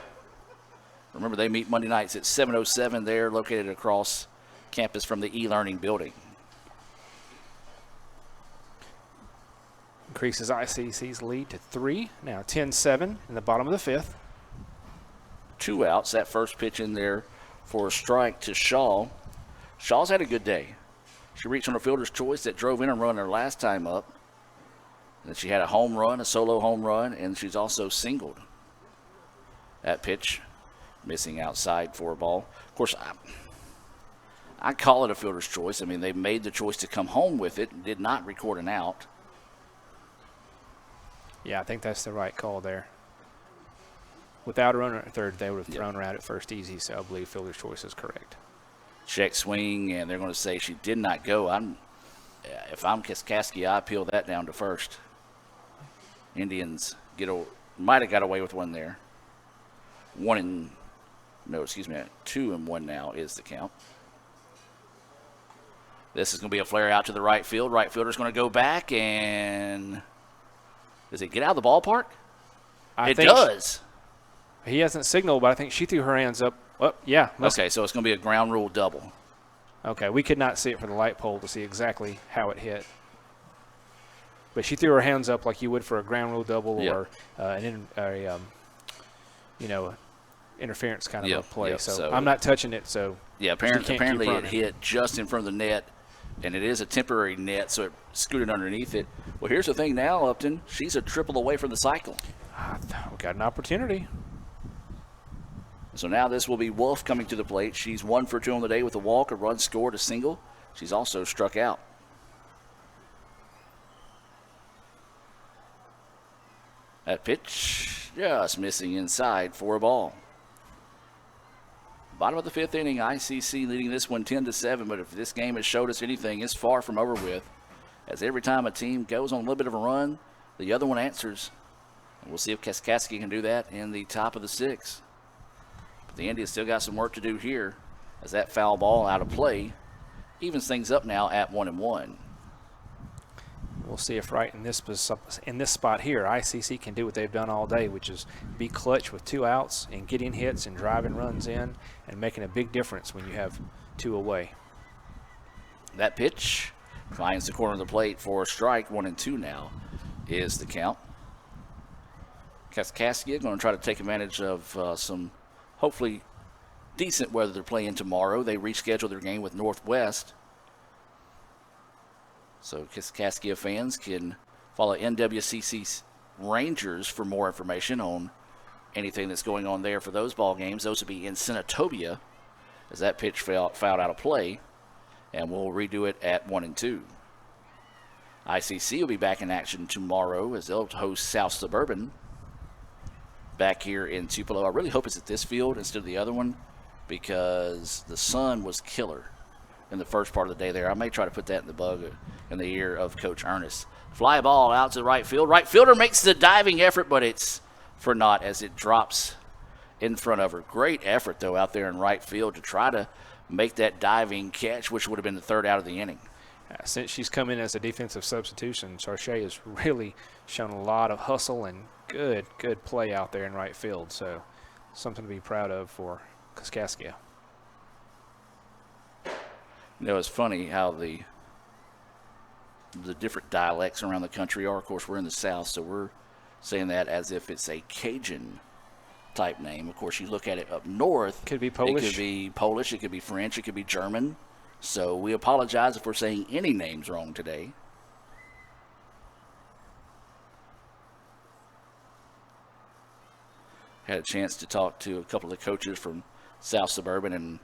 Remember, they meet Monday nights at 7:07. They're located across campus from the e-learning building. Increases ICC's lead to 3. Now 10-7 in the bottom of the 5th. 2 outs. That first pitch in there for a strike to Shaw. Shaw's had a good day. She reached on a fielder's choice that drove in and run her last time up. And she had a home run, a solo home run, and she's also singled. That pitch missing outside for a ball. Of course, I call it a fielder's choice. I mean, they made the choice to come home with it and did not record an out. Yeah, I think that's the right call there. Without a runner at third, they would have thrown her out at first easy, so I believe fielder's choice is correct. Check swing, and they're going to say she did not go. If I'm Kaskaskia, I appeal that down to first. Indians might have got away with one there. 2-1 now is the count. This is going to be a flare out to the right field. Right fielder's going to go back, and does it get out of the ballpark? It does. He hasn't signaled, but I think she threw her hands up. Oh, yeah. Okay, so it's going to be a ground rule double. Okay, we could not see it from the light pole to see exactly how it hit. But she threw her hands up like you would for a ground rule double or interference kind of a play. So I'm not touching it. So yeah, apparently it hit just in front of the net, and it is a temporary net, so it scooted underneath it. Well, here's the thing now, Upton. She's a triple away from the cycle. We got an opportunity. So now this will be Wolf coming to the plate. She's 1 for 2 on the day with a walk, a run scored, a single. She's also struck out. That pitch just missing inside for a ball. Bottom of the 5th inning, ICC leading this one 10-7, but if this game has showed us anything, it's far from over with. As every time a team goes on a little bit of a run, the other one answers. And we'll see if Kaskaskia can do that in the top of the 6th. But the Indians still got some work to do here as that foul ball out of play evens things up now at 1-1. We'll see if right in this spot here, ICC can do what they've done all day, which is be clutch with 2 outs and getting hits and driving runs in and making a big difference when you have 2 away. That pitch finds the corner of the plate for a strike. 1-2 now is the count. Kaskaskia going to try to take advantage of some hopefully decent weather they're playing tomorrow. They rescheduled their game with Northwest. So Kaskaskia fans can follow NWCC Rangers for more information on anything that's going on there for those ball games. Those will be in Senatobia as that pitch fouled out of play, and we'll redo it at 1-2. ICC will be back in action tomorrow as they'll host South Suburban back here in Tupelo. I really hope it's at this field instead of the other one because the sun was killer in the first part of the day there. I may try to put that in the ear of Coach Ernest. Fly ball out to the right field. Right fielder makes the diving effort, but it's for naught as it drops in front of her. Great effort, though, out there in right field to try to make that diving catch, which would have been the 3rd out of the inning. Since she's come in as a defensive substitution, Sarche has really shown a lot of hustle and good play out there in right field. So something to be proud of for Kaskaskia. You know, it's funny how the different dialects around the country are. Of course, we're in the South, so we're saying that as if it's a Cajun type name. Of course, you look at it up north. Could be Polish. It could be Polish. It could be French. It could be German. So we apologize if we're saying any names wrong today. Had a chance to talk to a couple of the coaches from South Suburban, and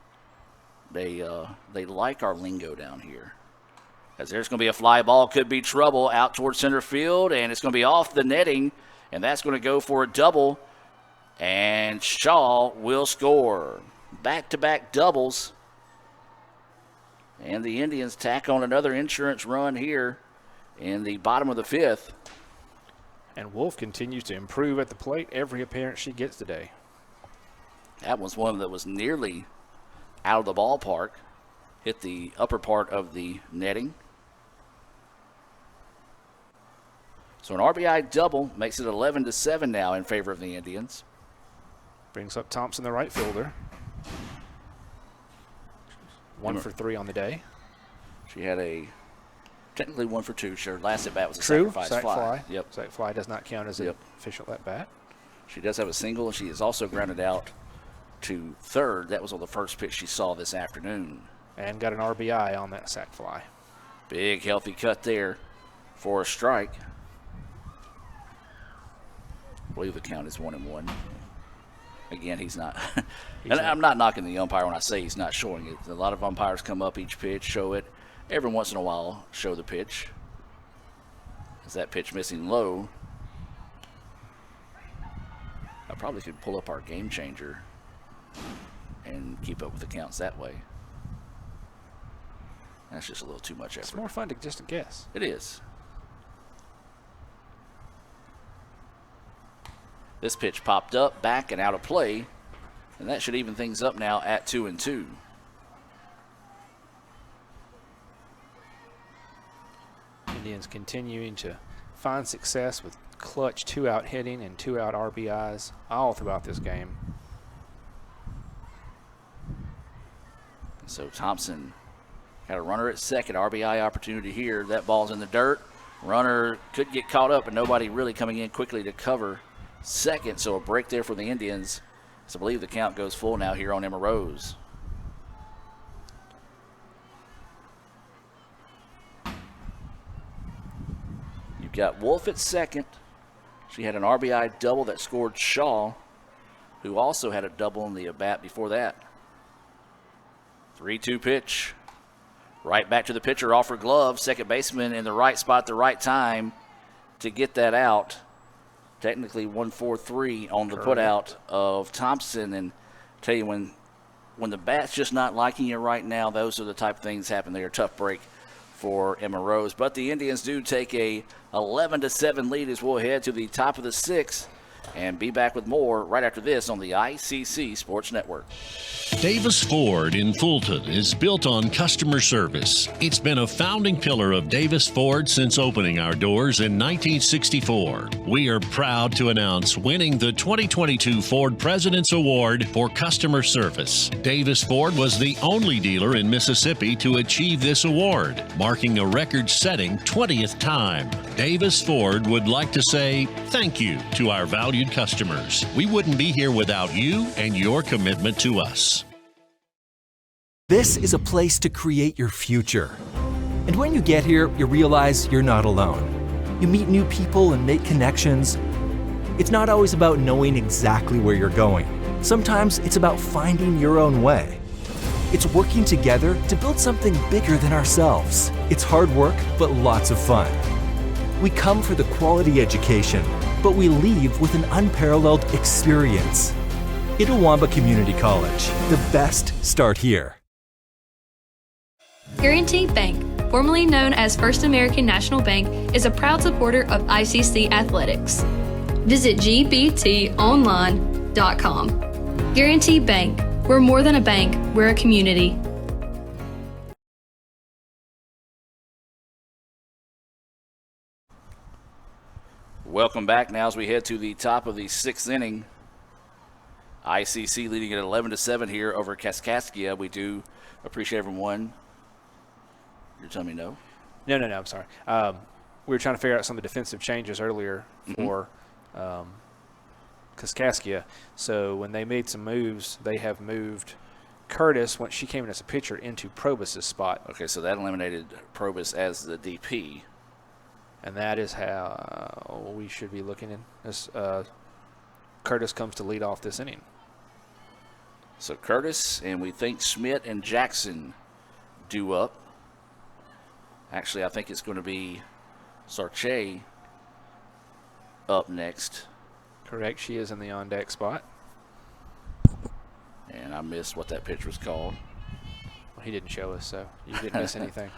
they like our lingo down here. As there's going to be a fly ball, could be trouble out towards center field, and it's going to be off the netting, and that's going to go for a double, and Shaw will score. Back-to-back doubles, and the Indians tack on another insurance run here in the bottom of the 5th. And Wolf continues to improve at the plate every appearance she gets today. That was one that was nearly out of the ballpark. Hit the upper part of the netting. So an RBI double makes it 11-7 now in favor of the Indians. Brings up Thompson, the right fielder. 1 for 3 on the day. She had technically 1 for 2. Her last at bat was a sacrifice fly. Yep. Sac fly does not count as an official at bat. She does have a single, and she has also grounded out to third. That was on the first pitch she saw this afternoon. And got an RBI on that sac fly. Big, healthy cut there for a strike. I believe the count is 1-1. Again, he's not. And I'm not knocking the umpire when I say he's not showing it. A lot of umpires come up each pitch, show it. Every once in a while, show the pitch. Is that pitch missing low? I probably could pull up our game changer and keep up with the counts that way. That's just a little too much effort. It's more fun to just guess. It is. This pitch popped up, back, and out of play. And that should even things up now at 2-2. Indians continuing to find success with clutch 2-out hitting and 2-out RBIs all throughout this game. So Thompson got a runner at second. RBI opportunity here. That ball's in the dirt. Runner could get caught up, but nobody really coming in quickly to cover second. So a break there for the Indians. So I believe the count goes full now here on Emma Rose. You've got Wolf at second. She had an RBI double that scored Shaw, who also had a double in the at-bat before that. 3-2 pitch. Right back to the pitcher, off her glove. Second baseman in the right spot at the right time to get that out. Technically 1-4-3 on the putout of Thompson. And tell you, when the bat's just not liking you right now, those are the type of things happen there. Tough break for Emma Rose. But the Indians do take a 11-7 lead as we'll head to the top of the sixth and be back with more right after this on the ICC Sports Network. Davis Ford in Fulton is built on customer service. It's been a founding pillar of Davis Ford since opening our doors in 1964. We are proud to announce winning the 2022 Ford President's Award for Customer Service. Davis Ford was the only dealer in Mississippi to achieve this award, marking a record-setting 20th time. Davis Ford would like to say thank you to our valued customers. We wouldn't be here without you and your commitment to us. This is a place to create your future. And when you get here, you realize you're not alone. You meet new people and make connections. It's not always about knowing exactly where you're going. Sometimes it's about finding your own way. It's working together to build something bigger than ourselves. It's hard work, but lots of fun. We come for the quality education, but we leave with an unparalleled experience. Itawamba Community College. The best start here. Guaranty Bank, formerly known as First American National Bank, is a proud supporter of ICC athletics. Visit gbtonline.com. Guaranty Bank, we're more than a bank, we're a community. Welcome back now as we head to the top of the sixth inning. ICC leading at 11-7 here over Kaskaskia. We do appreciate everyone. You're telling me no? No, I'm sorry. We were trying to figure out some of the defensive changes earlier for Kaskaskia. So when they made some moves, they have moved Curtis, when she came in as a pitcher, into Probus's spot. Okay, so that eliminated Probus as the DP. And that is how we should be looking in. As Curtis comes to lead off this inning. So Curtis, and we think Schmidt and Jackson due up. Actually, I think it's going to be Sarche up next. Correct. She is in the on-deck spot. And I missed what that pitch was called. Well, he didn't show us, so you didn't miss anything.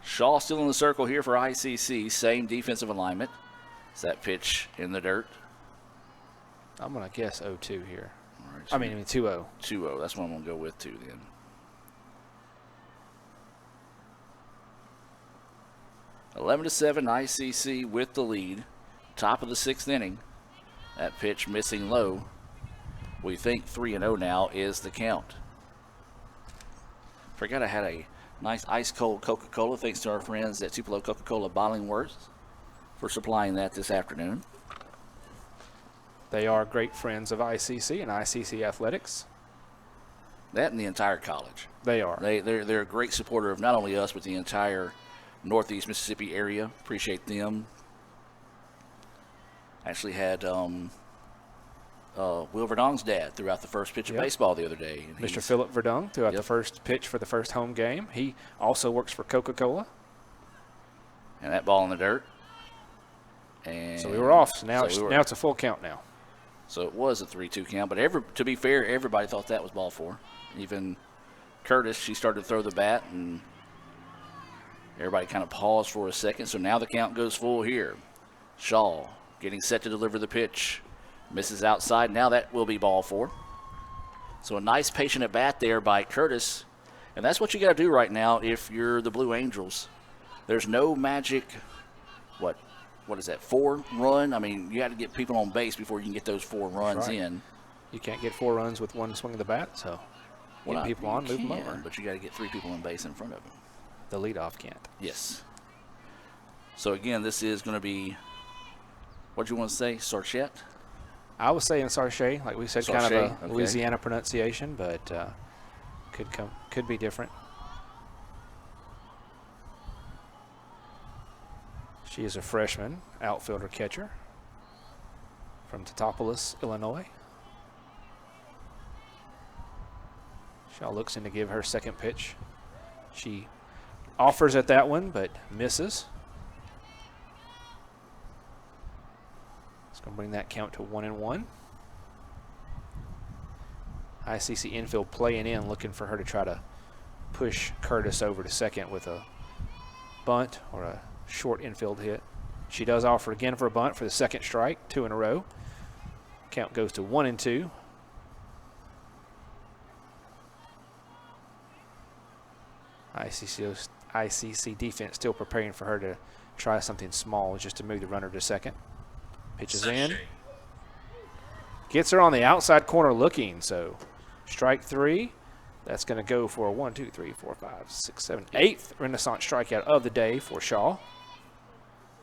Shaw still in the circle here for ICC. Same defensive alignment. Is that pitch in the dirt? I'm going to guess 0-2 here. All right, so 2-0. 2-0. That's what I'm going to go with, too, then. (11-7) ICC with the lead. Top of the sixth inning. That pitch missing low. We think 3-0 now is the count. Forgot I had a nice ice-cold Coca-Cola, thanks to our friends at Tupelo Coca-Cola Bottling Works for supplying that this afternoon. They are great friends of ICC and ICC athletics. That and the entire college. They are. They're a great supporter of not only us, but the entire Northeast Mississippi area. Appreciate them. Actually had Will Verdong's dad throughout the first pitch of baseball the other day. And Mr. Philip Verdong throughout the first pitch for the first home game. He also works for Coca-Cola. And that ball in the dirt. And so we were off. So now it's a full count now. So it was a 3-2 count. But to be fair, everybody thought that was ball 4. Even Curtis, she started to throw the bat, and everybody kind of paused for a second. So now the count goes full here. Shaw getting set to deliver the pitch. Misses outside. Now that will be ball 4. So a nice patient at bat there by Curtis. And that's what you got to do right now if you're the Blue Angels. There's no magic, what is that, 4 run? I mean, you got to get people on base before you can get those 4 runs in. You can't get 4 runs with one swing of the bat, so get people on, move them over. But you got to get 3 people on base in front of them. The leadoff can't. Yes. So, again, this is going to be, what do you want to say, Sarchette? I was saying Sarche, like we said, Sarche, kind of a Louisiana pronunciation, but could be different. She is a freshman outfielder catcher from Teutopolis, Illinois. Shaw looks in to give her second pitch. She offers at that one, but misses. It's going to bring that count to 1-1. ICC infield playing in, looking for her to try to push Curtis over to second with a bunt or a short infield hit. She does offer again for a bunt for the second strike, 2 in a row. Count goes to 1-2. ICC defense still preparing for her to try something small just to move the runner to second. Pitches in. Gets her on the outside corner looking, so strike 3. That's going to go for a 1, 2, 3, 4, 5, 6, 7, 8th Renaissance strikeout of the day for Shaw.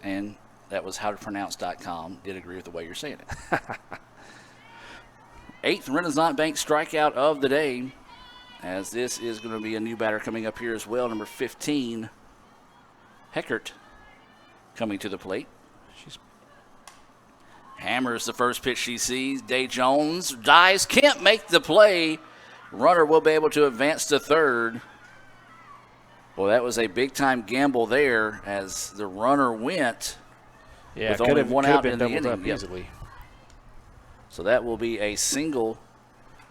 And that was howtopronounce.com. Did agree with the way you're saying it. 8th Renaissance Bank strikeout of the day, as this is going to be a new batter coming up here as well, number 15, Heckert, coming to the plate. She's hammers the first pitch she sees. Day Jones dives, can't make the play. Runner will be able to advance to third. Well, that was a big-time gamble there as the runner went with only one out in the inning. Easily. So that will be a single,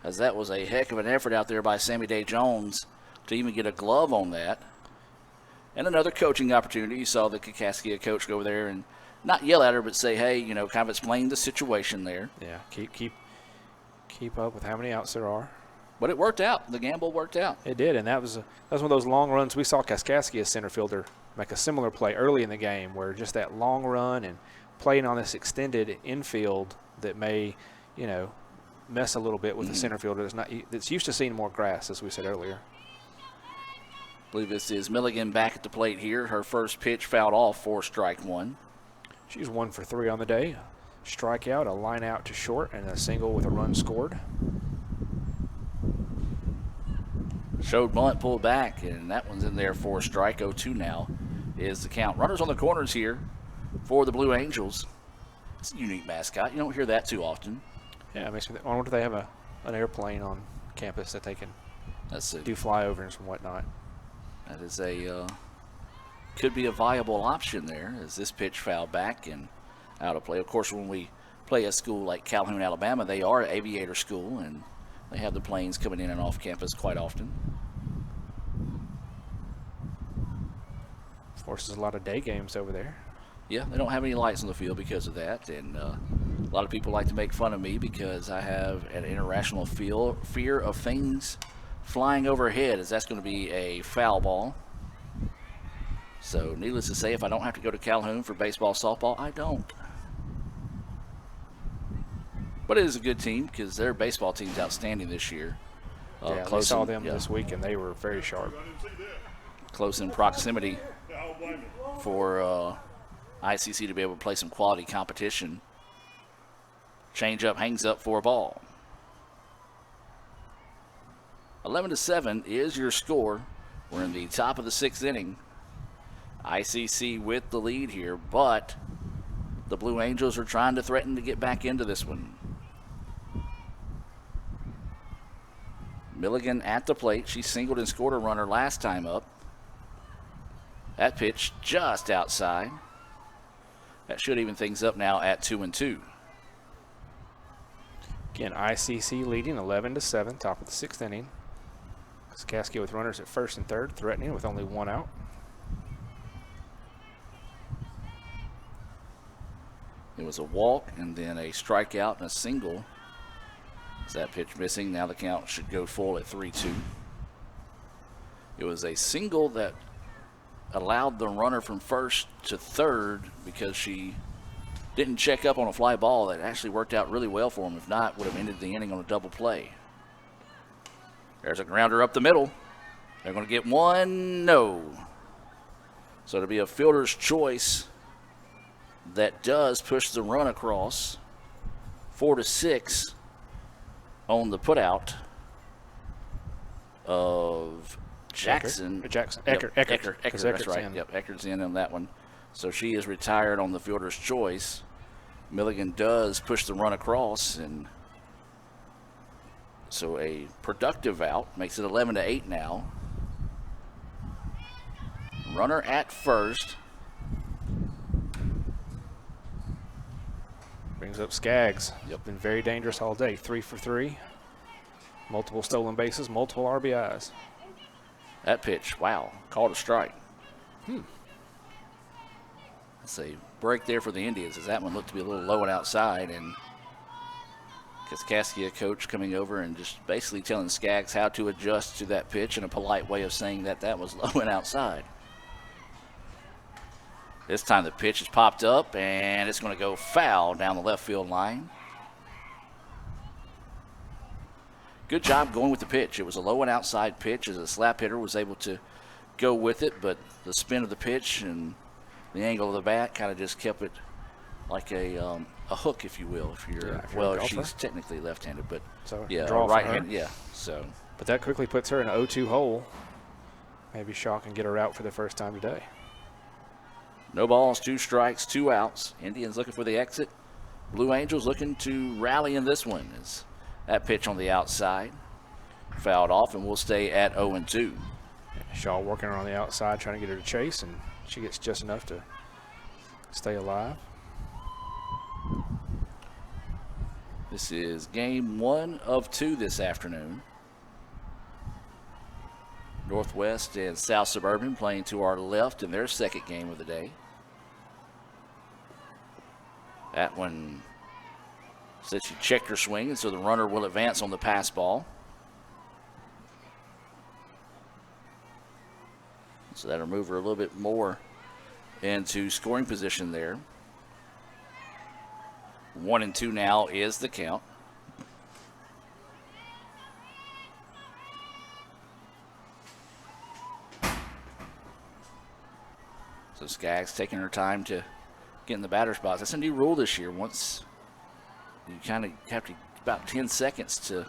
as that was a heck of an effort out there by Sammy Day Jones to even get a glove on that. And another coaching opportunity. You saw the Kaskaskia coach go over there and not yell at her, but say, hey, kind of explain the situation there. Yeah, keep up with how many outs there are. But it worked out. The gamble worked out. It did, and that was one of those long runs. We saw Kaskaskia center fielder make a similar play early in the game where just that long run and playing on this extended infield that may, mess a little bit with the center fielder that's used to seeing more grass, as we said earlier. I believe this is Milligan back at the plate here. Her first pitch fouled off for strike 1. She's 1 for 3 on the day. Strikeout, a line out to short, and a single with a run scored. Showed bunt, pulled back, and that one's in there for a strike. 0-2 now is the count. Runners on the corners here for the Blue Angels. It's a unique mascot. You don't hear that too often. Yeah, it makes me I wonder if they have an airplane on campus that they can do flyovers and whatnot. That is could be a viable option there as this pitch fouled back and out of play. Of course, when we play a school like Calhoun, Alabama, they are an aviator school, and they have the planes coming in and off campus quite often. Forces a lot of day games over there. Yeah, they don't have any lights on the field because of that, and a lot of people like to make fun of me because I have an irrational fear of things flying overhead, as that's going to be a foul ball. So needless to say, if I don't have to go to Calhoun for baseball, softball, I don't. But it is a good team because their baseball team's outstanding this year. Yeah, we saw them this week, and they were very sharp. Close in proximity for ICC to be able to play some quality competition. Changeup hangs up for a ball. 11-7 is your score. We're in the top of the 6th inning. ICC with the lead here, but the Blue Angels are trying to threaten to get back into this one. Milligan at the plate. She singled and scored a runner last time up. That pitch just outside. That should even things up now at 2-2. Again, ICC leading 11-7, top of the 6th inning. Kaskaskia with runners at first and third, threatening with only 1 out. It was a walk and then a strikeout and a single. Is that pitch missing? Now the count should go full at 3-2. It was a single that allowed the runner from first to third because she didn't check up on a fly ball. That actually worked out really well for him. If not, would have ended the inning on a double play. There's a grounder up the middle. They're going to get one. No. So it'll be a fielder's choice that does push the run across. 4-6 on the putout of Jackson. Eckert. Eckert, that's right. Yep, Eckert's in on that one. So she is retired on the fielder's choice. Milligan does push the run across, and so a productive out makes it 11-8 now. Runner at first. Brings up Skaggs. Yep. Been very dangerous all day. 3 for 3. Multiple stolen bases, multiple RBIs. That pitch, wow, called a strike. That's a break there for the Indians, as that one looked to be a little low and outside, and Kaskaskia coach coming over and just basically telling Skaggs how to adjust to that pitch in a polite way of saying that that was low and outside. This time the pitch is popped up, and it's going to go foul down the left field line. Good job going with the pitch. It was a low and outside pitch as a slap hitter was able to go with it, but the spin of the pitch and the angle of the bat kind of just kept it like a hook, if you will. If you're she's technically left-handed, but so yeah, right-handed. Yeah, so. But that quickly puts her in an 0-2 hole. Maybe Shaw can get her out for the first time today. No balls, 2 strikes, 2 outs. Indians looking for the exit. Blue Angels looking to rally in this one. Is that pitch on the outside fouled off, and we'll stay at 0-2. Shaw working her on the outside, trying to get her to chase, and she gets just enough to stay alive. This is game 1 of 2 this afternoon. Northwest and South Suburban playing to our left in their second game of the day. That one said she checked her swing, and so the runner will advance on the pass ball. So that'll move her a little bit more into scoring position there. 1-2 now is the count. So Skaggs taking her time to get in the batter's box. That's a new rule this year. Once you kind of have to about 10 seconds to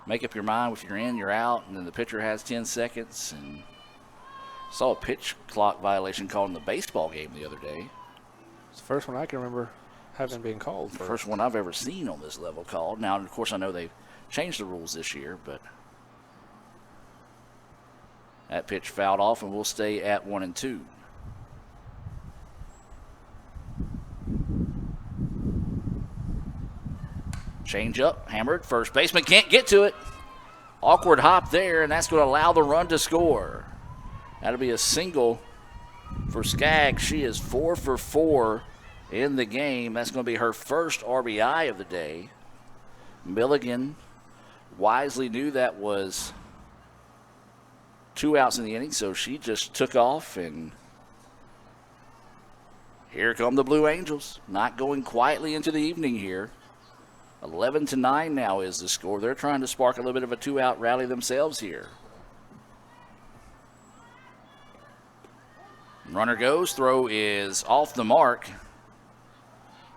make up your mind if you're in, you're out, and then the pitcher has 10 seconds. And saw a pitch clock violation called in the baseball game the other day. It's the first one I can remember having been called. The first one I've ever seen on this level called. Now, of course, I know they've changed the rules this year, but that pitch fouled off, and we'll stay at 1-2. Change up, hammered. First baseman can't get to it. Awkward hop there, and that's going to allow the run to score. That'll be a single for Skaggs. She is 4 for 4 in the game. That's going to be her first RBI of the day. Milligan wisely knew that was 2 outs in the inning, so she just took off, and here come the Blue Angels. Not going quietly into the evening here. 11-9 now is the score. They're trying to spark a little bit of a 2-out rally themselves here. Runner goes, throw is off the mark.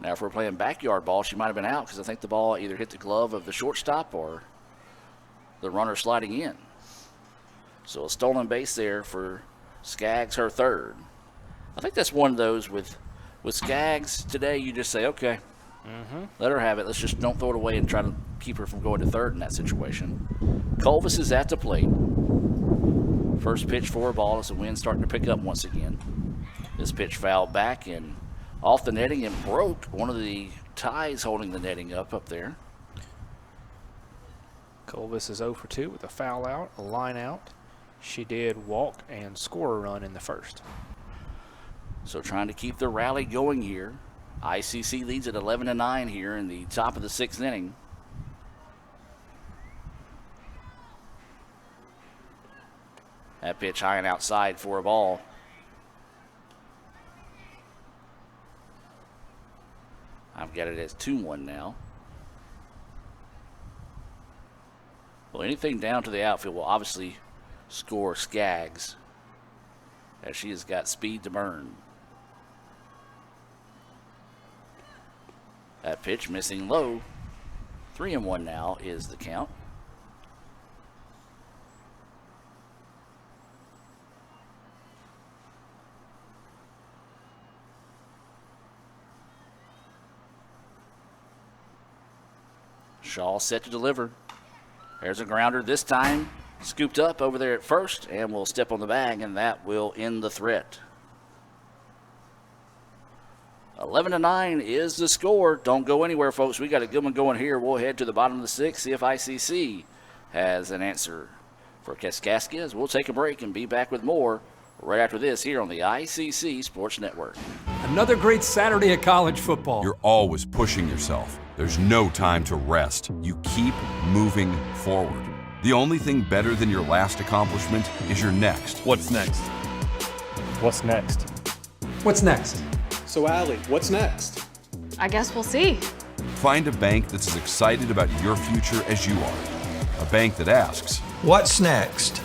Now, if we're playing backyard ball, she might have been out because I think the ball either hit the glove of the shortstop or the runner sliding in. So a stolen base there for Skaggs, her third. I think that's one of those with Skaggs today, you just say, okay, let her have it. Let's just don't throw it away and try to keep her from going to third in that situation. Colvis is at the plate. First pitch for a ball as the wind's starting to pick up once again. This pitch fouled back and off the netting and broke one of the ties holding the netting up there. Colvis is 0 for 2 with a foul out, a line out. She did walk and score a run in the first. So trying to keep the rally going here. ICC leads at 11-9 here in the top of the sixth inning. That pitch high and outside for a ball. I've got it as 2-1 now. Well, anything down to the outfield will obviously score Skaggs, as she has got speed to burn. That pitch missing low. 3-1 now is the count. Shaw set to deliver. There's a grounder this time. Scooped up over there at first and will step on the bag, and that will end the threat. 11-9 is the score. Don't go anywhere, folks. We got a good one going here. We'll head to the bottom of the sixth, see if ICC has an answer for Kaskaskia, as we'll take a break and be back with more right after this here on the ICC Sports Network. Another great Saturday of college football. You're always pushing yourself. There's no time to rest. You keep moving forward. The only thing better than your last accomplishment is your next. What's next? What's next? What's next? So, Allie, what's next? I guess we'll see. Find a bank that's as excited about your future as you are. A bank that asks, What's next?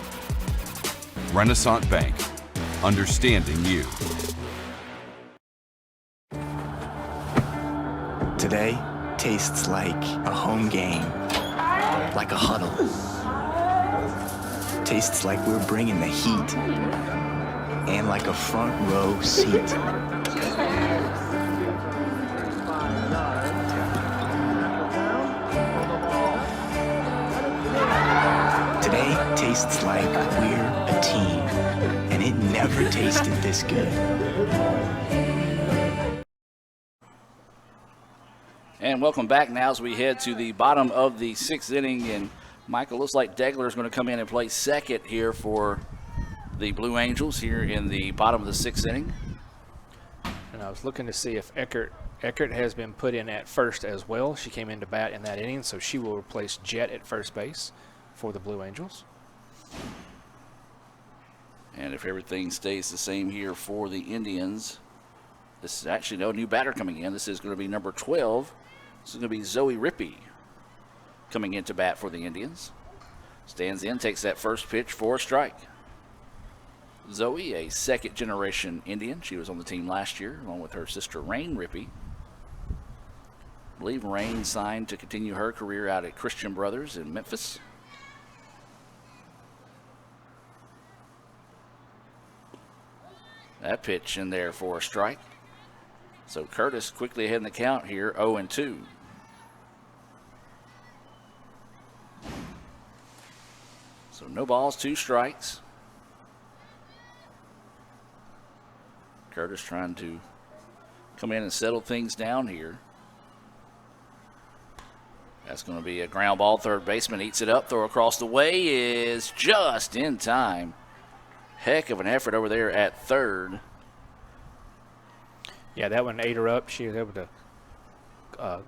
Renaissance Bank. Understanding you. Today tastes like a home game, like a huddle. Tastes like we're bringing the heat, and like a front row seat. Today tastes like we're a team, and it never tasted this good. And welcome back now as we head to the bottom of the sixth inning. And Michael, looks like Degler is going to come in and play second here for the Blue Angels here in the bottom of the sixth inning. And I was looking to see if Eckert has been put in at first as well. She came in to bat in that inning, so she will replace Jet at first base for the Blue Angels. And if everything stays the same here for the Indians, this is actually no new batter coming in. This is going to be number 12. This is going to be Zoe Rippey coming in to bat for the Indians. Stands in, takes that first pitch for a strike. Zoe, a second-generation Indian. She was on the team last year, along with her sister, Rain Rippey. I believe Rain signed to continue her career out at Christian Brothers in Memphis. That pitch in there for a strike. So Curtis quickly ahead in the count here, 0-2. So no balls, 2 strikes. Curtis trying to come in and settle things down here. That's going to be a ground ball. Third baseman eats it up. Throw across the way is just in time. Heck of an effort over there at third. Yeah, that one ate her up. She was able to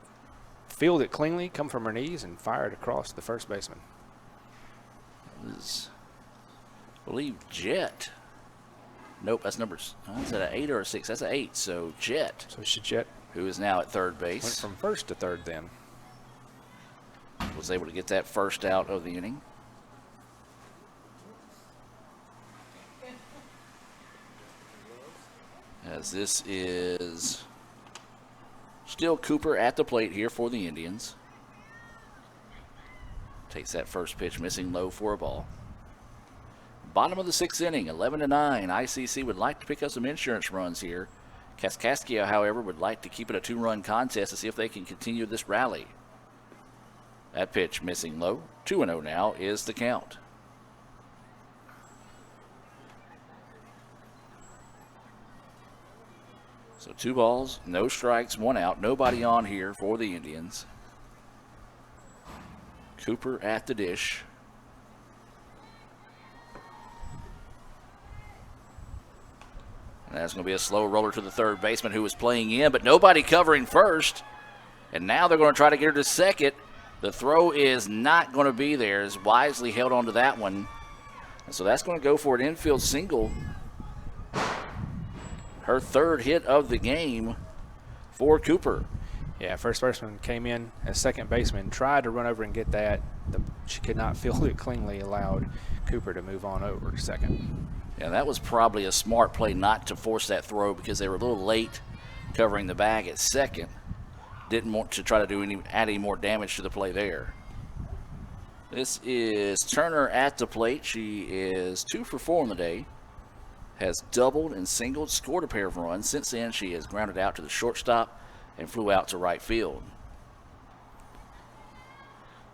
field it cleanly, come from her knees, and fire it across the first baseman. Is, I believe, Jet. Nope, that's numbers. Is that an 8 or a 6? That's an 8. So Jet. So it's Jet, who is now at third base. Went from first to third then. Was able to get that first out of the inning. As this is Still Cooper at the plate here for the Indians. Takes that first pitch, missing low for a ball. Bottom of the 6th inning, 11-9. ICC would like to pick up some insurance runs here. Kaskaskia, however, would like to keep it a 2-run contest to see if they can continue this rally. That pitch missing low. 2-0 now is the count. So 2 balls, no strikes, 1 out. Nobody on here for the Indians. Cooper at the dish. And that's going to be a slow roller to the third baseman who was playing in, but nobody covering first. And now they're going to try to get her to second. The throw is not going to be there. As Wisely held on to that one. And so that's going to go for an infield single. Her 3rd hit of the game for Cooper. Yeah, first baseman came in as second baseman, tried to run over and get that. She could not field it cleanly, allowed Cooper to move on over to second. Yeah, that was probably a smart play not to force that throw because they were a little late covering the bag at second. Didn't want to try to add any more damage to the play there. This is Turner at the plate. She is 2 for 4 on the day. Has doubled and singled, scored a pair of runs. Since then, she has grounded out to the shortstop and flew out to right field.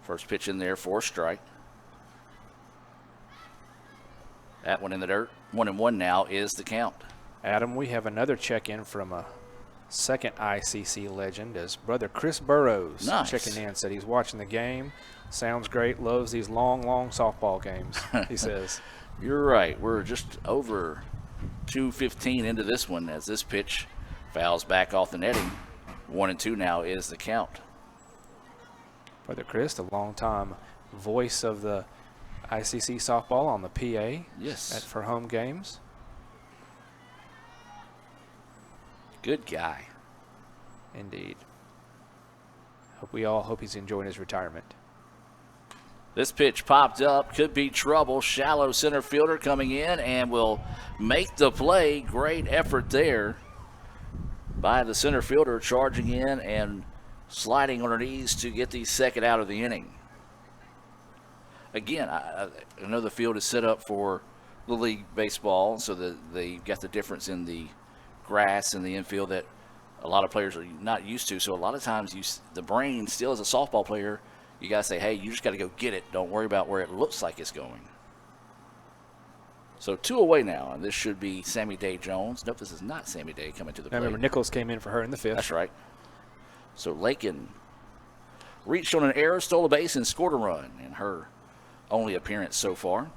First pitch in there for a strike. That one in the dirt. 1-1 now is the count. Adam, we have another check-in from a second ICC legend as brother Chris Burrows checking in. Said he's watching the game. Sounds great. Loves these long softball games, he says. You're right. We're just over 2:15 into this one as this pitch fouls back off the netting. 1-2 now is the count. Brother Chris, the longtime voice of the ICC softball on the PA. Yes. For home games. Good guy. Indeed. We all hope he's enjoying his retirement. This pitch popped up, could be trouble. Shallow center fielder coming in and will make the play. Great effort there by the center fielder, charging in and sliding on her knees to get the second out of the inning. Again, I know the field is set up for the league baseball, so that they've got the difference in the grass and the infield that a lot of players are not used to. So a lot of times the brain still as a softball player, you got to say, hey, you just got to go get it. Don't worry about where it looks like it's going. So 2 away now, and this should be Sammy Day Jones. Nope, this is not Sammy Day coming to the plate. I remember Nichols came in for her in the 5th. That's right. So Lakin reached on an error, stole a base, and scored a run in her only appearance so far.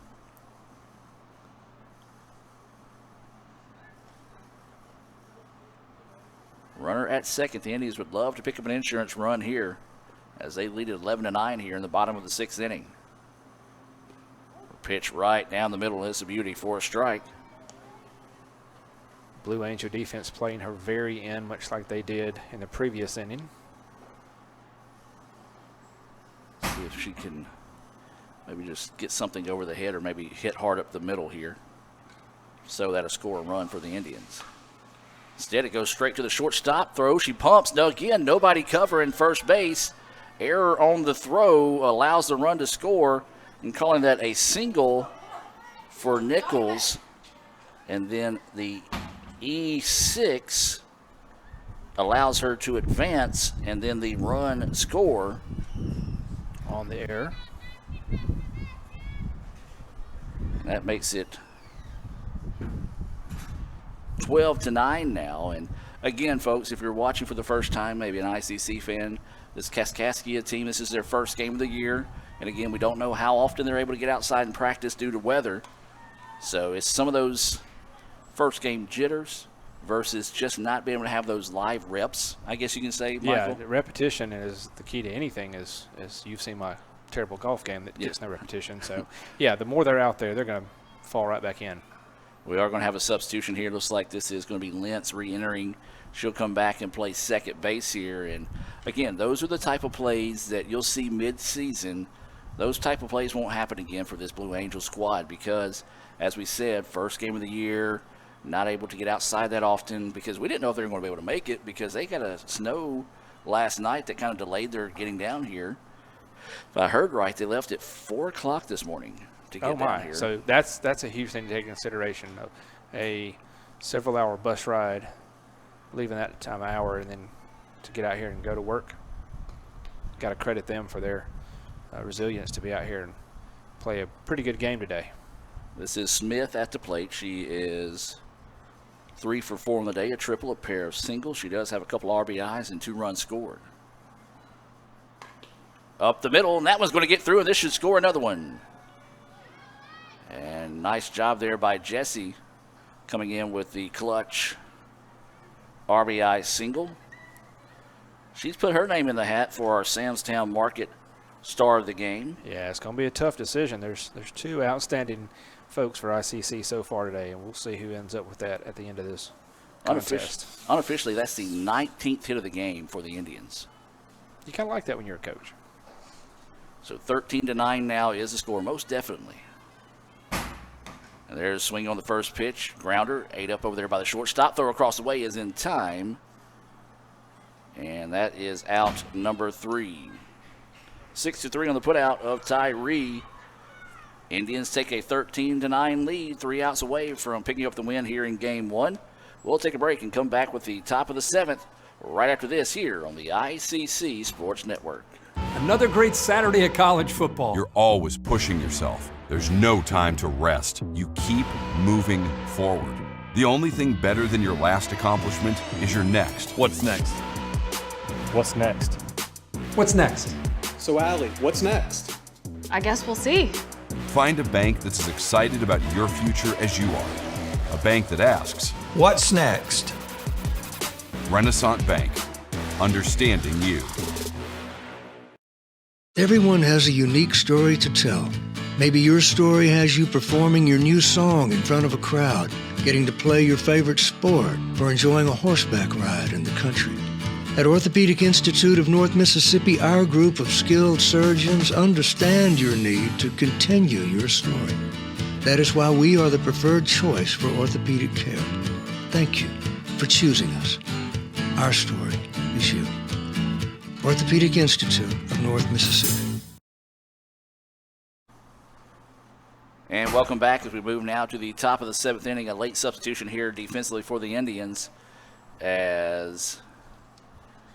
Runner at second. The Indians would love to pick up an insurance run here as they lead at 11-9 here in the bottom of the 6th inning. Pitch right down the middle is a beauty for a strike. Blue Angel defense playing her very end, much like they did in the previous inning. See if she can maybe just get something over the head or maybe hit hard up the middle here. So that'll score a run for the Indians. Instead, it goes straight to the shortstop throw. She pumps. No, again, nobody covering first base. Error on the throw allows the run to score, and calling that a single for Nichols. And then the E6 allows her to advance, and then the run score on the error. That makes it 12-9 now. And again, folks, if you're watching for the first time, maybe an ICC fan, this Kaskaskia team, this is their first game of the year. And again, we don't know how often they're able to get outside and practice due to weather. So it's some of those first game jitters versus just not being able to have those live reps, I guess you can say, Michael. Yeah, the repetition is the key to anything, as you've seen my terrible golf game that gets no repetition. So, yeah, the more they're out there, they're going to fall right back in. We are going to have a substitution here. Looks like this is going to be Lentz re-entering. She'll come back and play second base here. And, again, those are the type of plays that you'll see mid-season. Those type of plays won't happen again for this Blue Angel squad because, as we said, first game of the year, not able to get outside that often because we didn't know if they were going to be able to make it because they got a snow last night that kind of delayed their getting down here. If I heard right, they left at 4 o'clock this morning to get down here. So that's a huge thing to take into consideration. A several-hour bus ride, leaving that time of hour, and then to get out here and go to work. Got to credit them for their resilience to be out here and play a pretty good game today. This is Smith at the plate. She is 3 for 4 on the day, a triple, a pair of singles. She does have a couple RBIs and 2 runs scored. Up the middle, and that one's going to get through, and this should score another one. And nice job there by Jessie coming in with the clutch RBI single. She's put her name in the hat for our Samstown Market star of the game. Yeah, it's going to be a tough decision. There's 2 outstanding folks for ICC so far today, and we'll see who ends up with that at the end of this contest. Unofficially, that's the 19th hit of the game for the Indians. You kind of like that when you're a coach. So 13-9 now is the score, most definitely. And there's a swing on the first pitch. Grounder, 8 up over there by the shortstop. Throw across the way is in time. And that is out number 3. 6-3 on the putout of Tyree. Indians take a 13-9 lead, 3 outs away from picking up the win here in game 1. We'll take a break and come back with the top of the 7th right after this here on the ICC Sports Network. Another great Saturday of college football. You're always pushing yourself. There's no time to rest. You keep moving forward. The only thing better than your last accomplishment is your next. What's next? What's next? What's next? So, Allie, what's next? I guess we'll see. Find a bank that's as excited about your future as you are. A bank that asks, What's next? Renaissance Bank. Understanding you. Everyone has a unique story to tell. Maybe your story has you performing your new song in front of a crowd, getting to play your favorite sport, or enjoying a horseback ride in the country. At Orthopedic Institute of North Mississippi, our group of skilled surgeons understand your need to continue your story. That is why we are the preferred choice for orthopedic care. Thank you for choosing us. Our story is you. Orthopedic Institute of North Mississippi. And welcome back as we move now to the top of the 7th inning. A late substitution here defensively for the Indians as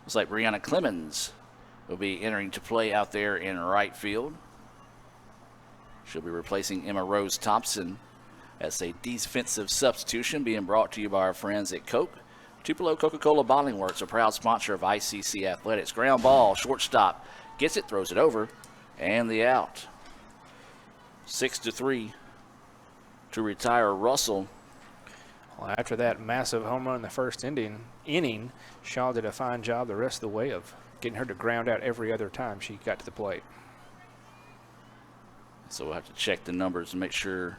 looks like Brianna Clemens will be entering to play out there in right field. She'll be replacing Emma Rose Thompson. That's a defensive substitution being brought to you by our friends at Coke. Tupelo Coca-Cola Bottling Works, a proud sponsor of ICC Athletics. Ground ball, shortstop, gets it, throws it over, and the out. 6-3 to retire Russell. Well, after that massive home run in the first inning, Shaw did a fine job the rest of the way of getting her to ground out every other time she got to the plate. So we'll have to check the numbers to make sure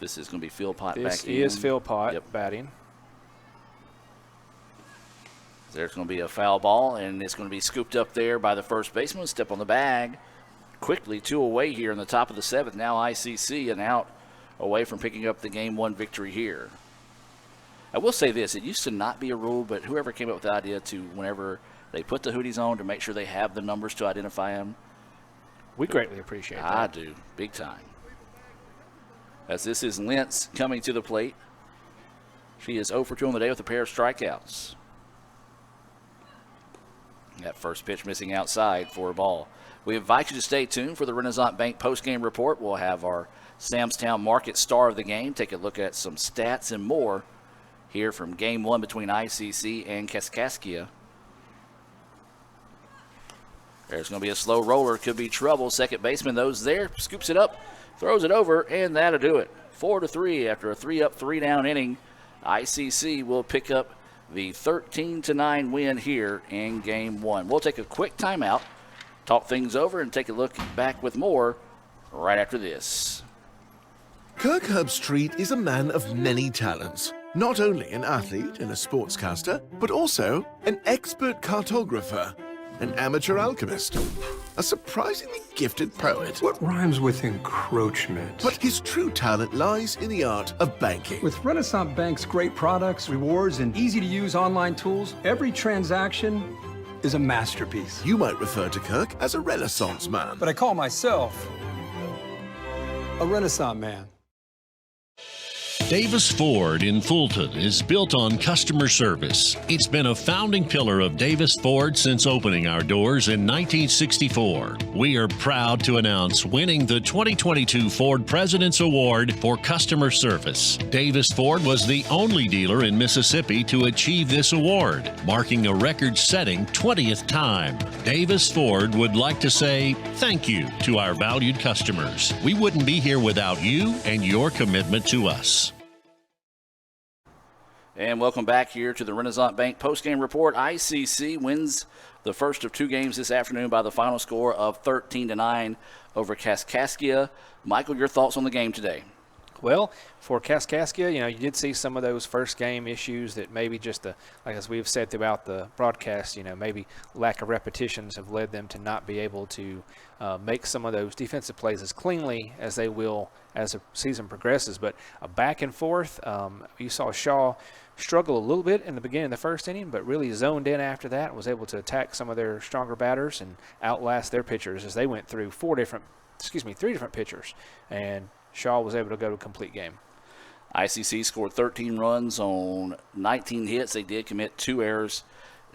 this is going to be Philpott back in. This is Philpott batting. There's going to be a foul ball, and it's going to be scooped up there by the first baseman. Step on the bag. Quickly 2 away here in the top of the 7th. Now ICC an out away from picking up the game 1 victory here. I will say this. It used to not be a rule, but whoever came up with the idea to whenever they put the hoodies on to make sure they have the numbers to identify them. We greatly appreciate that. I do. Big time. As this is Lentz coming to the plate. She is 0 for 2 on the day with a pair of strikeouts. That first pitch missing outside for a ball. We invite you to stay tuned for the Renaissance Bank postgame report. We'll have our Samstown Market star of the game, take a look at some stats and more here from game 1 between ICC and Kaskaskia. There's going to be a slow roller, could be trouble. Second baseman, those there, scoops it up, throws it over, and that'll do it. 4-3 after a 3-up, 3-down inning. ICC will pick up the 13-9 win here in game 1. We'll take a quick timeout, talk things over, and take a look back with more right after this. Kirk Herbstreit is a man of many talents. Not only an athlete and a sportscaster, but also an expert cartographer. an amateur alchemist, a surprisingly gifted poet. What rhymes with encroachment? But his true talent lies in the art of banking. With Renaissance Bank's great products, rewards, and easy-to-use online tools, every transaction is a masterpiece. You might refer to Kirk as a Renaissance man. But I call myself a Renaissance man. Davis Ford in Fulton is built on customer service. It's been a founding pillar of Davis Ford since opening our doors in 1964. We are proud to announce winning the 2022 Ford President's Award for Customer Service. Davis Ford was the only dealer in Mississippi to achieve this award, marking a record-setting 20th time. Davis Ford would like to say thank you to our valued customers. We wouldn't be here without you and your commitment to us. And welcome back here to the Renaissance Bank postgame report. ICC wins the first of two games this afternoon by the final score of 13-9 over Kaskaskia. Michael, your thoughts on the game today? Well, for Kaskaskia, you did see some of those first game issues that maybe just like as we've said throughout the broadcast, maybe lack of repetitions have led them to not be able to make some of those defensive plays as cleanly as they will as the season progresses. But back and forth, you saw Shaw struggle a little bit in the beginning of the first inning, but really zoned in after that, was able to attack some of their stronger batters and outlast their pitchers as they went through three different pitchers, and Shaw was able to go to a complete game. ICC scored 13 runs on 19 hits. They did commit 2 errors.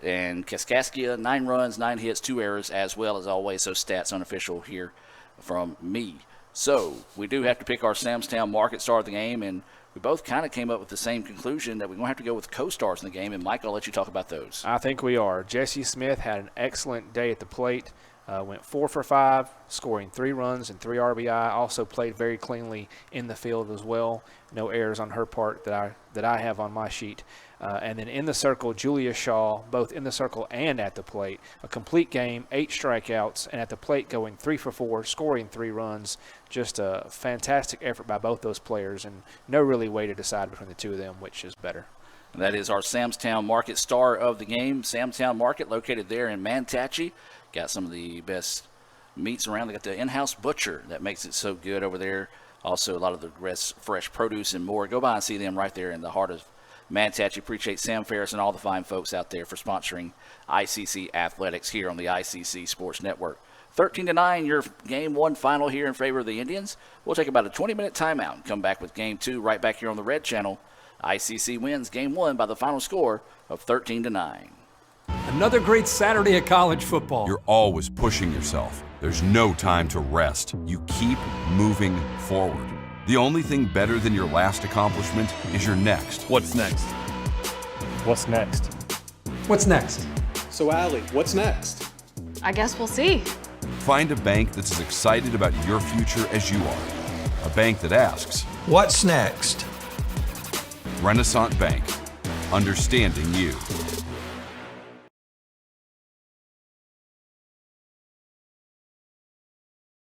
And Kaskaskia, 9 runs, 9 hits, 2 errors, as well as always. So stats unofficial here from me. So we do have to pick our Samstown Market star of the game, and we both kind of came up with the same conclusion that we're going to have to go with co-stars in the game. And Mike, I'll let you talk about those. I think we are. Jesse Smith had an excellent day at the plate. Went 4 for 5, scoring 3 runs and 3 RBI. Also played very cleanly in the field as well. No errors on her part that I have on my sheet. And then in the circle, Julia Shaw, both in the circle and at the plate. A complete game, 8 strikeouts, and at the plate going 3 for 4, scoring 3 runs. Just a fantastic effort by both those players, and no really way to decide between the two of them which is better. And that is our Samstown Market star of the game. Samstown Market located there in Manatee. Got some of the best meats around. They got the in-house butcher that makes it so good over there. Also, a lot of the fresh produce and more. Go by and see them right there in the heart of Manatee. Appreciate Sam Ferris and all the fine folks out there for sponsoring ICC Athletics here on the ICC Sports Network. 13-9, your Game 1 final here in favor of the Indians. We'll take about a 20-minute timeout and come back with Game 2 right back here on the Red Channel. ICC wins Game 1 by the final score of 13-9. Another great Saturday of college football. You're always pushing yourself. There's no time to rest. You keep moving forward. The only thing better than your last accomplishment is your next. What's next? What's next? What's next? So, Allie, what's next? I guess we'll see. Find a bank that's as excited about your future as you are. A bank that asks, what's next? Renaissance Bank. Understanding you.